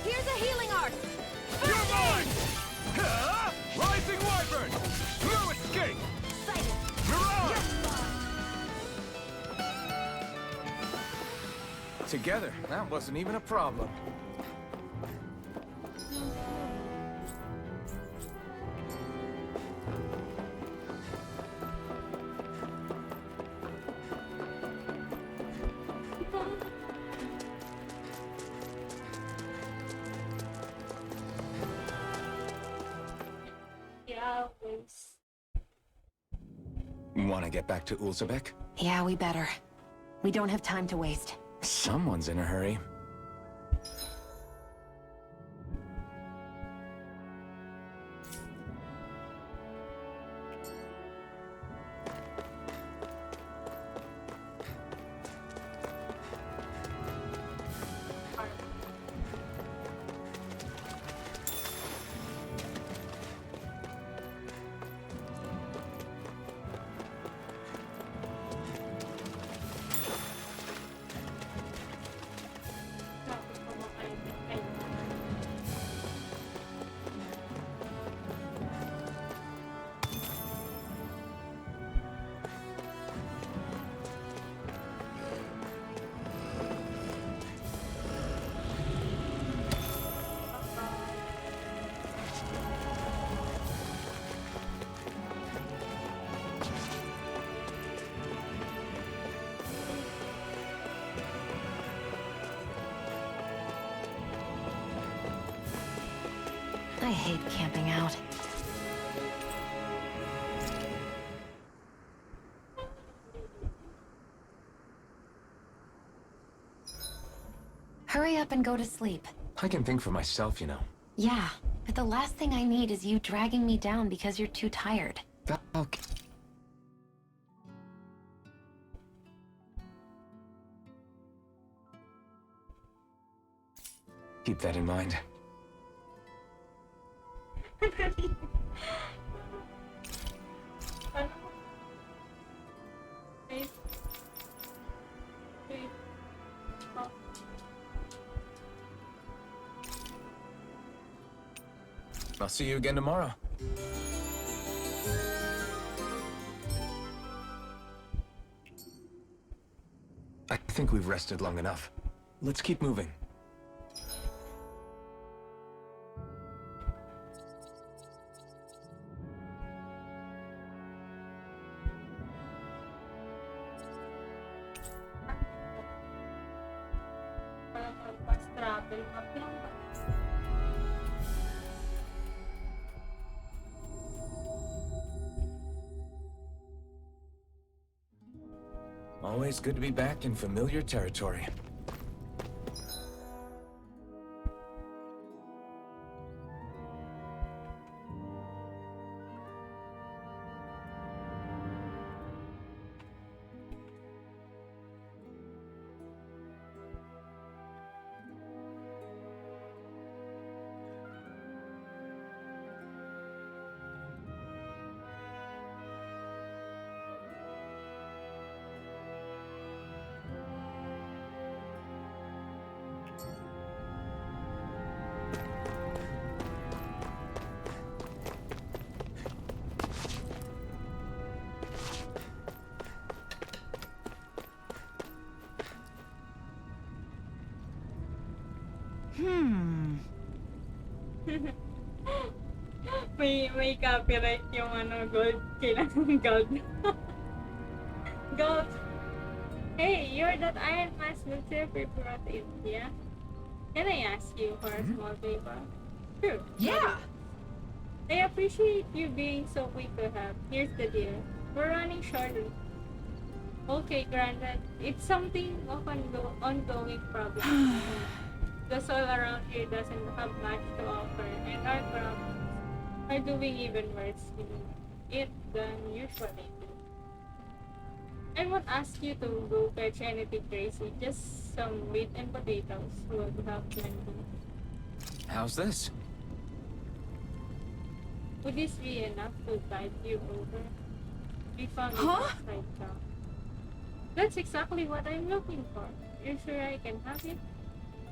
Here's a healing arc! You're mine! Rising Wyvern! No escape! Sighted! Mirage! Together, that wasn't even a problem. Yeah, always. Want to get back to Ulzebek? Yeah, we better. We don't have time to waste. Someone's in a hurry. I hate camping out. Hurry up and go to sleep. I can think for myself, you know. Yeah, but the last thing I need is you dragging me down because you're too tired. Okay. Keep that in mind. I'll see you again tomorrow. I think we've rested long enough. Let's keep moving. Travel map lang ba? Always good to be back in familiar territory. may copyright yung ano, gold. Kailangan gold. Gold. Hey, you're that Iron Mask military brought in, yeah? Can I ask you for a small favor? Sure. Yeah! I appreciate you being so quick to help. Here's the deal. We're running shortly. Okay, granted. It's something of an ongoing problem. The soil around here doesn't have much to offer, and our crops are doing even worse in it than usually do. I won't ask you to go fetch anything crazy, just some meat and potatoes will have plenty. How's this? Would this be enough to tide you over? We found it upside down. That's exactly what I'm looking for. You sure I can have it?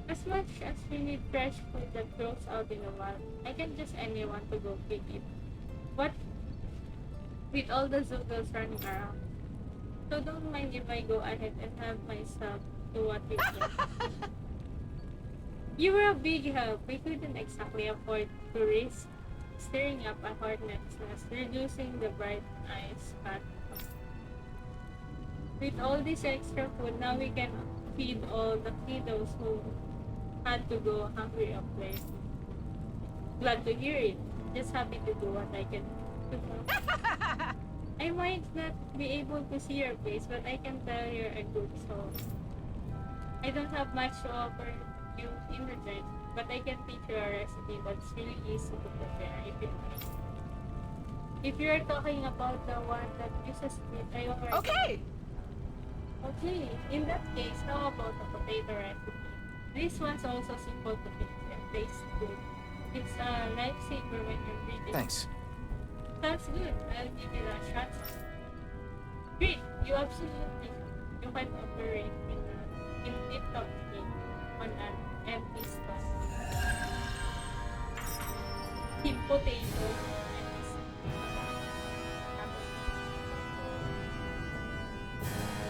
As much as we need fresh food that grows out in the wild, I can't just anyone to go pick it. What with all the Zoogles running around? So don't mind if I go ahead and have myself do what you can. You were a big help. We couldn't exactly afford to risk stirring up a hornet's nest, reducing the bright eyes fat. With all this extra food, now we can feed all the kiddos who had to go hungry up there. Glad to hear it. Just happy to do what I can to help. I might not be able to see your face, but I can tell you're a good soul. I don't have much to offer you in return, but I can teach you a recipe that's really easy to prepare if you like. If you're talking about the one that uses meat, I already... Okay! Okay, in that case, how about the potato recipe? This one's also simple to fix and tastes good. It's a lifesaver when you're breathing. Thanks. Sounds good. I'll give it a shot. Great, you absolutely. You can operate in tip-top shape on an empty stomach. Keep potato.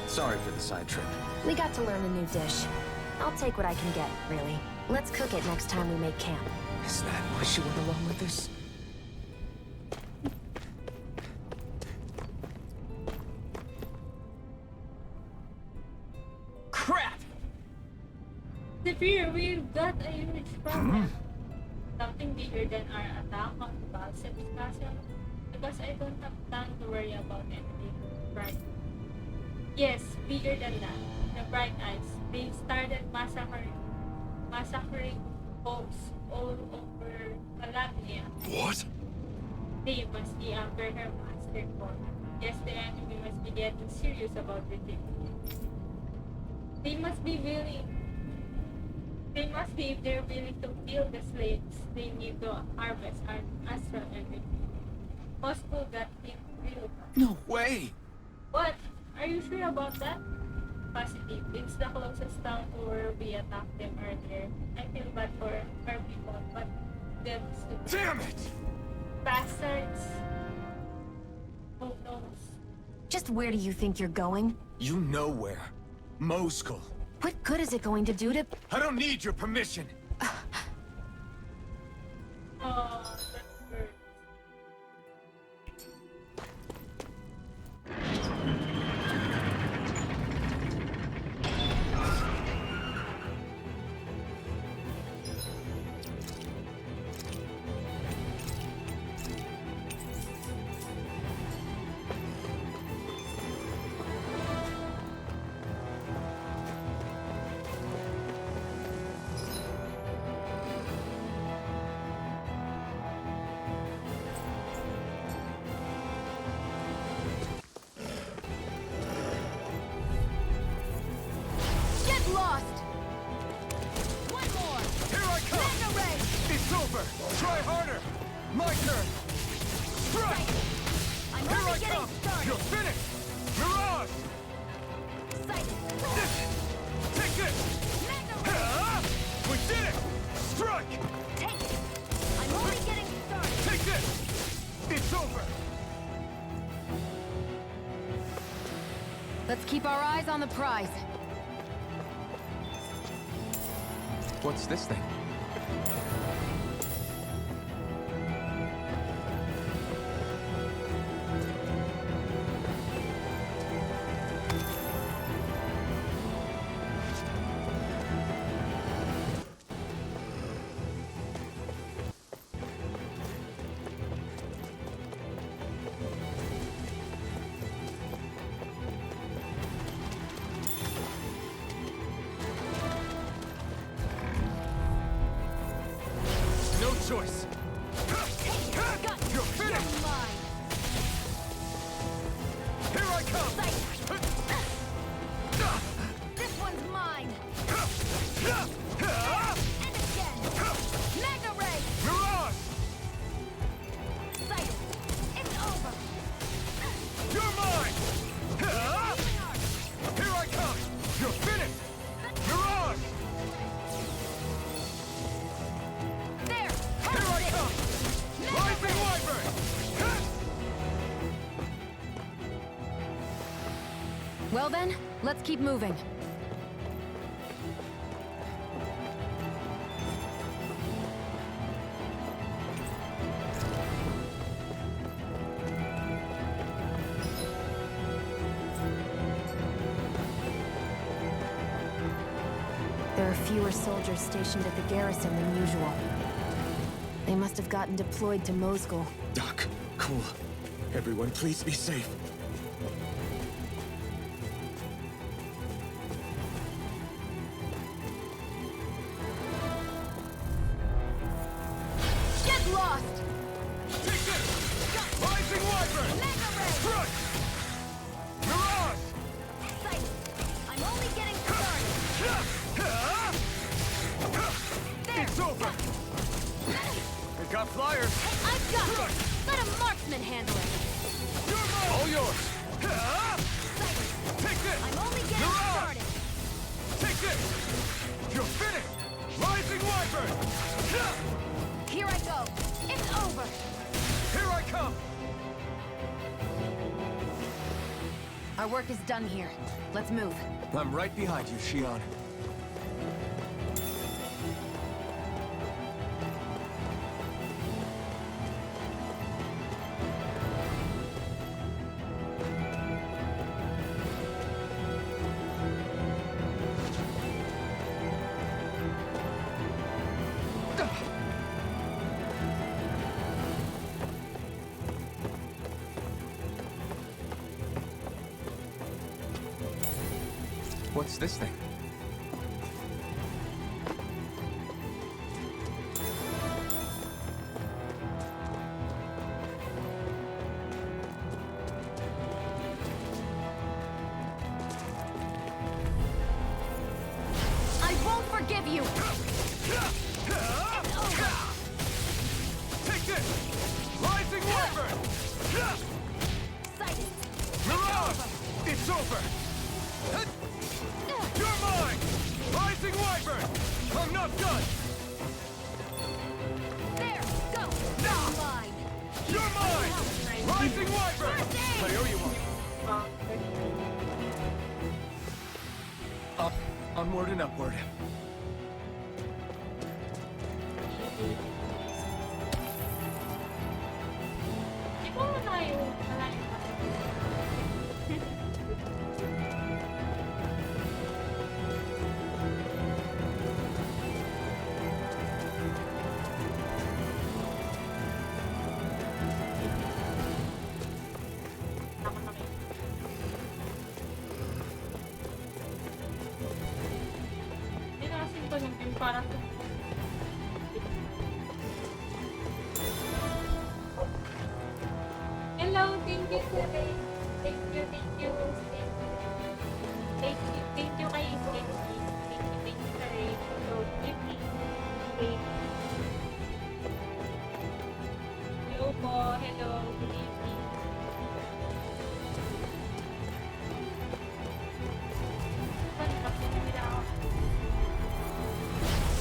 Sorry for the side trip. We got to learn a new dish. I'll take what I can get, really. Let's cook it next time we make camp. Is that why she went along with this? Crap! Severe, we've got a huge problem. Something bigger than our attack on Balsem's castle. Because I don't have time to worry about anything right. Yes, bigger than that. The Bright Eyes. They started massacring folks all over Calabria. What? They must be under her master form. Yes, the enemy must be getting serious about retreat. They must be willing. They must be, if they're willing to kill the slaves, they need to harvest our astral energy. Possible that thing real. No way! What? Are you sure about that? Positive. It's the closest town to where we attacked them earlier. I feel bad for our people, but them stupid. Damn it! Bastards. Who knows? Just where do you think you're going? You know where. Moskul. What good is it going to do to... I don't need your permission. Oh, that's good. Get lost! One more! Here I come! Mega ray! It's over! Try harder! My turn! Strike! I'm Here only I getting come! started! You're finished! Mirage! Sighted! Take this! Mega ray! Ah! We did it! Strike! Take it! I'm only getting started! Take this! It's over! Let's keep our eyes on the prize. What's this thing? I come! This one's mine! And again! Mega Ray! Mirage! Sight! It's over! You're mine! Here I come! You're finished! Mirage! There! Here I come! Rising Wyvern! Well then, let's keep moving. There are fewer soldiers stationed at the garrison than usual. They must have gotten deployed to Moscow. Doc, cool. Everyone, please be safe. Get lost! Take this! Rising Wyvern! Mega Ray! Crush! Mirage! Sight! I'm only getting started! It's over! We got flyers! I've got it! Let a marksman handle it! You're mine! All yours! Sight! Take this! I'm only getting Mirage! started! Take this! You're finished! Rising Wyvern! Here I go! It's over! Here I come! Our work is done here. Let's move. I'm right behind you, Shionne. What's this thing? I won't forgive you! Take this! Rising Wyvern! Sighted! Mirage! It's over! You're mine! Rising Wyvern! I'm not done! There! Go! You're mine! You're mine! Rising Wyvern! I owe you one. Up, onward and upward. Di ba malayo? Malayo pa. Hindi na kasi ito yung parang hello, thank you for the thank you, thank you, thank you kay Stacey. Thank you kay hello, give me wait. Hello po, hello, good evening.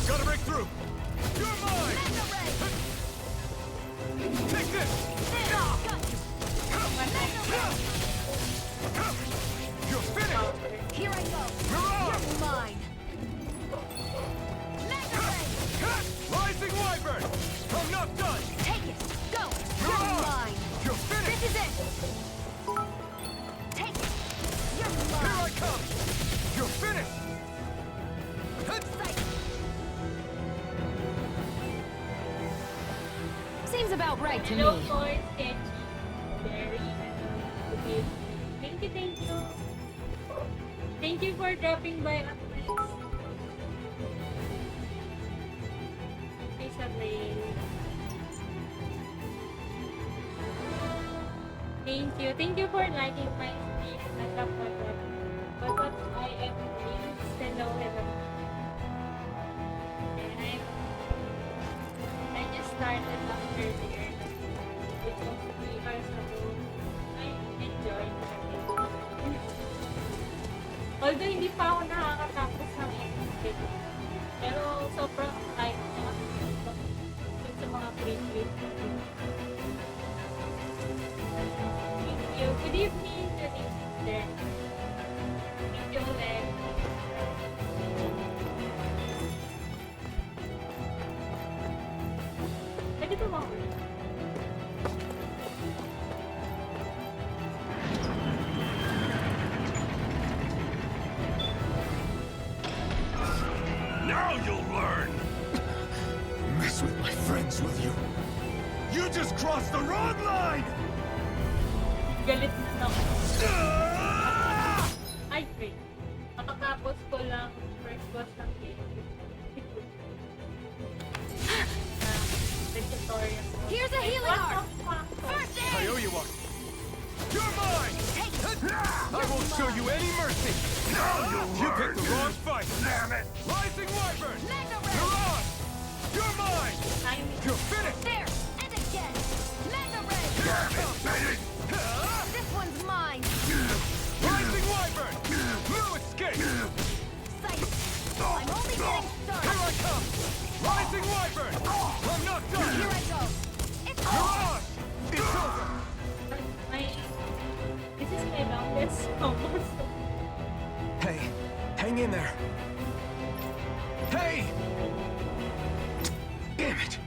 Gotta break through! You're mine! Mega Ray! Take this! You're finished! Here I go! Mirage! You're mine! Mega Ray! Rising Wyvern! I'm not done! Take it! Go! You're Mirage! mine! You're finished! This is it! Take it! You're Here I mine! come! You're finished! Sight! Seems about right to Hello me. po, Sketchy. Very good. Thank you, thank you. Thank you for dropping by at least. Thank you. Thank you for liking my stream. Nasa po ito. But what I am doing is hello. And I just started up earlier. Which was 3 hours ago. I enjoyed it. Although hindi pa ako nakakatapos ng episode. Pero sobrang hype niya. Sa mga creep. Thank you. Good evening, sister. Thank you ulit. Pwede ba mga ulit? Now you'll learn! Mess with my friends, will you? You just crossed the wrong line! Galit na ako. Ay, wait. Makatapos ko lang first boss ng game. The tutorial. Here's a healing art! First I aid! owe you one. You're mine! I won't show you any mercy! You picked the wrong fight! Damn it! Rising Wyvern! Mirage! You're mine! You're finished! There! And again! Mega Ray! This one's mine! Rising Wyvern! Blue escape! Sight! I'm only getting started! Here I come! Rising Wyvern! I'm not done! Here I go! It's Mirage! It's over! This is my longest combo. Hey, hang in there. Hey! Damn it!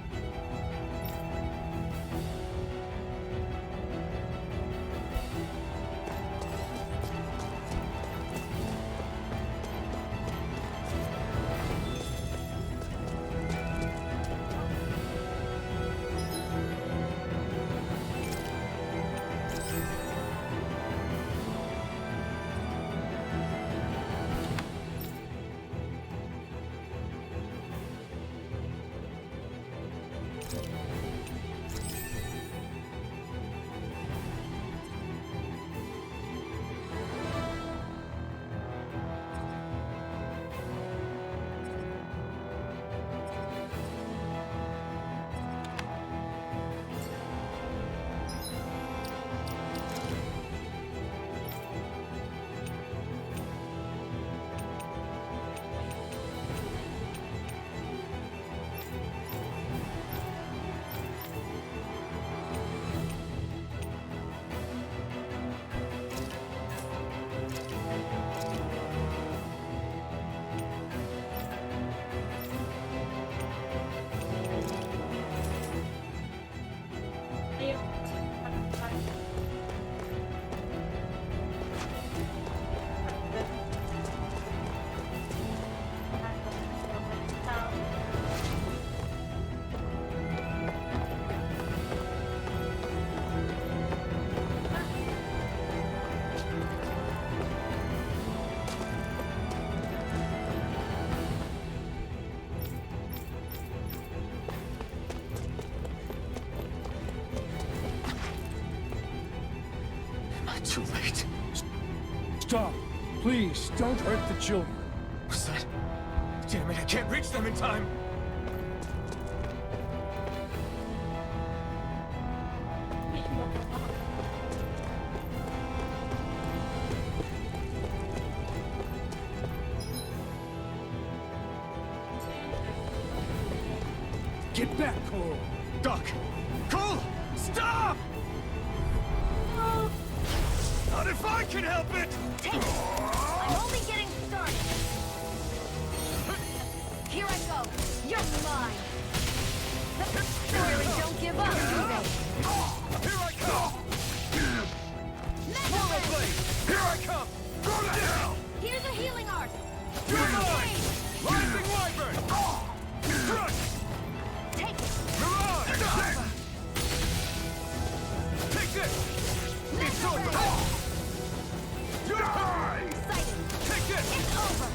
Too late. Stop. Please, don't hurt the children. What's that? Damn it, I can't reach them in time! Get back, Cole! Doc! Cole! Stop! Not if I can help it! Take it! I'm only getting started! Here I go! You're mine! Really don't give up, do they? Here I come! Moral blade! Here I come! Go to hell! Here's a healing art! You're mine! Rising Wyvern! Crush! Take it! Mirage! Take this! It's over! You're mine! Take it! It's over!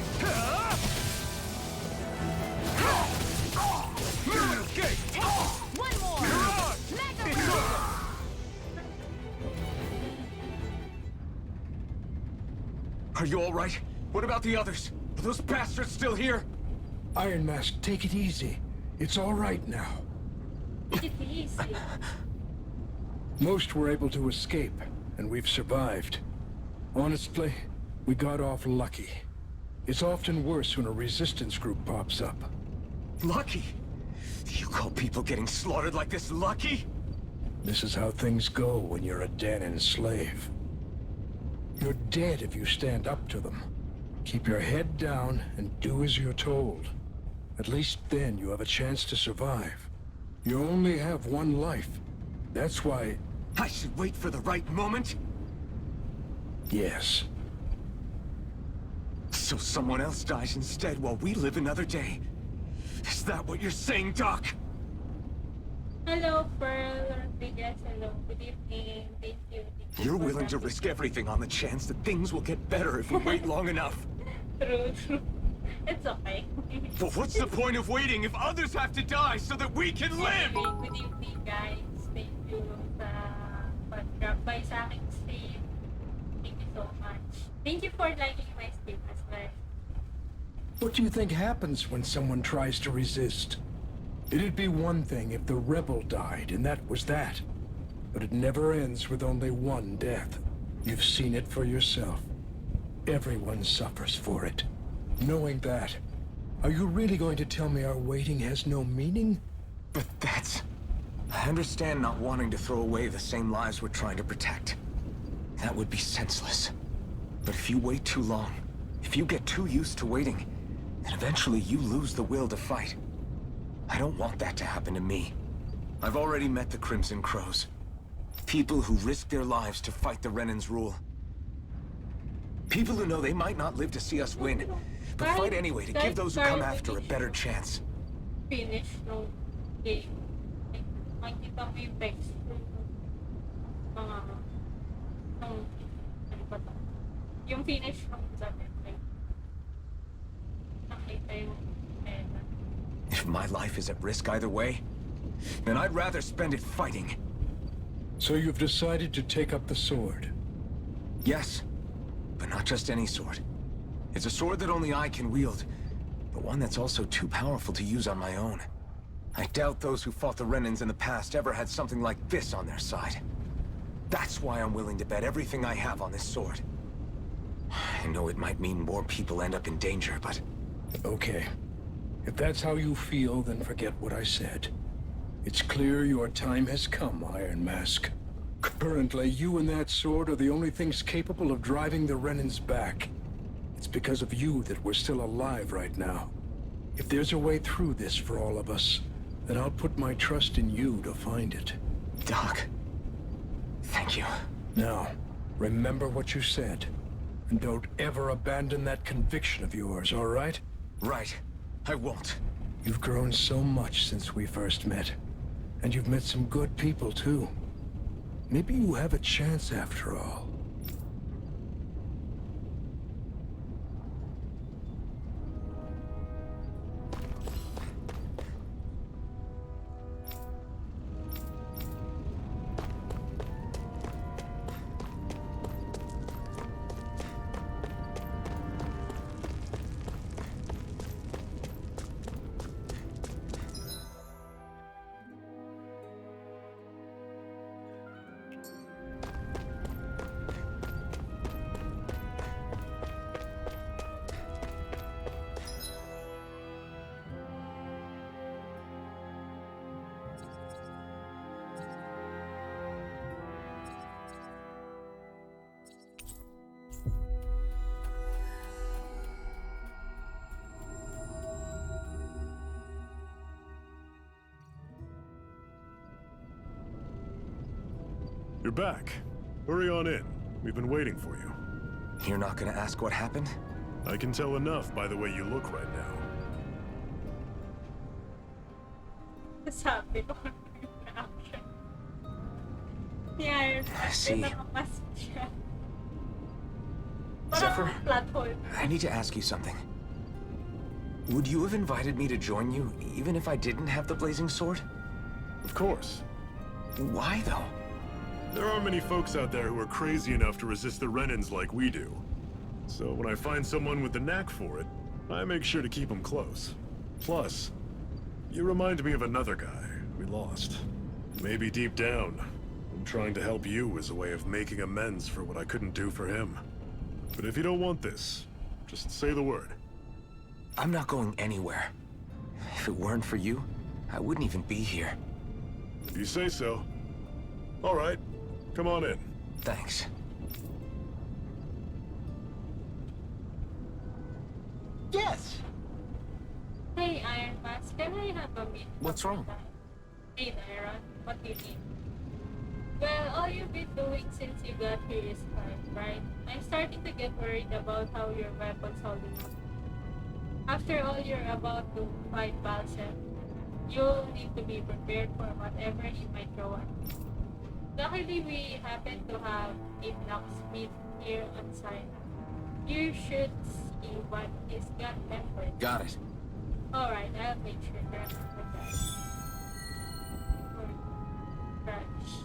Blue escape! Take it! One more! Mirage! Mega Are you all right? What about the others? Are those bastards still here? Iron Mask, take it easy. It's all right now. Take it easy. Most were able to escape, and we've survived. Honestly, we got off lucky. It's often worse when a resistance group pops up. Lucky? You call people getting slaughtered like this lucky? This is how things go when you're a Dahnan slave. You're dead if you stand up to them. Keep your head down and do as you're told. At least then you have a chance to survive. You only have one life. That's why... I should wait for the right moment? Yes. So someone else dies instead while we live another day. Is that what you're saying, Doc? Hello, Pearl Rodriguez. Hello, good evening. Thank you. You're willing to risk everything on the chance that things will get better if we wait long enough. True. It's okay. But what's the point of waiting if others have to die so that we can live? Anyway, good evening, guys. Thank you sa pag-drop by sa aking stream. Thank you so much. Thank you for liking my stream as well. What do you think happens when someone tries to resist? It'd be one thing if the rebel died, and that was that. But it never ends with only one death. You've seen it for yourself. Everyone suffers for it. Knowing that, are you really going to tell me our waiting has no meaning? But that's... I understand not wanting to throw away the same lives we're trying to protect. That would be senseless. But if you wait too long, if you get too used to waiting, then eventually you lose the will to fight. I don't want that to happen to me. I've already met the Crimson Crows. People who risk their lives to fight the Renan's rule. People who know they might not live to see us win, but fight anyway to give those who come after a better chance. Finish no game. Makikita mo yung text mga ano ba to? Yung finish ng sabi nakita yung If my life is at risk either way, then I'd rather spend it fighting. So you've decided to take up the sword? Yes, but not just any sword. It's a sword that only I can wield, but one that's also too powerful to use on my own. I doubt those who fought the Renans in the past ever had something like this on their side. That's why I'm willing to bet everything I have on this sword. I know it might mean more people end up in danger, but... Okay. If that's how you feel, then forget what I said. It's clear your time has come, Iron Mask. Currently, you and that sword are the only things capable of driving the Renans back. It's because of you that we're still alive right now. If there's a way through this for all of us, then I'll put my trust in you to find it. Doc, thank you. Now, remember what you said. And don't ever abandon that conviction of yours, all right? Right. I won't. You've grown so much since we first met. And you've met some good people, too. Maybe you have a chance after all. You're back. Hurry on in. We've been waiting for you. You're not gonna ask what happened? I can tell enough by the way you look right now. Sabi ko action. Yeah, I see. Zephyr, I need to ask you something. Would you have invited me to join you, even if I didn't have the blazing sword? Of course. Why, though? There aren't many folks out there who are crazy enough to resist the Renans like we do. So when I find someone with the knack for it, I make sure to keep them close. Plus, you remind me of another guy we lost. Maybe deep down, I'm trying to help you as a way of making amends for what I couldn't do for him. But if you don't want this, just say the word. I'm not going anywhere. If it weren't for you, I wouldn't even be here. If you say so. All right, come on in. Thanks. Yes! Hey, Iron Mask, can I have a meet? What's wrong? Hey, Iron, what do you need? Well, all you've been doing since you got here is fine, right? I'm starting to get worried about how your weapon's holding up. After all, you're about to fight Balsam. You'll need to be prepared for whatever he might throw at you. Luckily, we happen to have a blacksmith here on site. You should see what he's got tempered. Got it. Alright, I'll make sure to remember that. Trash.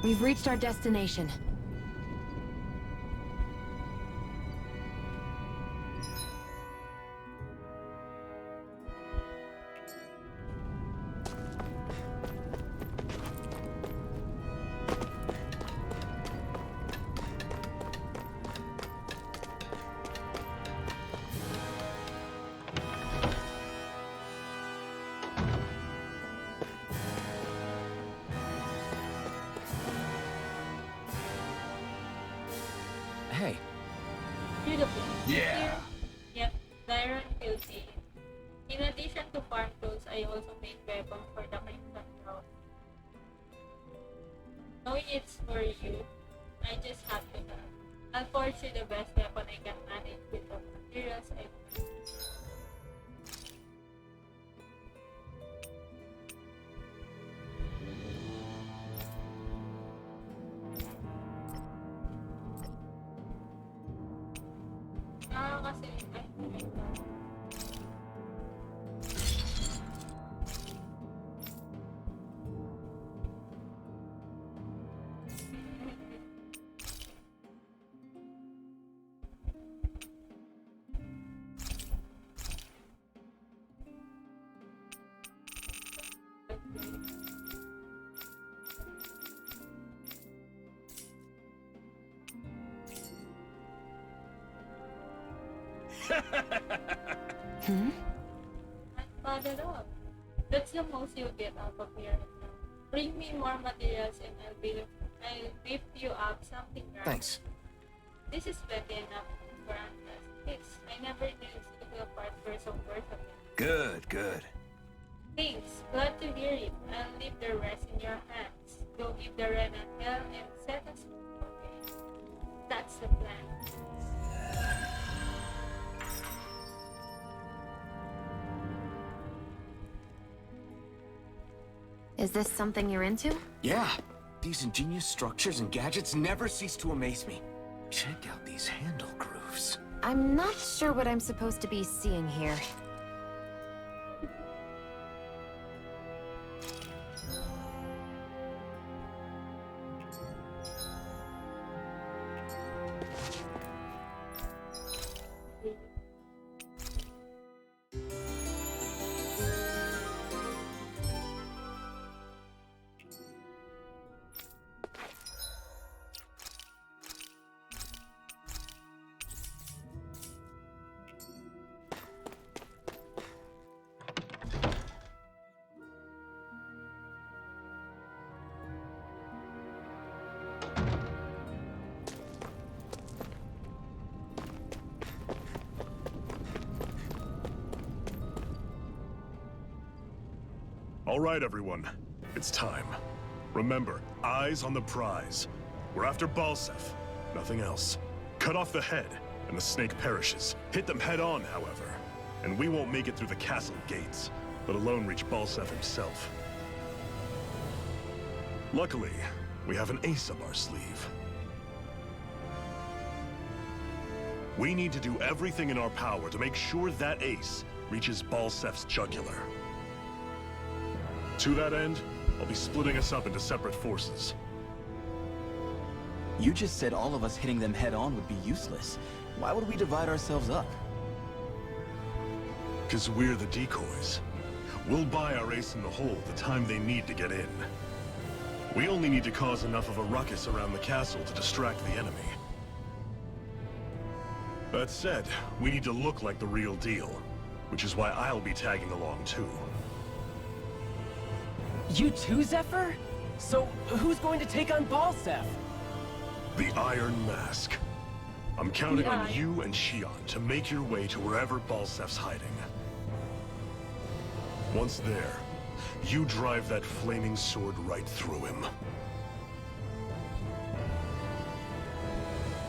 We've reached our destination. Hey. Beautiful. Yeah. Yep, Dyron Guilty. In addition to farm tools, I also make weapons for the Crimson Crown. Knowing it's for you, I just have to have. I'll forge you the best weapon I can manage with the materials I have. Kasi Not bad at all. That's the most you'll get out of here. Bring me more materials and I'll lift you up something right. Thanks. This is plenty enough for us. I never knew single parts were so worth of it. Good, good. Thanks. Glad to hear it. I'll leave the rest in your hands. Go give the Renan hell and set us free. Okay. That's the plan. Is this something you're into? Yeah. These ingenious structures and gadgets never cease to amaze me. Check out these handle grooves. I'm not sure what I'm supposed to be seeing here. All right, everyone. It's time. Remember, eyes on the prize. We're after Balsef, nothing else. Cut off the head, and the snake perishes. Hit them head on, however, and we won't make it through the castle gates, let alone reach Balsef himself. Luckily, we have an ace up our sleeve. We need to do everything in our power to make sure that ace reaches Balsef's jugular. To that end, I'll be splitting us up into separate forces. You just said all of us hitting them head-on would be useless. Why would we divide ourselves up? Because we're the decoys. We'll buy our ace in the hole the time they need to get in. We only need to cause enough of a ruckus around the castle to distract the enemy. That said, we need to look like the real deal, which is why I'll be tagging along too. You too, Zephyr? So, who's going to take on Balsef? The Iron Mask. I'm counting on you and Shionne to make your way to wherever Balsef's hiding. Once there, you drive that flaming sword right through him.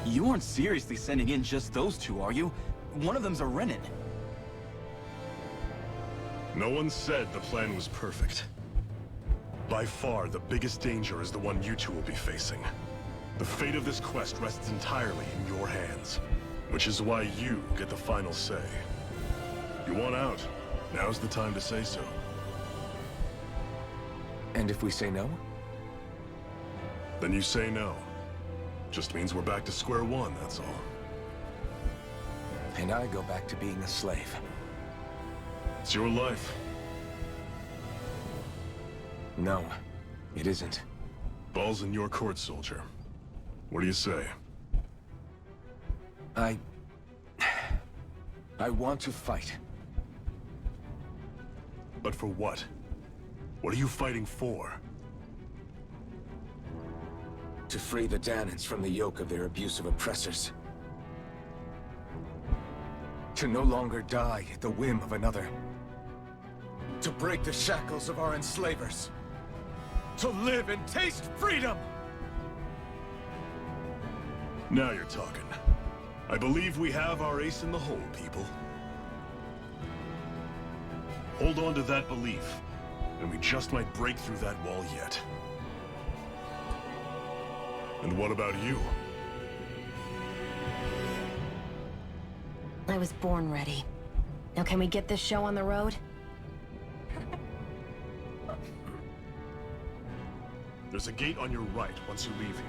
You aren't seriously sending in just those two, are you? One of them's a Renan. No one said the plan was perfect. By far, the biggest danger is the one you two will be facing. The fate of this quest rests entirely in your hands, which is why you get the final say. You want out, now's the time to say so. And if we say no? Then you say no. Just means we're back to square one, that's all. And I go back to being a slave. It's your life. No, it isn't. Ball's in your court, soldier. What do you say? I want to fight. But for what? What are you fighting for? To free the Dahnans from the yoke of their abusive oppressors. To no longer die at the whim of another. To break the shackles of our enslavers. To live and taste freedom! Now you're talking. I believe we have our ace in the hole, people. Hold on to that belief, and we just might break through that wall yet. And what about you? I was born ready. Now can we get this show on the road? There's a gate on your right once you leave here.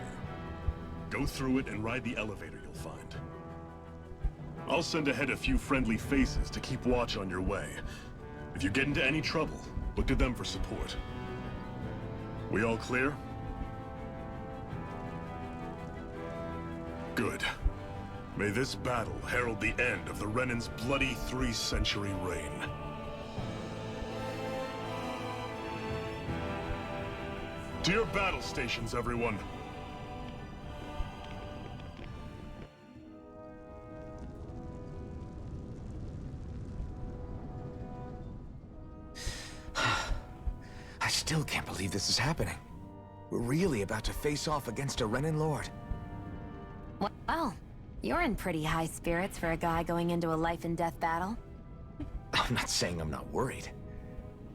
Go through it and ride the elevator you'll find. I'll send ahead a few friendly faces to keep watch on your way. If you get into any trouble, look to them for support. We all clear? Good. May this battle herald the end of the Renan's bloody 3-century reign. To your battle stations, everyone. I still can't believe this is happening. We're really about to face off against a Renan Lord. Well, you're in pretty high spirits for a guy going into a life-and-death battle. I'm not saying I'm not worried.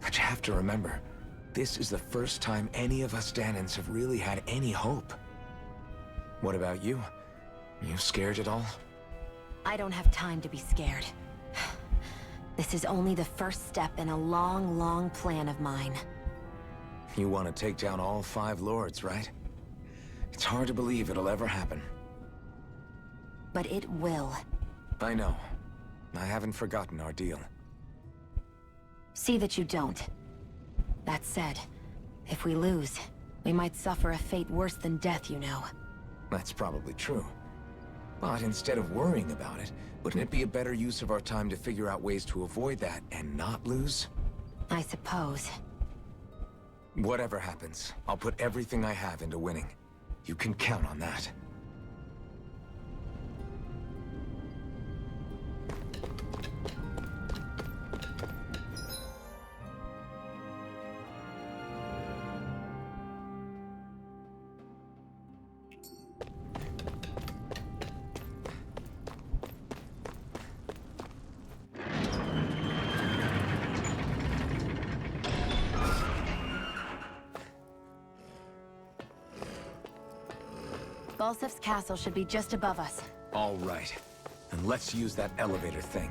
But you have to remember, this is the first time any of us Dahnans have really had any hope. What about you? You scared at all? I don't have time to be scared. This is only the first step in a long, long plan of mine. You want to take down all 5 lords, right? It's hard to believe it'll ever happen. But it will. I know. I haven't forgotten our deal. See that you don't. That said, if we lose, we might suffer a fate worse than death, you know. That's probably true. But instead of worrying about it, wouldn't it be a better use of our time to figure out ways to avoid that and not lose? I suppose. Whatever happens, I'll put everything I have into winning. You can count on that. Balsef's castle should be just above us. All right. And let's use that elevator thing.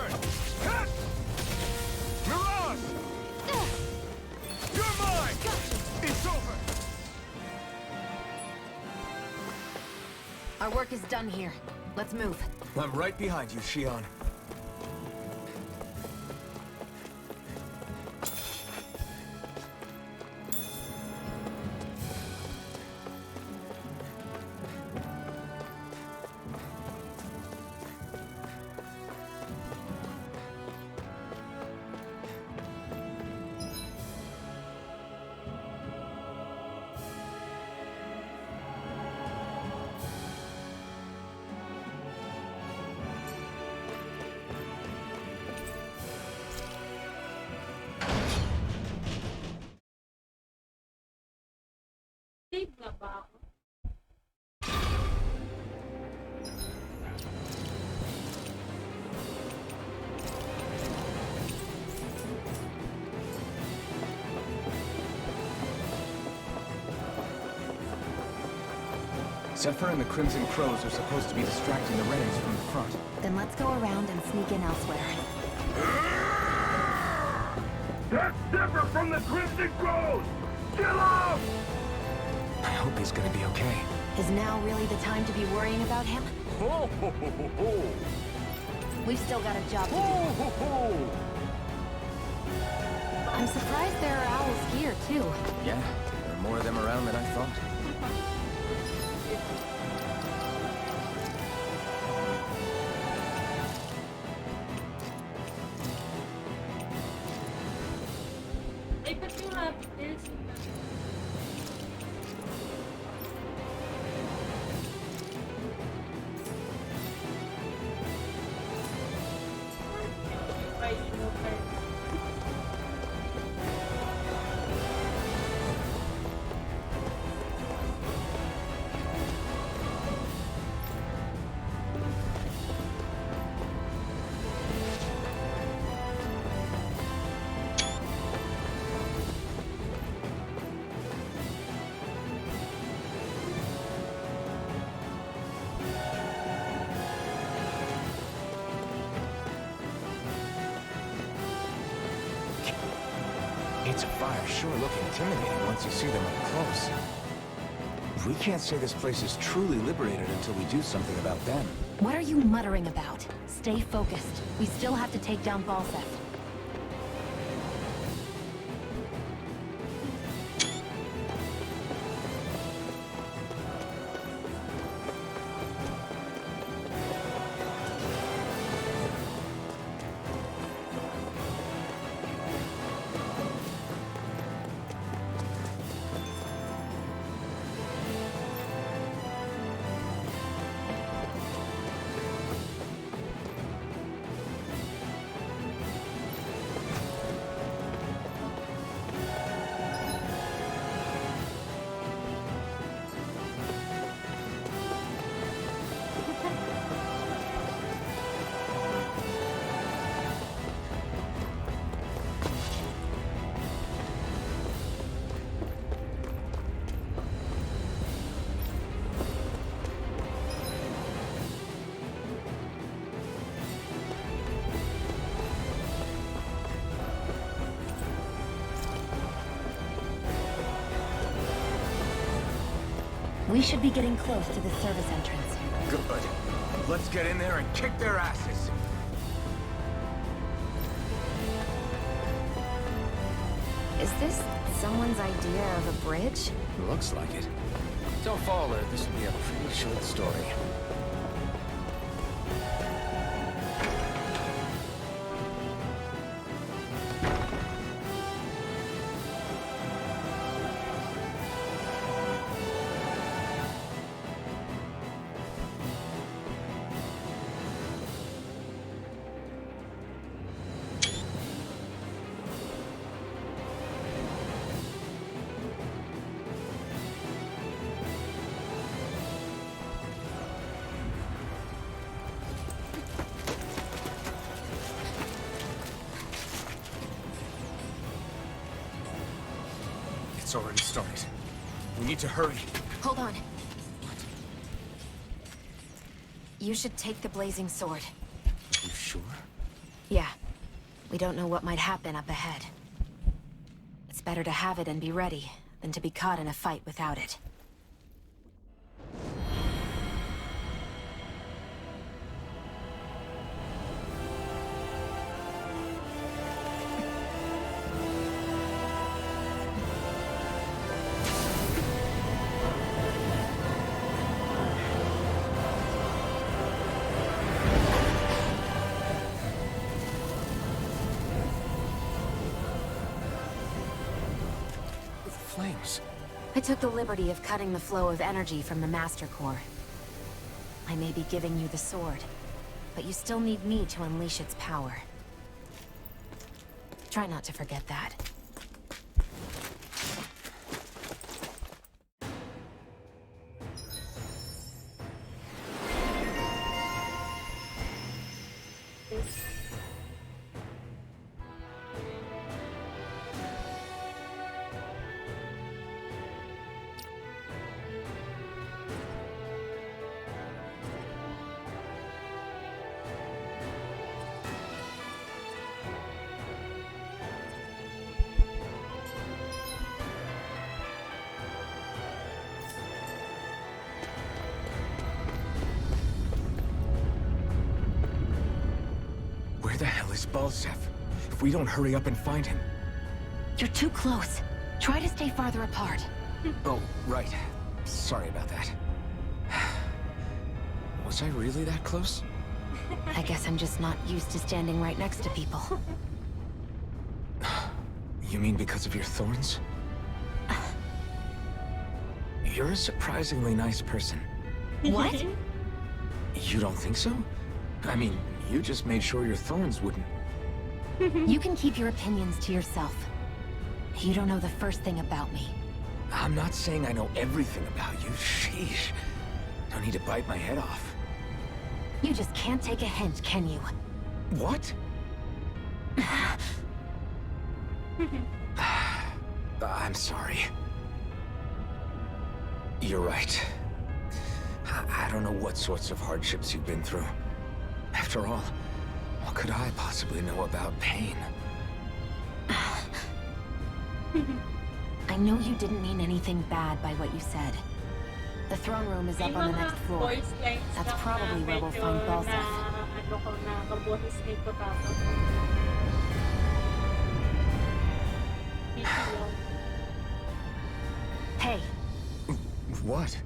Wyvern! Mirage! You're mine! It's over! Our work is done here. Let's move. I'm right behind you, Shionne. Save na ba ako? Zephyr and the Crimson Crows are supposed to be distracting the Renans from the front. Then let's go around and sneak in elsewhere. That's Zephyr from the Crimson Crows! Kill him! I hope he's gonna be okay. Is now really the time to be worrying about him? Ho, ho, ho, ho, ho. We've still got a job to do. Ho, ho, ho. I'm surprised there are owls here, too. Yeah, there are more of them around than I thought. Ay, ba't yung rabbit tails? Ay, no, Gates of fire sure look intimidating once you see them up close. We can't say this place is truly liberated until we do something about them. What are you muttering about? Stay focused. We still have to take down Balseth. We should be getting close to the service entrance. Good. Let's get in there and kick their asses. Is this someone's idea of a bridge? Looks like it. Don't fall, or this will be a pretty short story. It's already started. We need to hurry. Hold on. You should take the blazing sword. You sure? Yeah. We don't know what might happen up ahead. It's better to have it and be ready than to be caught in a fight without it. Flames. I took the liberty of cutting the flow of energy from the Master Core. I may be giving you the sword, but you still need me to unleash its power. Try not to forget that. Where the hell is Balsef? If we don't hurry up and find him... You're too close. Try to stay farther apart. Oh, right. Sorry about that. Was I really that close? I guess I'm just not used to standing right next to people. You mean because of your thorns? You're a surprisingly nice person. What? You don't think so? I mean, you just made sure your thorns wouldn't... You can keep your opinions to yourself. You don't know the first thing about me. I'm not saying I know everything about you. Sheesh. No need to bite my head off. You just can't take a hint, can you? What? I'm sorry. You're right. I don't know what sorts of hardships you've been through. After all, what could I possibly know about pain? I know you didn't mean anything bad by what you said. The throne room is up on the next floor. That's probably where we'll find Balsef. Hey. What?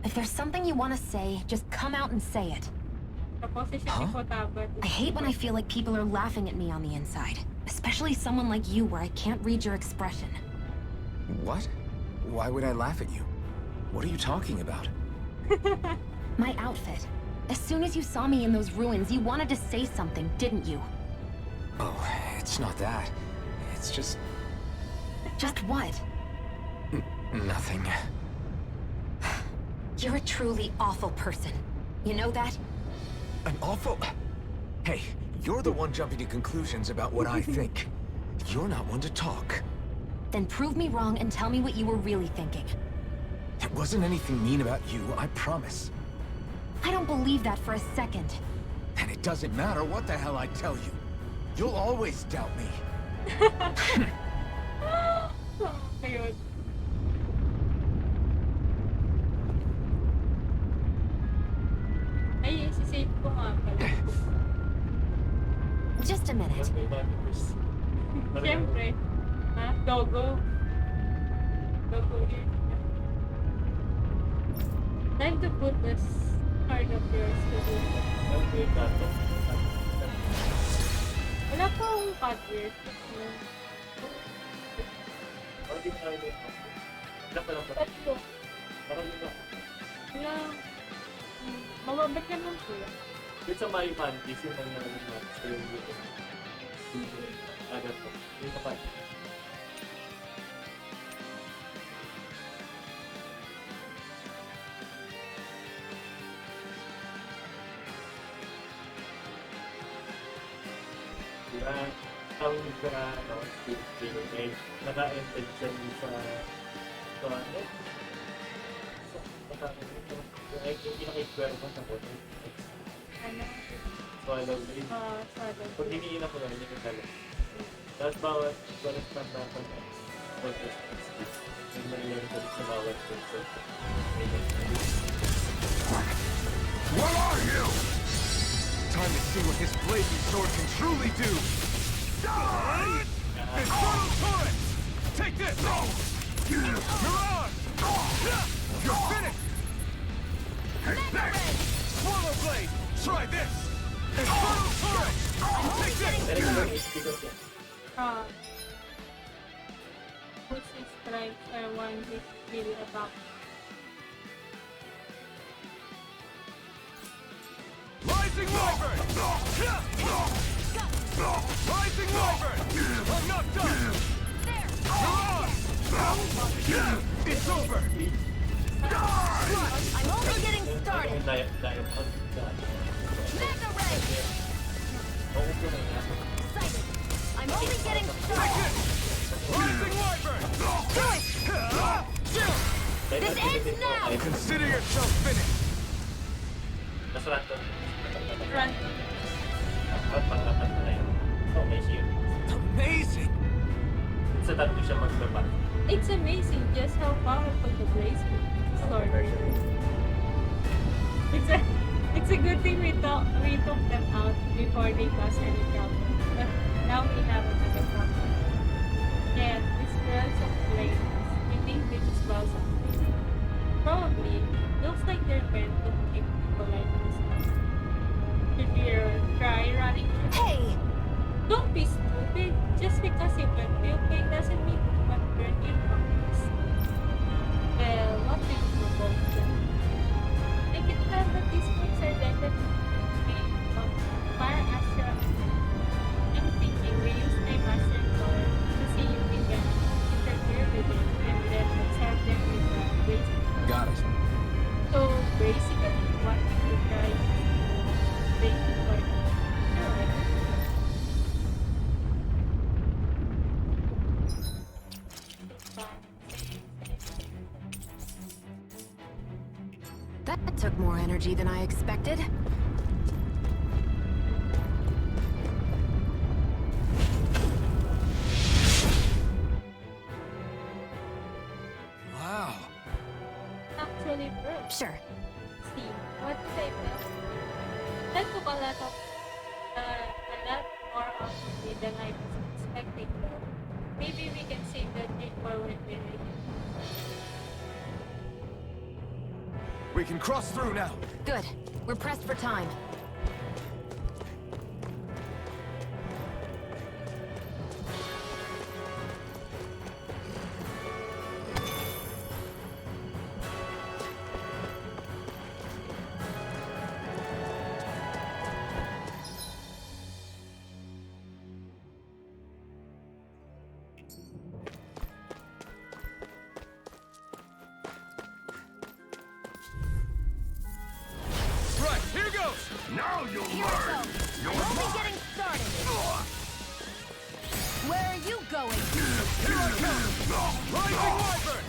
If there's something you want to say, just come out and say it. Huh? I hate when I feel like people are laughing at me on the inside. Especially someone like you where I can't read your expression. What? Why would I laugh at you? What are you talking about? My outfit. As soon as you saw me in those ruins, you wanted to say something, didn't you? Oh, it's not that. It's just... Just what? Nothing. You're a truly awful person. You know that? An awful... Hey, you're the one jumping to conclusions about what I think. You're not one to talk. Then prove me wrong and tell me what you were really thinking. It wasn't anything mean about you, I promise. I don't believe that for a second. And it doesn't matter what the hell I tell you. You'll always doubt me. Ayun. Ay, sisave ko nga pala. Just a minute. Siyempre. Ha? Dogo. Dogo here. Time to put this card of yours to do. Wala pa akong card here. Tatlo. Wala. Mababak ka lang po. It's a my fantasy yung nangyari ng monster yung dito. Agad po. Dito pa. Diba, ang naka-intention sa ano? Yung pinaka-ikwero mo sa boto. Ano? Swallow Blade. Swallow. Pag hiniin ako na, hindi ko talo. Tapos bawat stand na ako na contest speed. Yung nangyayari ko sa bawat person. What are you? Time to see what his blazing sword can truly do! Infernal Torrent! Take this! Mirage! You're finished! Swallow Blade! Try this! Infernal Torrent! Take this! Pushing strikes are one hit kill attack. Rising Wyvern! Rising Wyvern! I'm not done! Mirage! It's over! I'm only getting started! Mega Ray! Excited! I'm only getting started! Rising Wyvern! Do it! This ends now! Consider yourself finished! Mas random. Random. So, may shield. Amazing! Sa tatlo siya maglaba. It's amazing just how powerful the blaze sword is. It's a good thing we took them out before they cause any trouble. But now we have another problem. Yeah, these girls of flames. You think they just love something? Probably. Looks like they're meant to keep people like this. Should you try running through? Hey! Don't be stupid. Just because you can feel pain doesn't mean you must burn your lungs. Well, what do you know about them? I can tell that these books are definitely made of fire astral. I'm thinking we use my master color to see if we can interfere with it and then absorb them with the waste. Got it. So basically, what you try to make for That took more energy than I expected. Wow. actually broke. Sure. See, what did I miss? That took a lot more of me than I was expecting though. Maybe we can save that thing for when we're ready. We can cross through now. Good. We're pressed for time. Right, here goes! Now you'll Here learn! we go. I'm only getting started. Where are you going? Here I come! Rising Wyvern!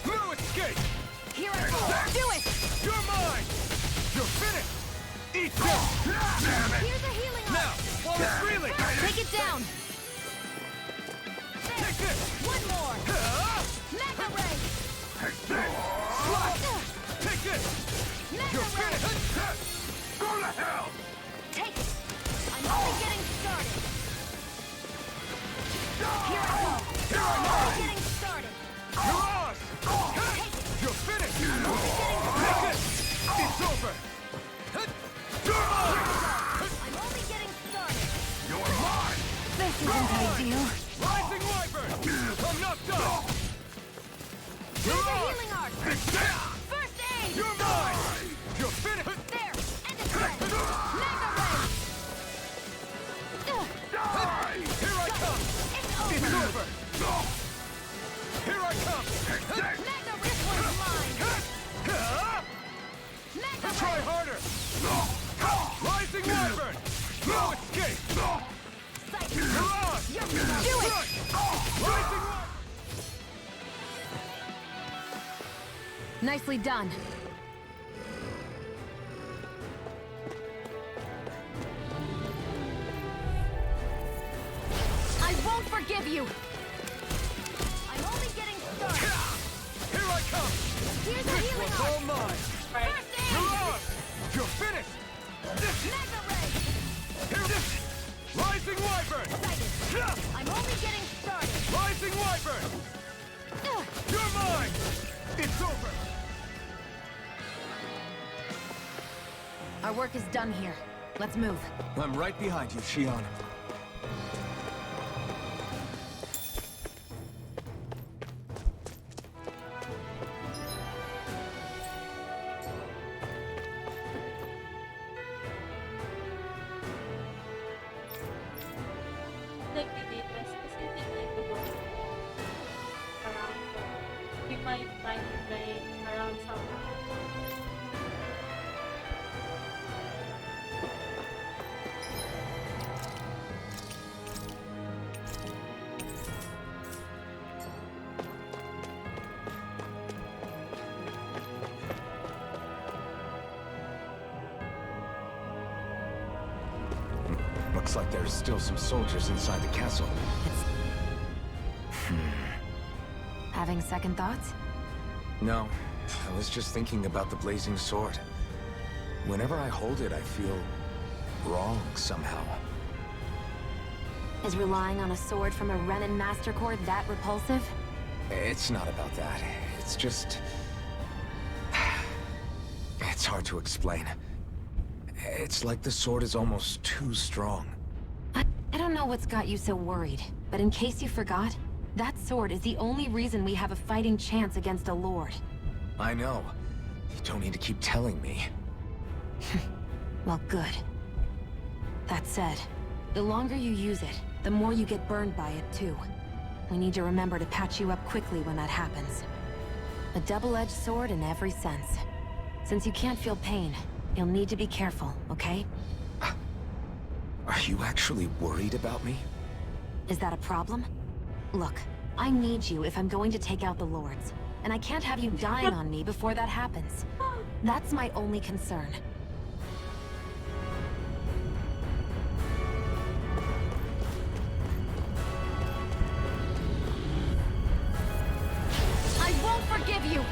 No escape! Here I go. Do it! You're mine! You're finished! Eat this! Damn it! Here's a healing Now, arc. while it's reeling! Take it down. Take this! One more. Mega Ray. Take this! Mega You're Ray. finished! Go to hell! Take it. I'm only getting started. Here I go. I'm only getting started. Mirage! You're finished! Take this! It's over! You're mine! I'm only getting started. You're mine! This isn't ideal. Rising Wyvern! I'm not done! Here's a healing arc. First aid. You're mine! You're finished! There. And again. Mega Ray. Here I come! It's over! Here I come! Mega, this one's mine. Mega Try Ray. harder! Rising Wyvern! No escape! Mirage! Do it. Rising Wyvern! Nicely done. forgive you! I'm only getting started! Here I come! Here's a This healing one's arc! all mine! First aid! Renan! You're finished! Mega ray! Here this! Rising Wyvern! I'm only getting started! Rising Wyvern! You're mine! It's over! Our work is done here. Let's move. I'm right behind you, Shionne. Nagtitipas kasi hindi na ito around. We might find it around somewhere. Looks like there's still some soldiers inside the castle. Having second thoughts? No, I was just thinking about the blazing sword. Whenever I hold it, I feel wrong somehow. Is relying on a sword from a Renan Master Core that repulsive? It's not about that. It's just... It's hard to explain. It's like the sword is almost too strong. I don't know what's got you so worried, but in case you forgot, that sword is the only reason we have a fighting chance against a lord. I know. You don't need to keep telling me. Well, good. That said, the longer you use it, the more you get burned by it, too. We need to remember to patch you up quickly when that happens. A double-edged sword in every sense. Since you can't feel pain, you'll need to be careful, okay? Are you actually worried about me? Is that a problem? Look, I need you if I'm going to take out the lords. And I can't have you dying on me before that happens. That's my only concern. I won't forgive you!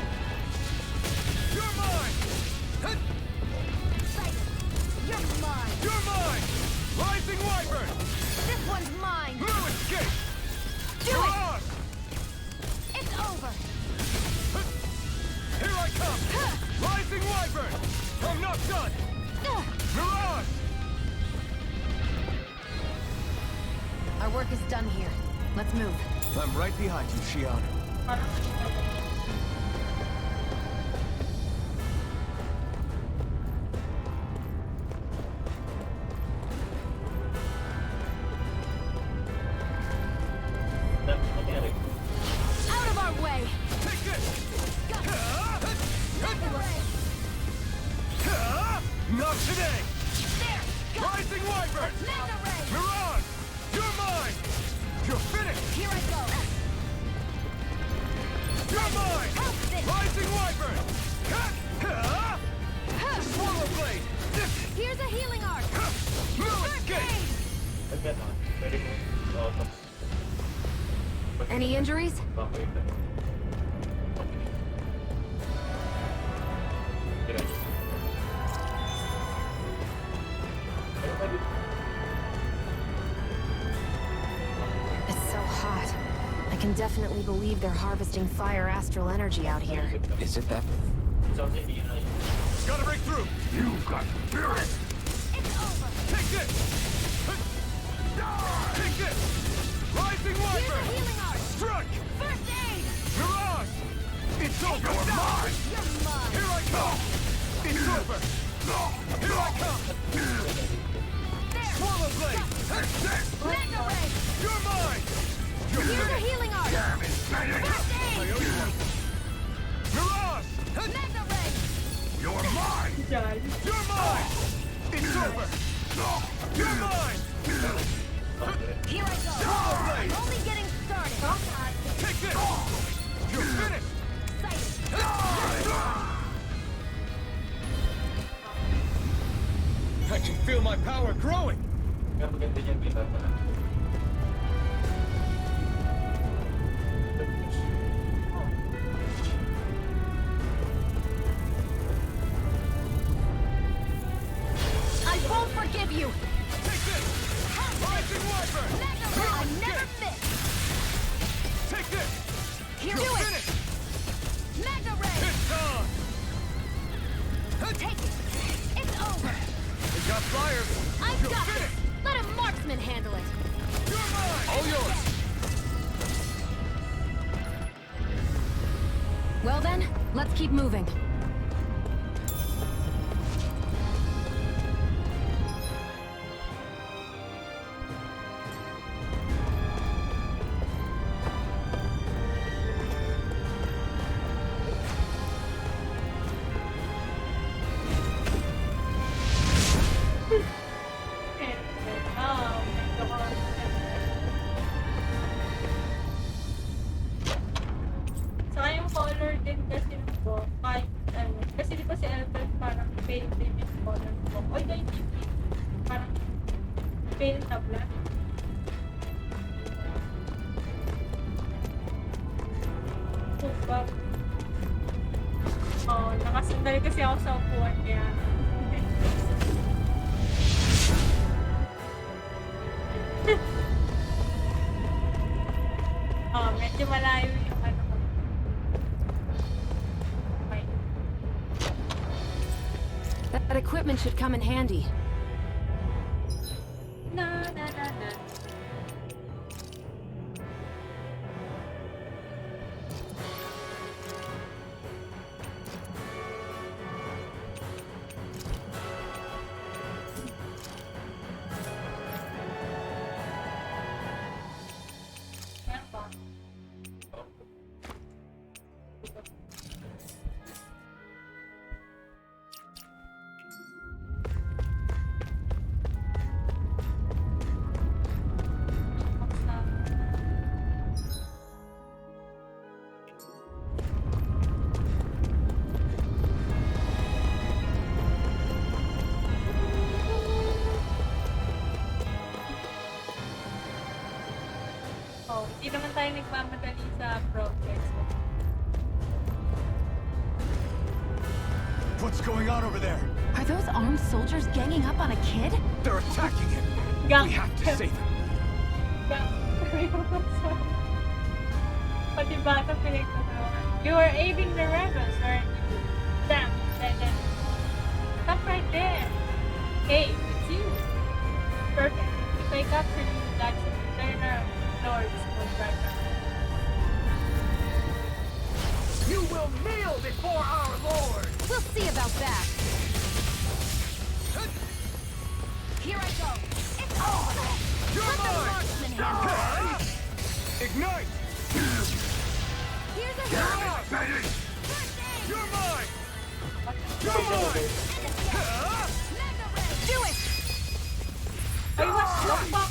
You're mine! You're mine! You're mine! Rising Wyvern! This one's mine! No escape! Do You're it! on! It's over! Here I come! Rising Wyvern! I'm not done! Mirage! Our work is done here. Let's move. I'm right behind you, Shionne. Out of our way! Take this! Not today! There! Rising Wyvern! Mega ray! Mirage! You're mine! You're finished! Here I go! You're mine! Help this! Rising Wyvern! Swallow blade! Here's a healing arc! No First escape! aid! Again, very good. Awesome. Any injuries? Okay. It's so hot. I can definitely believe they're harvesting fire astral energy out here. Is it that? Gotta break through! You've got spirit! It's over! Take this! Take this! Rising Here's a Wyvern! healing arc! Strike! First aid! Mirage! It's over! You're mine! You're mine! Here I come! It's over! Here I come! There! Swallow blade! Mega ray! You're mine! You're Here's a finished! healing arc! First I aid! owe you one! Mirage! Mega ray! You're mine! You're mine! It's over! You're mine! Here I go! Swallow blade! I'm only getting started! Take this! You're finished! I can feel my power growing! you! Take this! Rising Wyvern! I never miss! Take this! Here, You're do it! finished! Mega Ray! It's on! Take it! It's over! We got flyers! I've You're got finished! this! Let a marksman handle it! You're mine! All yours! Well then, let's keep moving. Nakasandal kasi ako sa upuan kaya. Medyo malayo yung ano ko. Okay. That equipment should come in handy. Na. Hindi naman tayo nagmamadali sa progress. What's going on over there? Are those armed soldiers ganging up on a kid? They're attacking him! Gang. We have to save him! Pati bata pinagtatrawan. You are aiding the rebels, aren't you? Damn, then. Stop right there. Hey, it's you. Perfect. If I capture you, that should turn our lords right now. You will kneel before our Lord! We'll see about that! Here I go! It's over! You're Let the mine! marksman handle it! Ignite! Here's a You're hit! mine, baby! You're mine! You're mine! Do it! Ay, what the fuck?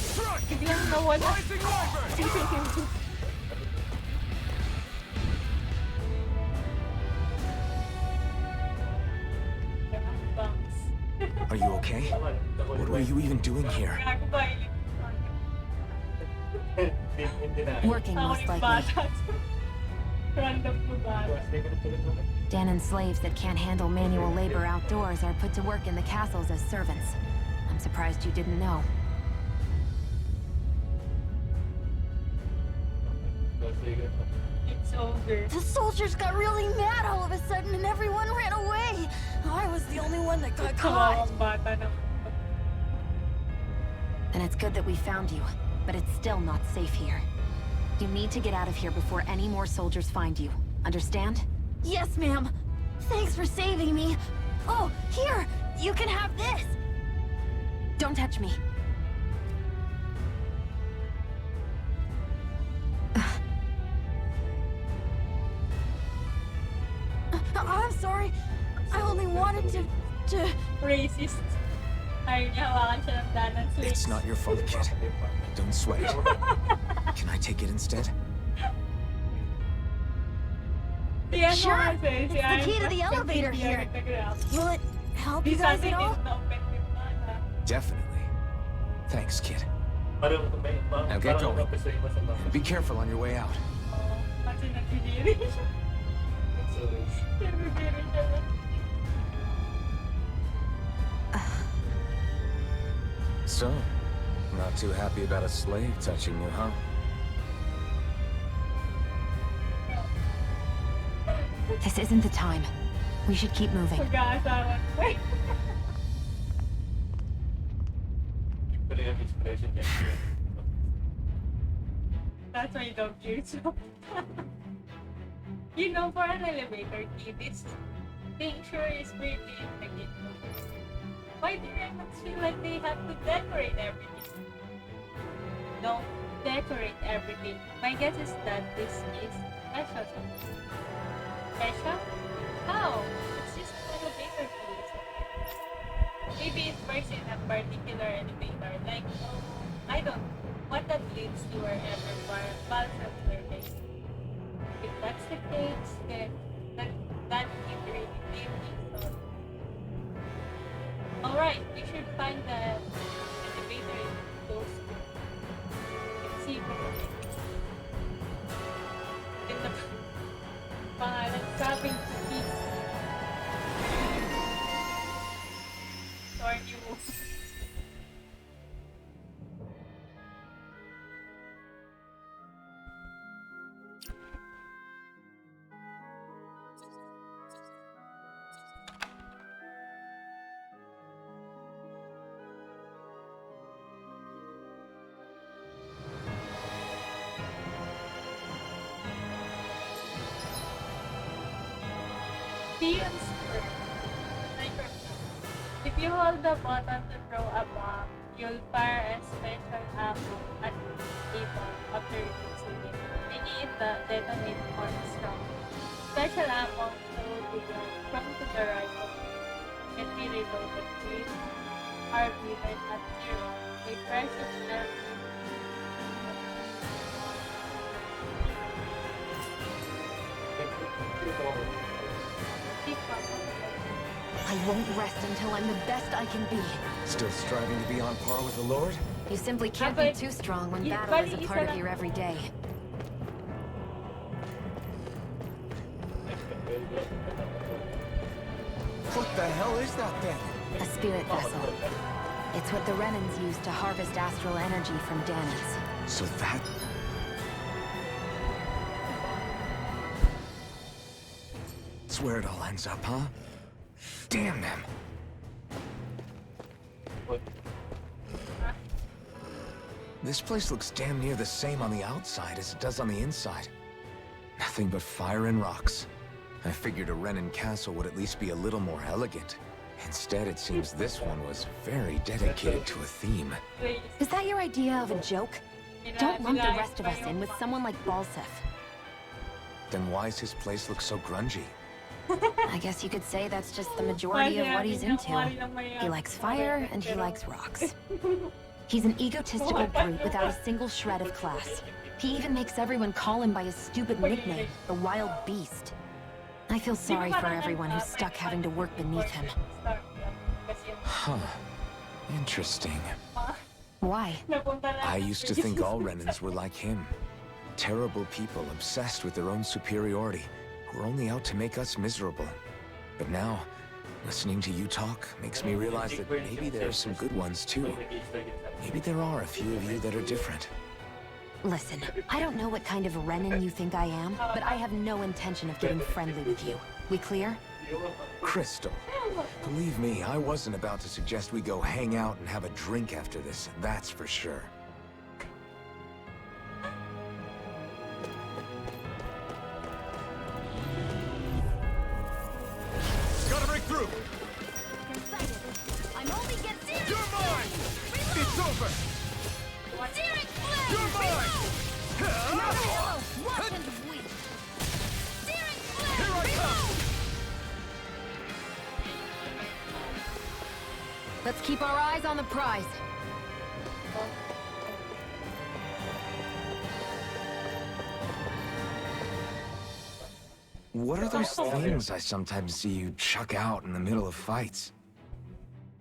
Strike! Biglang nawala. Rising Wyvern! Are you okay? What were you even doing here? Working, most likely. Random bata. Dahnans slaves that can't handle manual labor outdoors are put to work in the castles as servants. I'm surprised you didn't know. It's over. The soldiers got really mad all of a sudden and everyone ran away! I was the only one that got caught! Kawawang bata na. And it's good that we found you, but it's still not safe here. You need to get out of here before any more soldiers find you. Understand? Yes, ma'am! Thanks for saving me! Oh, here! You can have this! Don't touch me. I'm sorry. I only wanted to... Racist. Ayaw niya hawakan siya ng Dahnans slaves. It's not your fault, kid. Don't sweat it. Can I take it instead? Sure! It's the key to the elevator here. Will it help you guys at all? Definitely. Thanks, kid. Now get going. And be careful on your way out. Kasi nagdidiri siya. Nagdidiri siya. So, not too happy about a slave touching you, huh? This isn't the time. We should keep moving. Forgot that one. That's why you don't use it. You know, for an elevator key, this thing sure is pretty intricate. Why do Dahnans feel like they have to decorate everything? Don't decorate everything. My guess is that this is special. Special? How? It's just an elevator key. Maybe it works in a particular elevator. Like, I don't know. What that leads to wherever Balsams were based. If that's the case, then that is really deeply. Alright, we should find the elevator in those two. Let's see if we can get the pangalan sabing key. Or you. If you hold the button to throw a bomb, you'll fire a special ammo at a bomb after releasing it, making it detonate more strong. Special ammo will be from to the right can be reloaded with RB when at zero. A precious I won't rest until I'm the best I can be. Still striving to be on par with the Lord? You simply can't be too strong when battle is a part of your everyday. What the hell is that thing? A spirit vessel. It's what the Renans use to harvest astral energy from Dahnans. So that... That's where it all ends up, huh? Damn them! This place looks damn near the same on the outside as it does on the inside. Nothing but fire and rocks. I figured a Renan castle would at least be a little more elegant. Instead, it seems this one was very dedicated to a theme. Is that your idea of a joke? Don't lump the rest of us in with someone like Balsef. Then why's his place look so grungy? I guess you could say that's just the majority of what he's into. He likes fire and he likes rocks. He's an egotistical brute without a single shred of class. He even makes everyone call him by his stupid nickname, the Wild Beast. I feel sorry for everyone who's stuck having to work beneath him. Huh. Interesting. Why? I used to think all Renans were like him. Terrible people obsessed with their own superiority, who are only out to make us miserable. But now, listening to you talk makes me realize that maybe there are some good ones too. Maybe there are a few of you that are different. Listen, I don't know what kind of Renan you think I am, but I have no intention of getting friendly with you. We clear? Crystal, believe me, I wasn't about to suggest we go hang out and have a drink after this, that's for sure. Gotta break through! I'm only getting You're mine! It's over! Searing flame! You're mine! Watch and weep! Searing flame! Here I come! Let's keep our eyes on the prize. What are those things I sometimes see you chuck out in the middle of fights?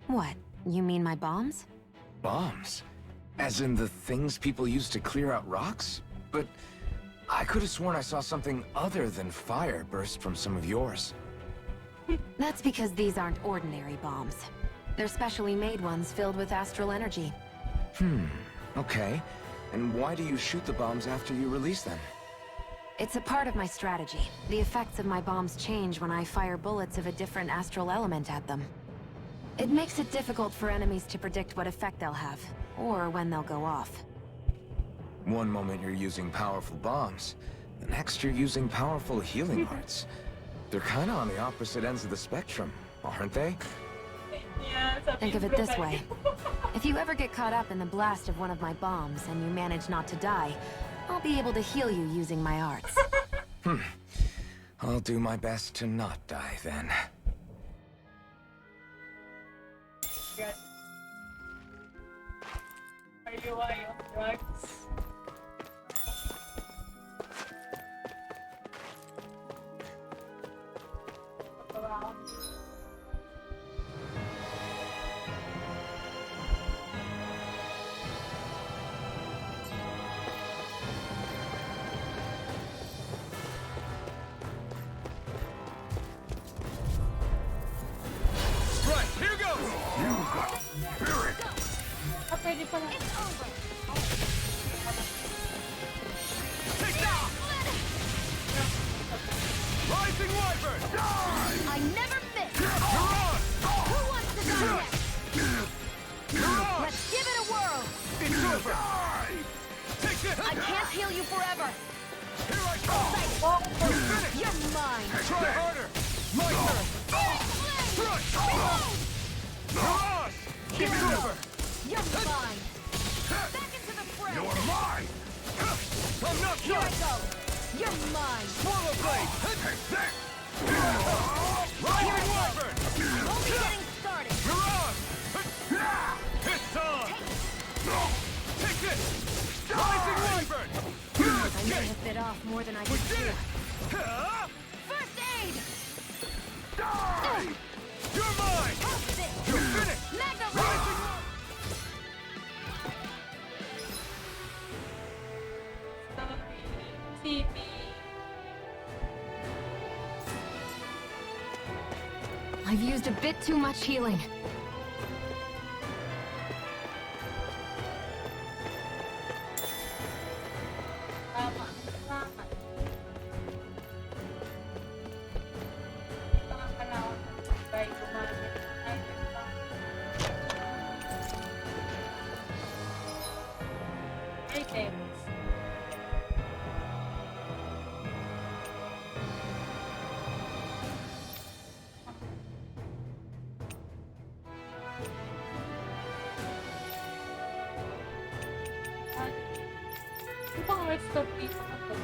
What? You mean my bombs? Bombs? As in the things people use to clear out rocks? But I could have sworn I saw something other than fire burst from some of yours. That's because these aren't ordinary bombs. They're specially made ones filled with astral energy. Okay. And why do you shoot the bombs after you release them? It's a part of my strategy. The effects of my bombs change when I fire bullets of a different astral element at them. It makes it difficult for enemies to predict what effect they'll have, or when they'll go off. One moment you're using powerful bombs, the next you're using powerful healing arts. They're kinda on the opposite ends of the spectrum, aren't they? Think of it this way. If you ever get caught up in the blast of one of my bombs and you manage not to die, I'll be able to heal you using my arts. I'll do my best to not die then. Are you on drugs? Wow. Right, here goes! You got spirit! Pwede pala. Take that! Rising Wyvern! I never miss! You're on! Who wants to die next? You're on! Let's give it a whirl! It's over! Take this! I can't heal you forever! Here I come! You're finished! You're mine! Try harder! My turn! Thrust! You're on! Keep it over! You're mine! Back into the fray! You're mine! I'm not Here done! I go! You're mine! Swallow blade! Take that! Rising Wyvern! Only getting started! You're on! It's on! Take this! Rising Wyvern! I may have bit off more than I We could did chew. it! First aid! Die! You're mine! You're finished! Magna Rising CP. I've used a bit too much healing. Tama. Tama. Tama pala ako. Try gumamit. Items. Ano bang rest of peace na to?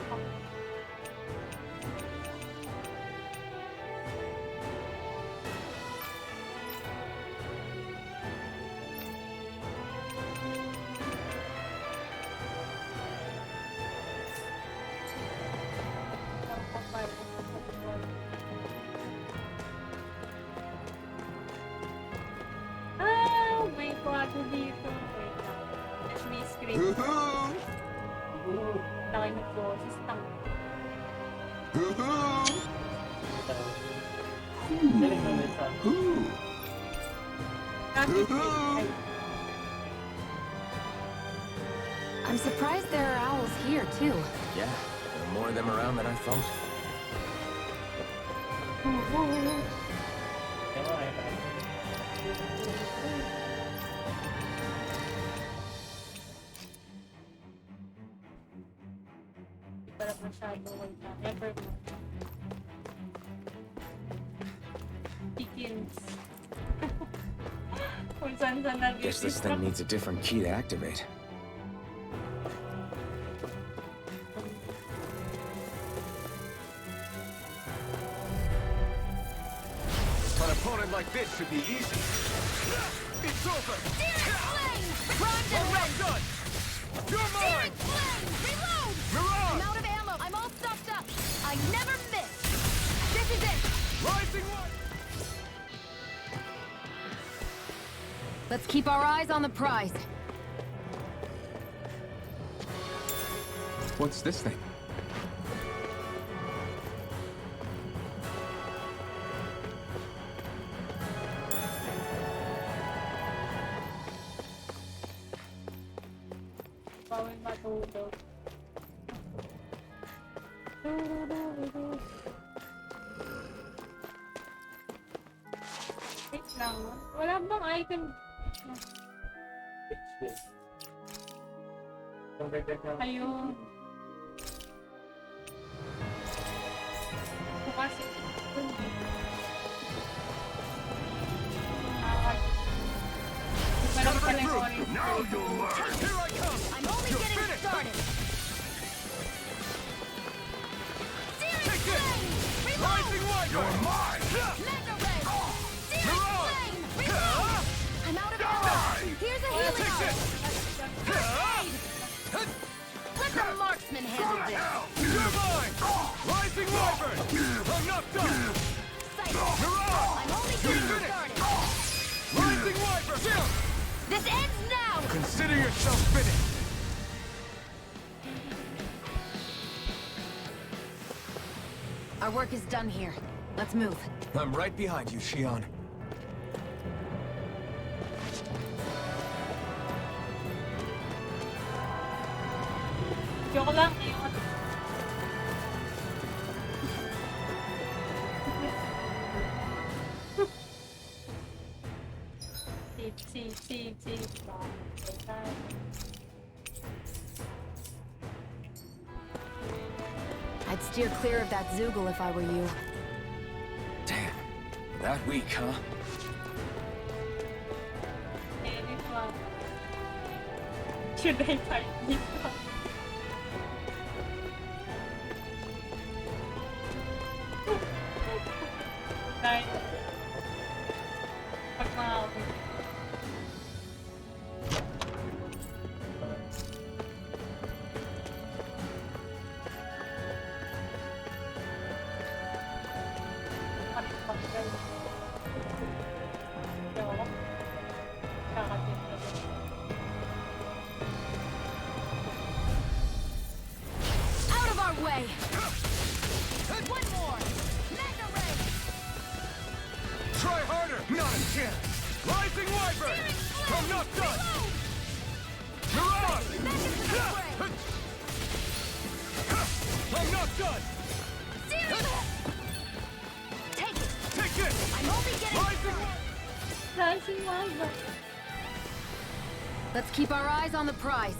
Ah, may kwadro dito. Wait lang. Let me screen. Laki ng boses. I'm surprised there are owls here, too. Yeah, there are more of them around than I thought. Para masyado wait lang. Never mind. Chickens. Kung saan Guess this thing needs a different key to activate. An opponent like this should be easy. It's over! Searing flame! Bronze and red! Done! You're mine! Searing flame! Reload! Mirage! I'm out of ammo. I'm all stocked up. I never miss. This is it. Rising one! Let's keep our eyes on the prize. What's this thing? Tulog. Wait lang. Wala bang icon? Ayun. Bukas ito. Now you'll learn. Here I come. I'm only getting started. Take this. Rising Wyvern. You're mine. Mega Ray. Searing Flame. Reload. I'm out of ammo. Here's a healing art. Let the marksman handle this. You're mine. Rising Wyvern. I'm not done. I'm only getting started. Rising Wyvern. This ends now. Consider yourself finished. Our work is done here. Let's move. I'm right behind you, Shionne. Joke lang yun. Save. I'd steer clear of that Zoogle if I were you. Damn. That weak, huh? Should I fight this one? Nice. Pag mga Out of our way. One more. Mega Ray. Try harder. Not a chance. Rising Wyvern. I'm not done. Mirage. I'm not done. Take it. Take it. I'm only getting Rising Wyvern. Let's keep our eyes on the prize.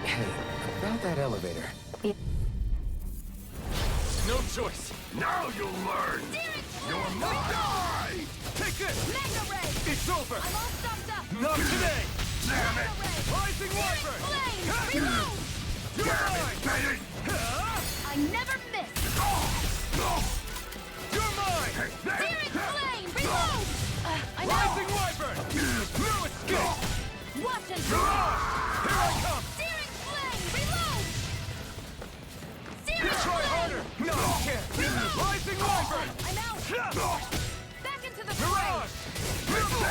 Hey, about that elevator. No choice. Now you'll learn. You're mine. Take this. Mega Ray. It's over. I'm all stuffed up. Not today. Damn it. Mega Ray. Rising Wyvern. Flame. Reload. You're mine. I never miss. You're mine. Searing Flame. Reload. I'm Rising out. Wyvern. No escape. Watch and Here I come. Searing Flame. Reload. Searing Try harder. No, you can't. Rising Wyvern. I'm out. Back into the fray. Mirage.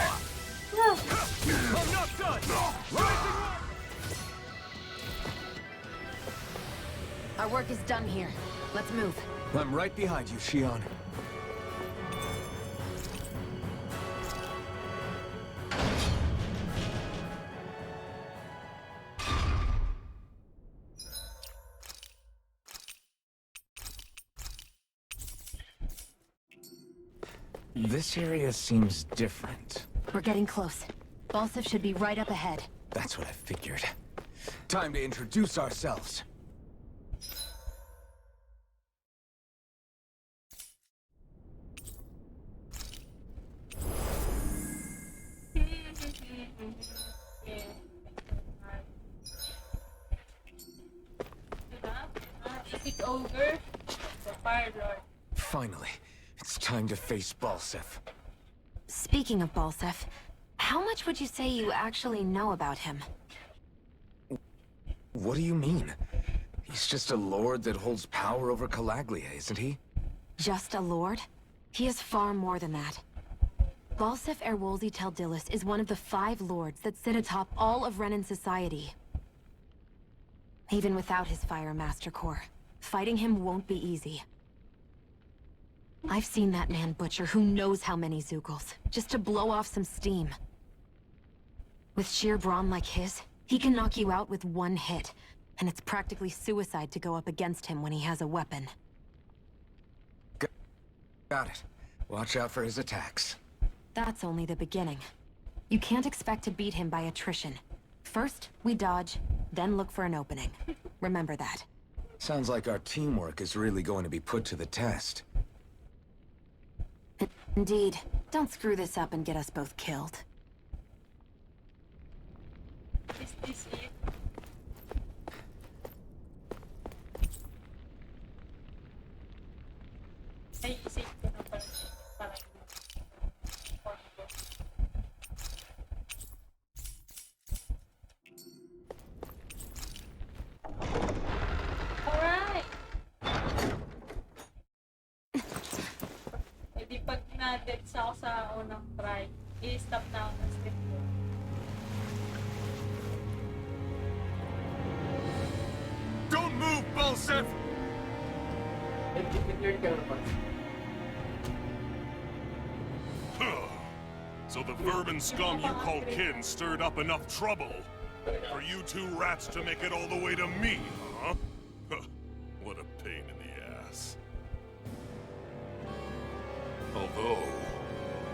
I'm not done. Rising Wyvern. Our work is done here. Let's move. I'm right behind you, Shionne. This area seems different. We're getting close. Balsif should be right up ahead. That's what I figured. Time to introduce ourselves. Is it over? The Fire Lord. Finally, it's time to face Balsif. Speaking of Balsef, how much would you say you actually know about him? What do you mean? He's just a lord that holds power over Calaglia, isn't he? Just a lord? He is far more than that. Balsef Erwolzi Teldilis is one of the 5 lords that sit atop all of Renan society. Even without his Fire Master Corps, fighting him won't be easy. I've seen that man butcher who knows how many Zugals, just to blow off some steam. With sheer brawn like his, he can knock you out with one hit, and it's practically suicide to go up against him when he has a weapon. Got it. Watch out for his attacks. That's only the beginning. You can't expect to beat him by attrition. First, we dodge, then look for an opening. Remember that. Sounds like our teamwork is really going to be put to the test. Indeed. Don't screw this up and get us both killed. Is this it? Ay, isip ko na pala. Parang alright! E di pag na-dead ako sa unang try, i-stop na ako ng step ko. Don't move, Balsef! So the vermin scum you call kin stirred up enough trouble for you 2 rats to make it all the way to me, huh? What a pain in the ass. Although,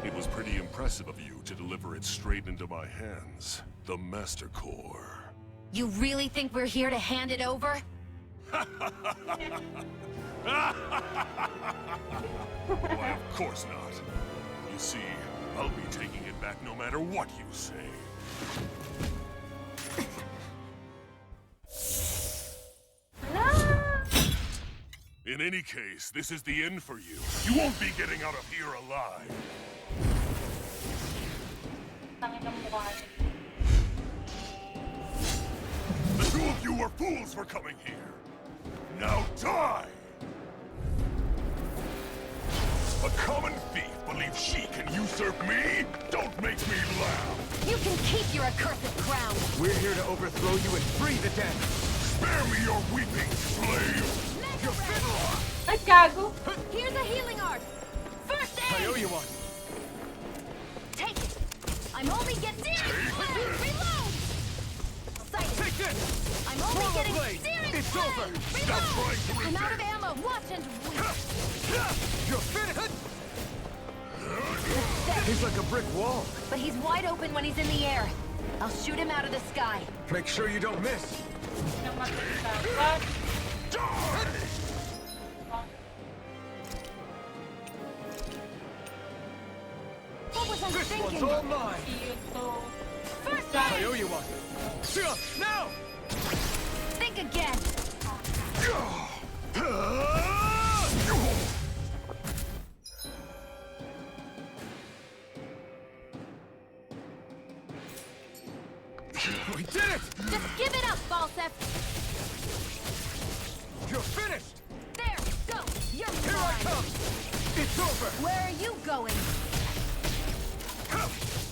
it was pretty impressive of you to deliver it straight into my hands. The Master Core. You really think we're here to hand it over? Why, of course not. You see, I'll be taking it back no matter what you say. In any case, this is the end for you. You won't be getting out of here alive. The 2 of you were fools for coming here. Now die! A common thief believes she can usurp me? Don't make me laugh! You can keep your accursed crown! We're here to overthrow you and free the dead! Spare me your weeping, slave! Your fiddle! Ay, gago! Here's a healing art! First aid! I owe you one! Take it! I'm only getting reload! Sight Take this! I'm only Swallow getting blade! searing It's flame! over! Reload! Stop trying to I'm out of resist! ammo! Watch and weep! You're finished! He's like a brick wall. But he's wide open when he's in the air. I'll shoot him out of the sky. Make sure you don't miss. What was I This thinking? one's all mine. First I aid! owe you one. Now! Think again! We did it! Just give it up, Balsef! You're finished! There! Go! You're Here I mine! come! It's over! Where are you going?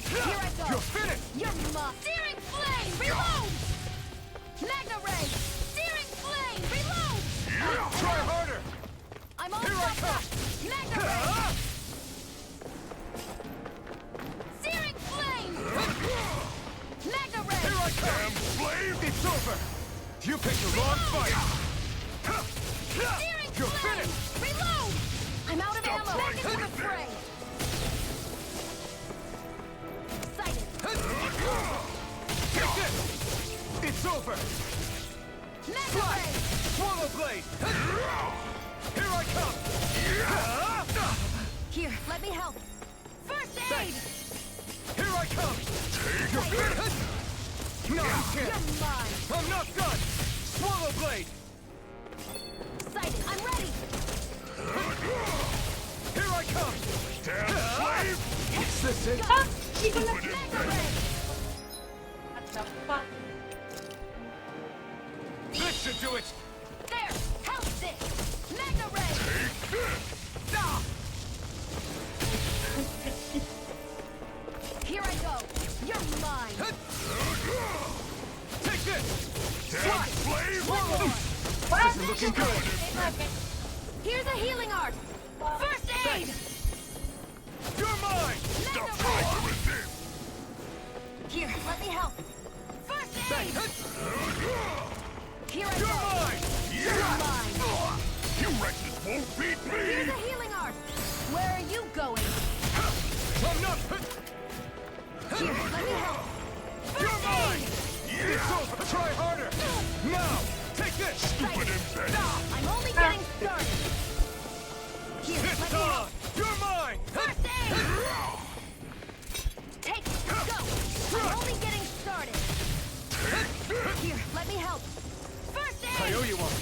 Here I go! You're finished! You're mine! Searing flame! Reload! Magna ray! Searing flame! Reload! Try harder! I'm all Here I stopped come! up! Magna ray! Searing flame! Magna ray! Here I come! Damn slave! It's over! You picked the wrong fight! Searing You're flame! finished! Reload! I'm out of Stop ammo! trying Back to into the resist. fray! Sighted! Take this! It's over! Magna ray! Swallow blade! Here I come! Here, let me help! First aid! Here I come! You're finished! No, you can't! You're mine! I'm not done! Swallow blade! Sighted! I'm ready! Here I come! Damn slave! It's this it? Hindi ko na... What the fuck? This should do it! There! Help this! Mega Ray! Ah! Here I go! You're mine! Take this! Damn slave! This is looking good! Here's a healing art! First aid! You're mine! Stop trying to resist! Here, let me help! First aid! Here I You're go! mine! You're mine! You wretches won't beat Here's me! a healing art! Where are you going? I'm not... Here, let me help! You're mine! It's over! Try harder! Now! Take this! Stupid insect! I'm only getting started! Here, It's let me help! on! You're mine! First aid! Take it! Go! I'm only getting started! Here, let me help! First aid! I owe you one!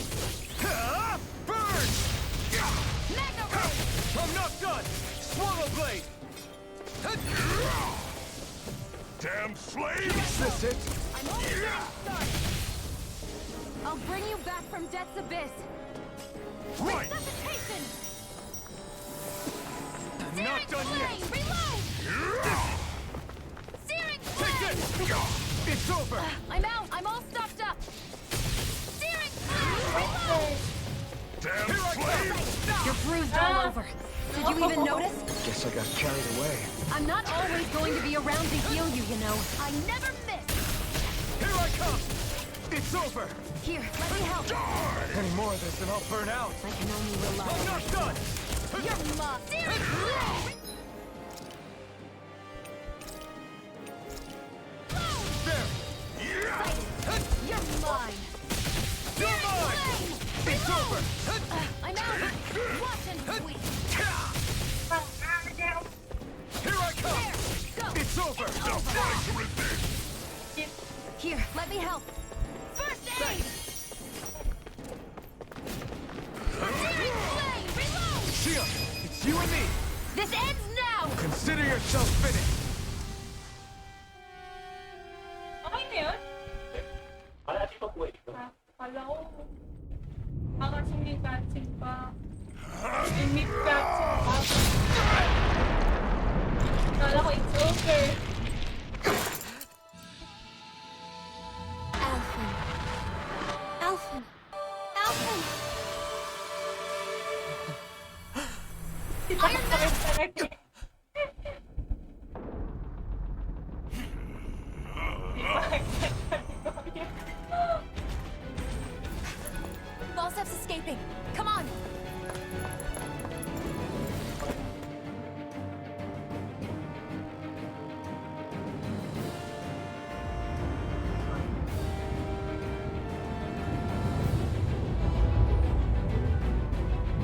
Burn! Mega Ray! I'm not done! Swallow blade! Damn slave! Is this it? I'm only getting started! I'll bring you back from Death's Abyss! Right! Resuscitation! I'm not done yet! Reload! Searing Take flame! this! It's over! I'm out! I'm all stopped up! Searing flame! Reload! Damn Here I slave! You're bruised all over. Did you even notice? Guess I got carried away. I'm not always going to be around to heal you, you know. I never miss. Here I come! It's over! Here, let me help. Any more of this and I'll burn out! I can only rely I'm on not you. done! You're mine. Searing flame! There! You're mine. You're mine! It's over! I'm out. Watch and sweep. Here I come! There. Go. It's over! Stop trying to resist! Here, let me help. First aid. Searing flame. Reload. Shionne, it's you and me! This ends now. Consider yourself finished! Okay na yun? Wala natin pa buhay dito. Kala ko. Kasi may cutscene pa. May cutscene pa. Kala ko it's over. Alphen. Alphen. Alphen. Iron Man. Falstaff's escaping. Come on.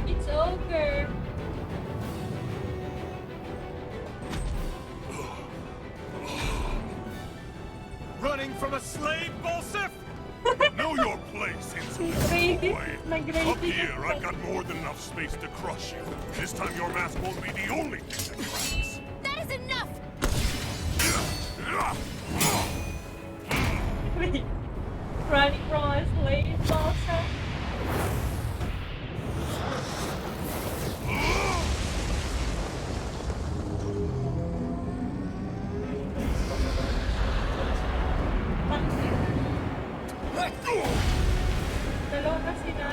It's over. Running from a slave, Bolsif? Know your place, insolent boy! Up here, I've got more than enough space to crush you. This time your mask won't be the only thing that cracks. That is enough. Running from a slave also. Dalawa na sila.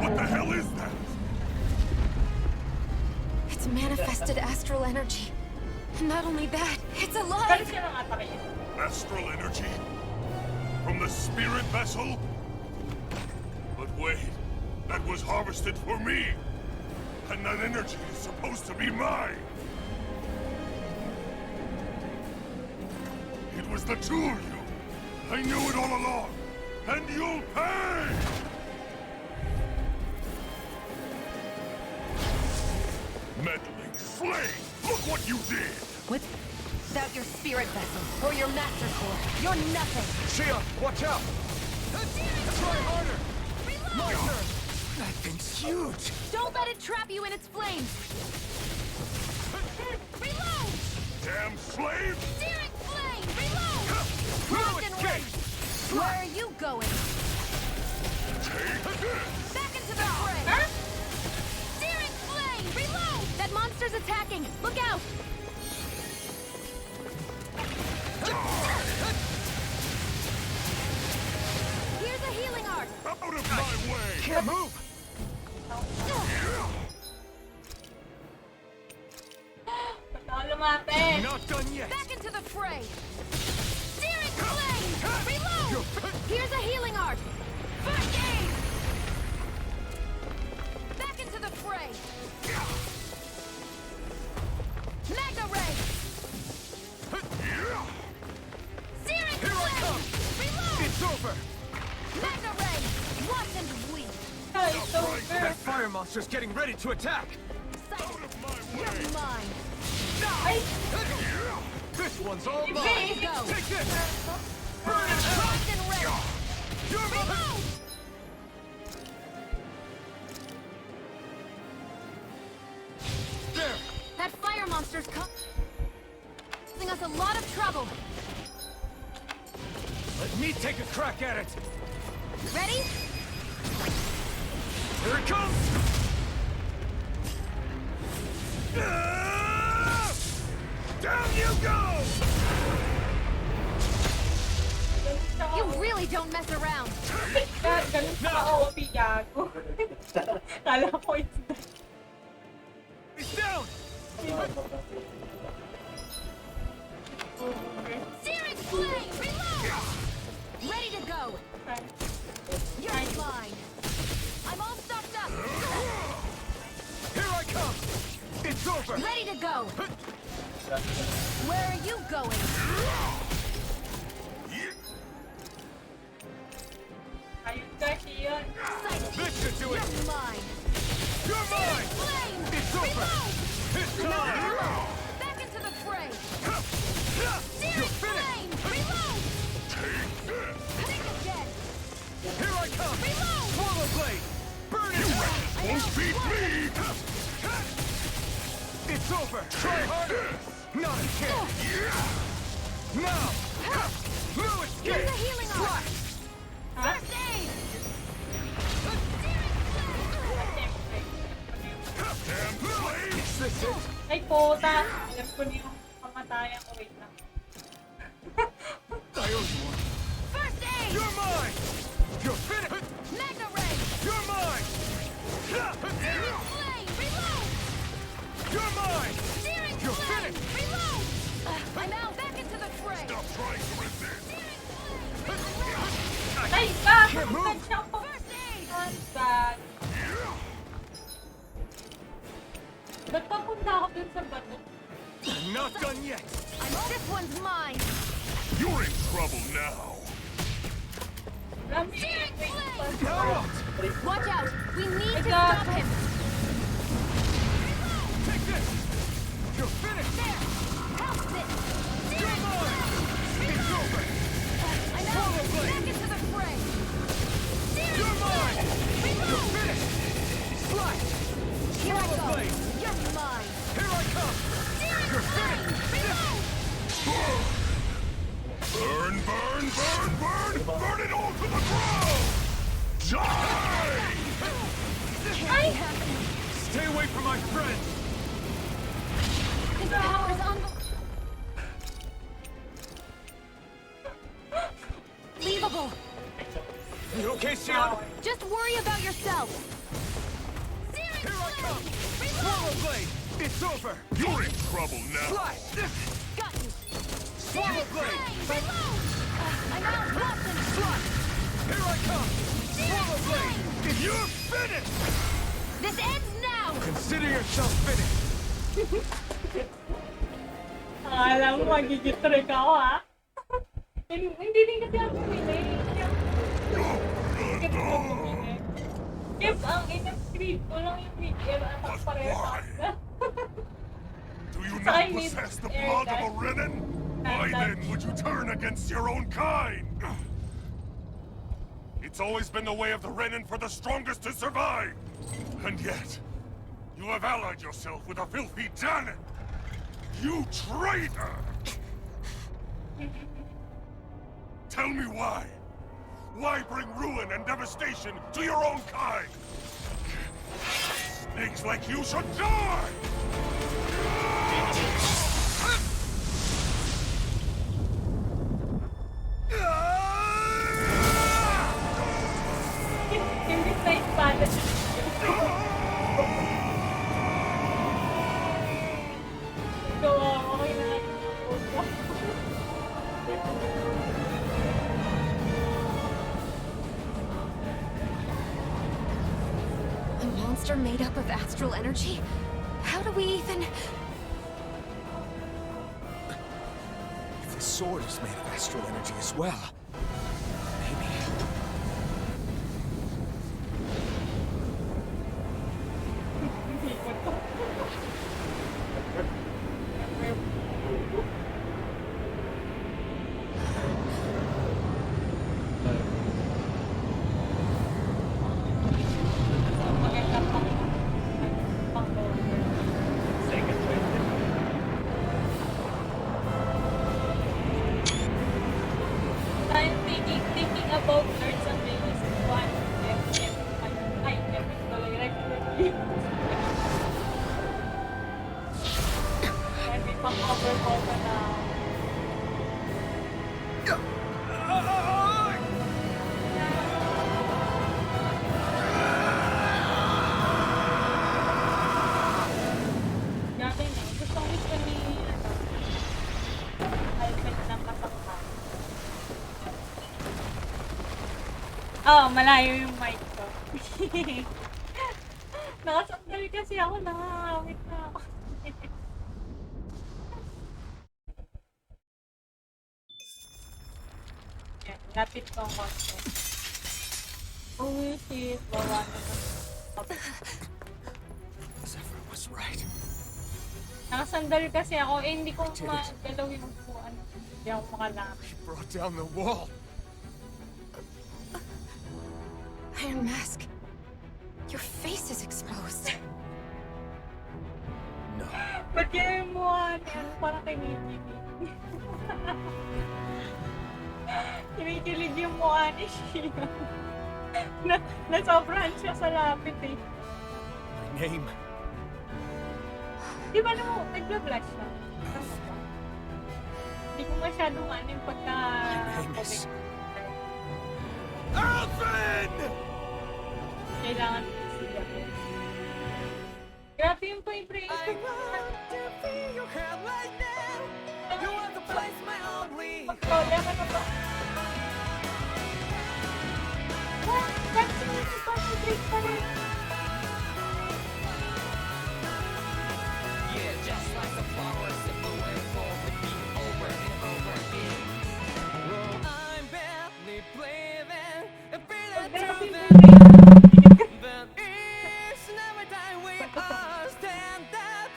What the hell is that? It's manifested astral energy. Not only that, it's Bakit alive! siya nang atake? Astral energy? From the spirit vessel? But wait, that was harvested for me! And that energy is supposed to be mine! It was the two of you! I knew it all along! And you'll pay! Meddling slave! Look what you did! Without your spirit vessel or your master sword, you're nothing. Shionne, watch out! Try harder! My turn! That thing's huge! Don't let it trap you in its flames! Reload! Damn slave! Searing flame! Reload! Locked and ready! Where are you going? Back into the fray! Searing flame! Reload! That monster's attacking! Look out! Here's a healing art! Out of my way! Can't move! Not done yet! Back into the fray! Searing flame! Reload! Here's a healing art! First aid! Back into the fray! Magna ray! Searing flame! Reload! It's over! Magna ray! Watch and bleed! That fire monster's getting ready to attack! You're mine! This one's all mine! Ready to go! Take this! Locked and ready! Reload! There! That fire monster's causing us a lot of trouble! Let me take a crack at it! Ready? Here it comes! Down you go! You really don't mess around! Ganun pa ka-OP, gago. Kala ko it's It's down! Searing flame! Reload! Ready to go! You're mine! I'm all stocked up! Here I come! It's over! Ready to go! Where are you going? ayun ka, Shionne. This should do it! You're mine! You're mine! Flame! It's over! Reload! It's time! Back into the fray! You're Searing finished! flame! Reload! Take this! Think again! Here I come! Reload! Swallow blade! Burn it! Won't beat me! It's over! Try harder! Not a chance! Now! No escape! Here's a healing art! First aid! Damn slave! Is this it? Ay, puta. Alam ko na yung kamatayan ko. Wait lang. I owe you one. First aid! You're mine! You're finished! Magna ray! You're mine! Searing flame! Reload! You're mine! Searing You're flame! finished! Reload! I'm out back into the fray! Stop trying to resist! Ay, ba? Can't move. Tansya ko. First aid! Ang sad. Ba't papunta ako dun sa bato? I'm not done yet! This one's mine! You're in trouble now! Rami, Searing wait. flame! Now what? Watch out! We need to got stop him! Take this! You're finished! There! Help this! You're Searing mine! flame! It's over! I'm out! Back into the fray! Searing You're mine! flame! You're Reload! finished! Slash! Here I Swallow go! blade! You're mine! Here I come! Searing You're flame! Reload! Burn, burn, burn, burn! Burn it all to the ground! Die! Can't be happening! Stay away from my friend! His power's on Unbelievable! You okay, Shionne? Just worry about yourself! Searing Here I come! flame! Swallow Reload! blade! It's over! You're in trouble now! Slash! Got you! Swallow blade! Reload! I'm out! Watson! Slash! Here I come! Swallow blade! You're finished! This ends now! Consider yourself finished! Akala mo magigit-trick ako, ha? Hindi din kasi ako pumili. Hindi ako pumili. If ang in-script ko lang yung video, anak pareho na. Do you not possess the blood of a Renan? Why then would you turn against your own kind? It It's always been the way of the Renan for the strongest to survive! And yet, you have allied yourself with a filthy Dahnan! You traitor! Tell me why? Why bring ruin and devastation to your own kind? Snakes like you should die! Imbis na espada. Gawa ko kayo na A monster made up of astral energy? How do we even... If the sword is made of astral energy as well, maybe... I'm thinking about nerds and babies is one item regularly. And may pang-overhaul ka na. Grabe na. Gusto ni helmet ng masaktan. Oh, malayo yung mic ko. Nakasandal kasi ako, nakakawit na ako. Yan, lapit ko ang konti. Oh shit, bawa na Zephyr was right. nakasandal kasi ako, hindi ko magalaw yung upuan. Hindi ako makalapit. Brought down the wall. Iron Mask. Your face is exposed. No. Ba't kaya yung mukha niya? Parang kinikilig. Kinikilig yung mukha ni Shionne. Nasobrahan siya sa lapit eh. My name. Di ba nag-blush siya? Hindi ko masyadong yung pagka... Alvin! Kailangan siya. Grabe yung vibration. I want to feel your hair right now. You want to place my only. Magtola ka na ba? What? That's yung concentrate pa rin. Yeah, just like the flowers that blew and fall with me over and over again. Well, I'm barely breathing, and feeling through the but each and every time we all stand up.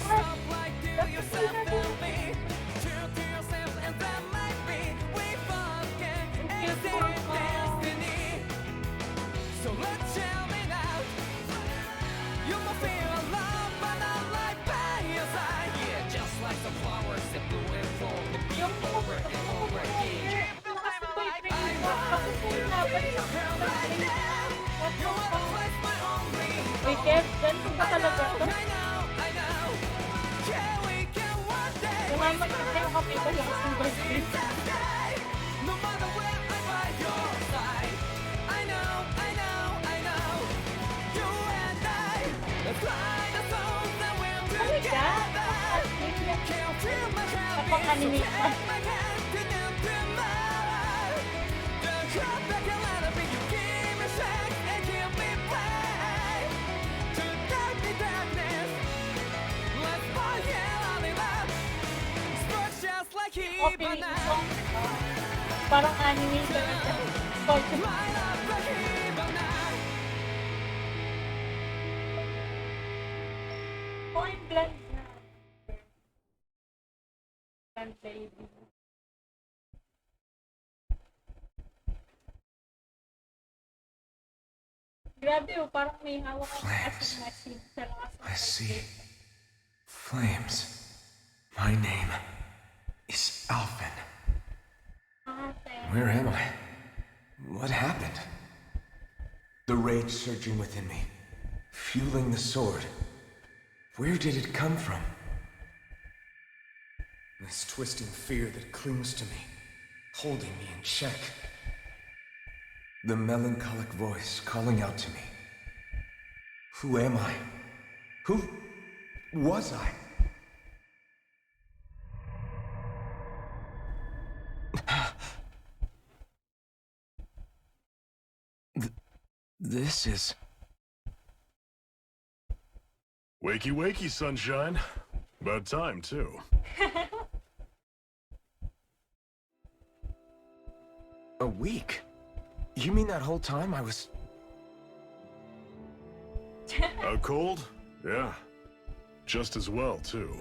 Stop like to yourself and me. True to yourself and that might be. We forget it's their destiny. So let's tell me now. You must feel love, but not like by your side. Yeah, just like the flowers that blew and fall with me over and over again. I want to feel your hair right now. You wanna place my only. Wait, Kev, ganito ba talaga to? I know. Yeah, we can one day. Sumama ka na yung kapita sa kasing No matter where I'm by your side. I know. You and I, let's fly the souls that we're together. Can't feel my happiness, so take my hand to new tomorrow. Don't drop back and let it be. You give me strength and give me faith. To darkness, let's forget all in love. Sparks just like opening Ibana. song. Parang anime lang siya. Spoken. My love like Ibana. Oh, I'm blend na. Blend baby. Grabe oh, parang may hawak ang asin-asin sa lakas ng I see. lightsaber. Flames. My name is Alphen. Where am I? What happened? The rage surging within me, fueling the sword. Where did it come from? This twisting fear that clings to me, holding me in check. The melancholic voice calling out to me. Who am I? Who was I? This is... Wakey, wakey, sunshine. About time, too. A week? You mean that whole time I was... Out cold? Yeah. Just as well, too.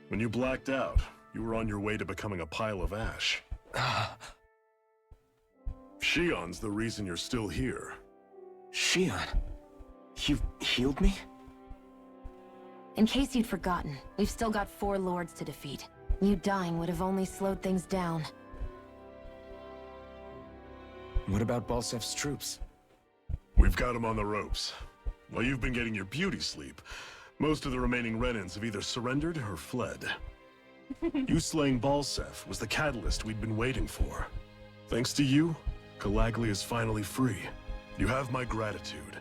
When you blacked out, you were on your way to becoming a pile of ash. Shionne's the reason you're still here. Shionne? You've healed me? In case you'd forgotten, we've still got 4 lords to defeat. You dying would have only slowed things down. What about Balsef's troops? We've got them on the ropes. While you've been getting your beauty sleep, most of the remaining Renans have either surrendered or fled. You slaying Balsef was the catalyst we'd been waiting for. Thanks to you, Calaglia is finally free. You have my gratitude.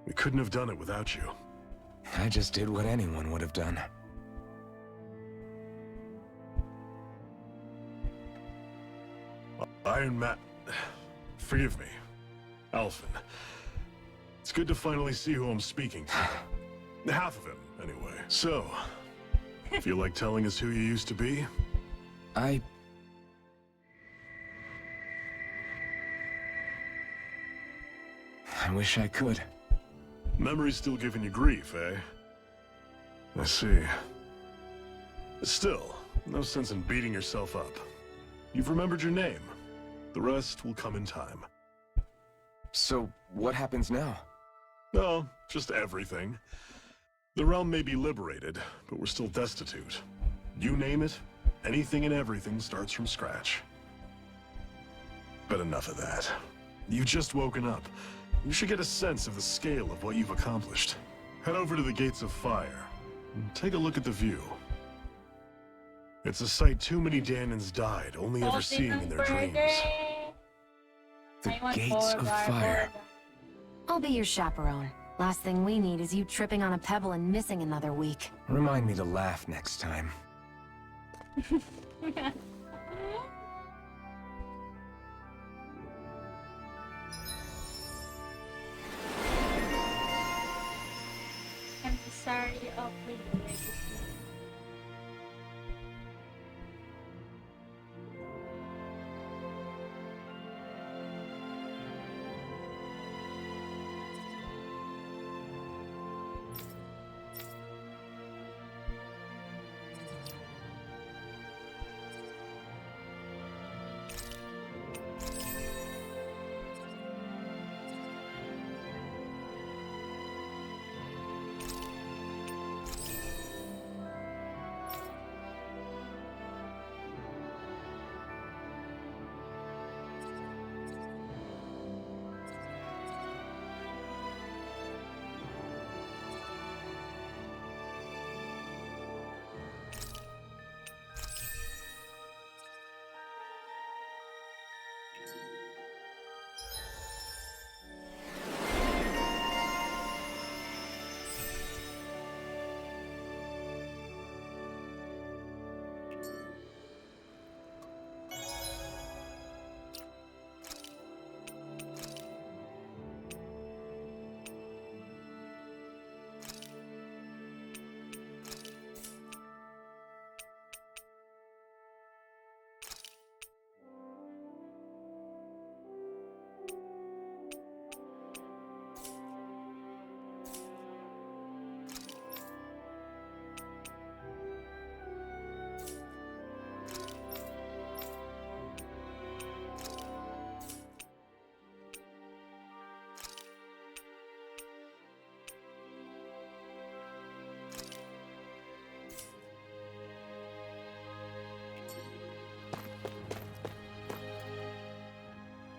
We couldn't have done it without you. I just did what anyone would have done. Iron Man... Forgive me. Alphen. It's good to finally see who I'm speaking to. Half of him, anyway. So, feel like telling us who you used to be? I wish I could. Memory's still giving you grief, eh? I see. Still, no sense in beating yourself up. You've remembered your name. The rest will come in time. So, what happens now? Oh, just everything. The realm may be liberated, but we're still destitute. You name it, anything and everything starts from scratch. But enough of that. You've just woken up. You should get a sense of the scale of what you've accomplished. Head over to the Gates of Fire, and take a look at the view. It's a sight too many Dahnans died only ever seeing in their dreams. The Gates of Fire. I'll be your chaperone. Last thing we need is you tripping on a pebble and missing another week. Remind me to laugh next time. I'm sorry of the legacy.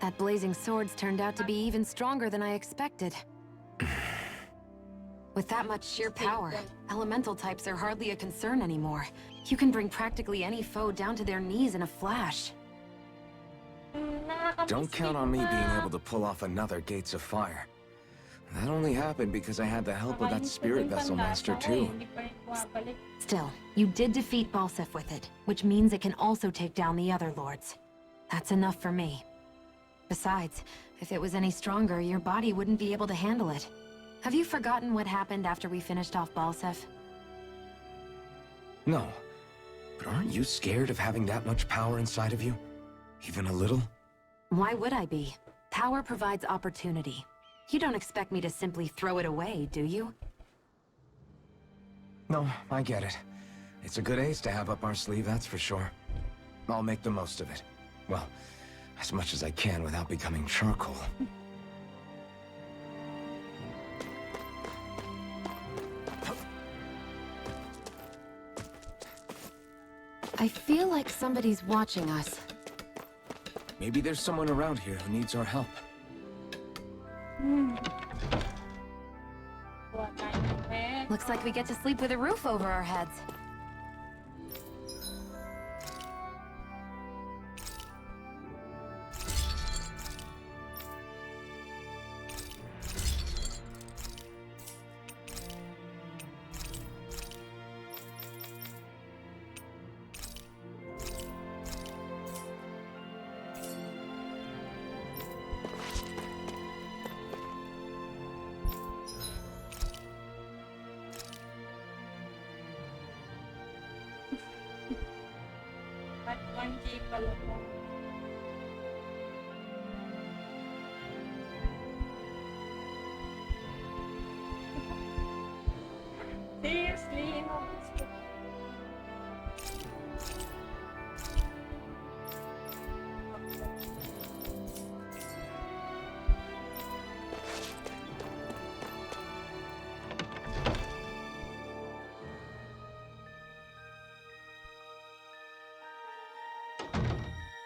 That blazing sword's turned out to be even stronger than I expected. With that much sheer power, elemental types are hardly a concern anymore. You can bring practically any foe down to their knees in a flash. Don't count on me being able to pull off another Gates of Fire. That only happened because I had the help of that spirit vessel master too. Still, you did defeat Balsef with it, which means it can also take down the other lords. That's enough for me. Besides, if it was any stronger, your body wouldn't be able to handle it. Have you forgotten what happened after we finished off Balsef? No. But aren't you scared of having that much power inside of you? Even a little? Why would I be? Power provides opportunity. You don't expect me to simply throw it away, do you? No, I get it. It's a good ace to have up our sleeve, that's for sure. I'll make the most of it. Well, as much as I can without becoming charcoal. I feel like somebody's watching us. Maybe there's someone around here who needs our help. Looks like we get to sleep with a roof over our heads. Seriously, no.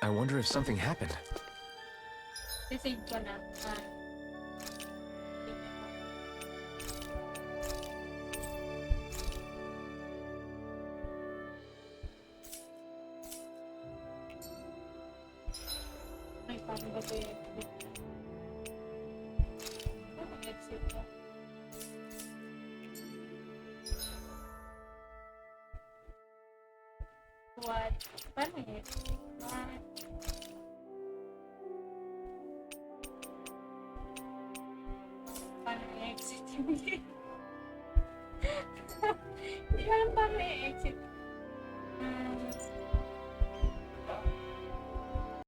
I wonder if something happened. Sisave ko na. Ay, paano ba ito i-exit? Ano exit ko? What? Paano i-exit? Paano i-exit yung game? Hindi ko alam paano i-exit.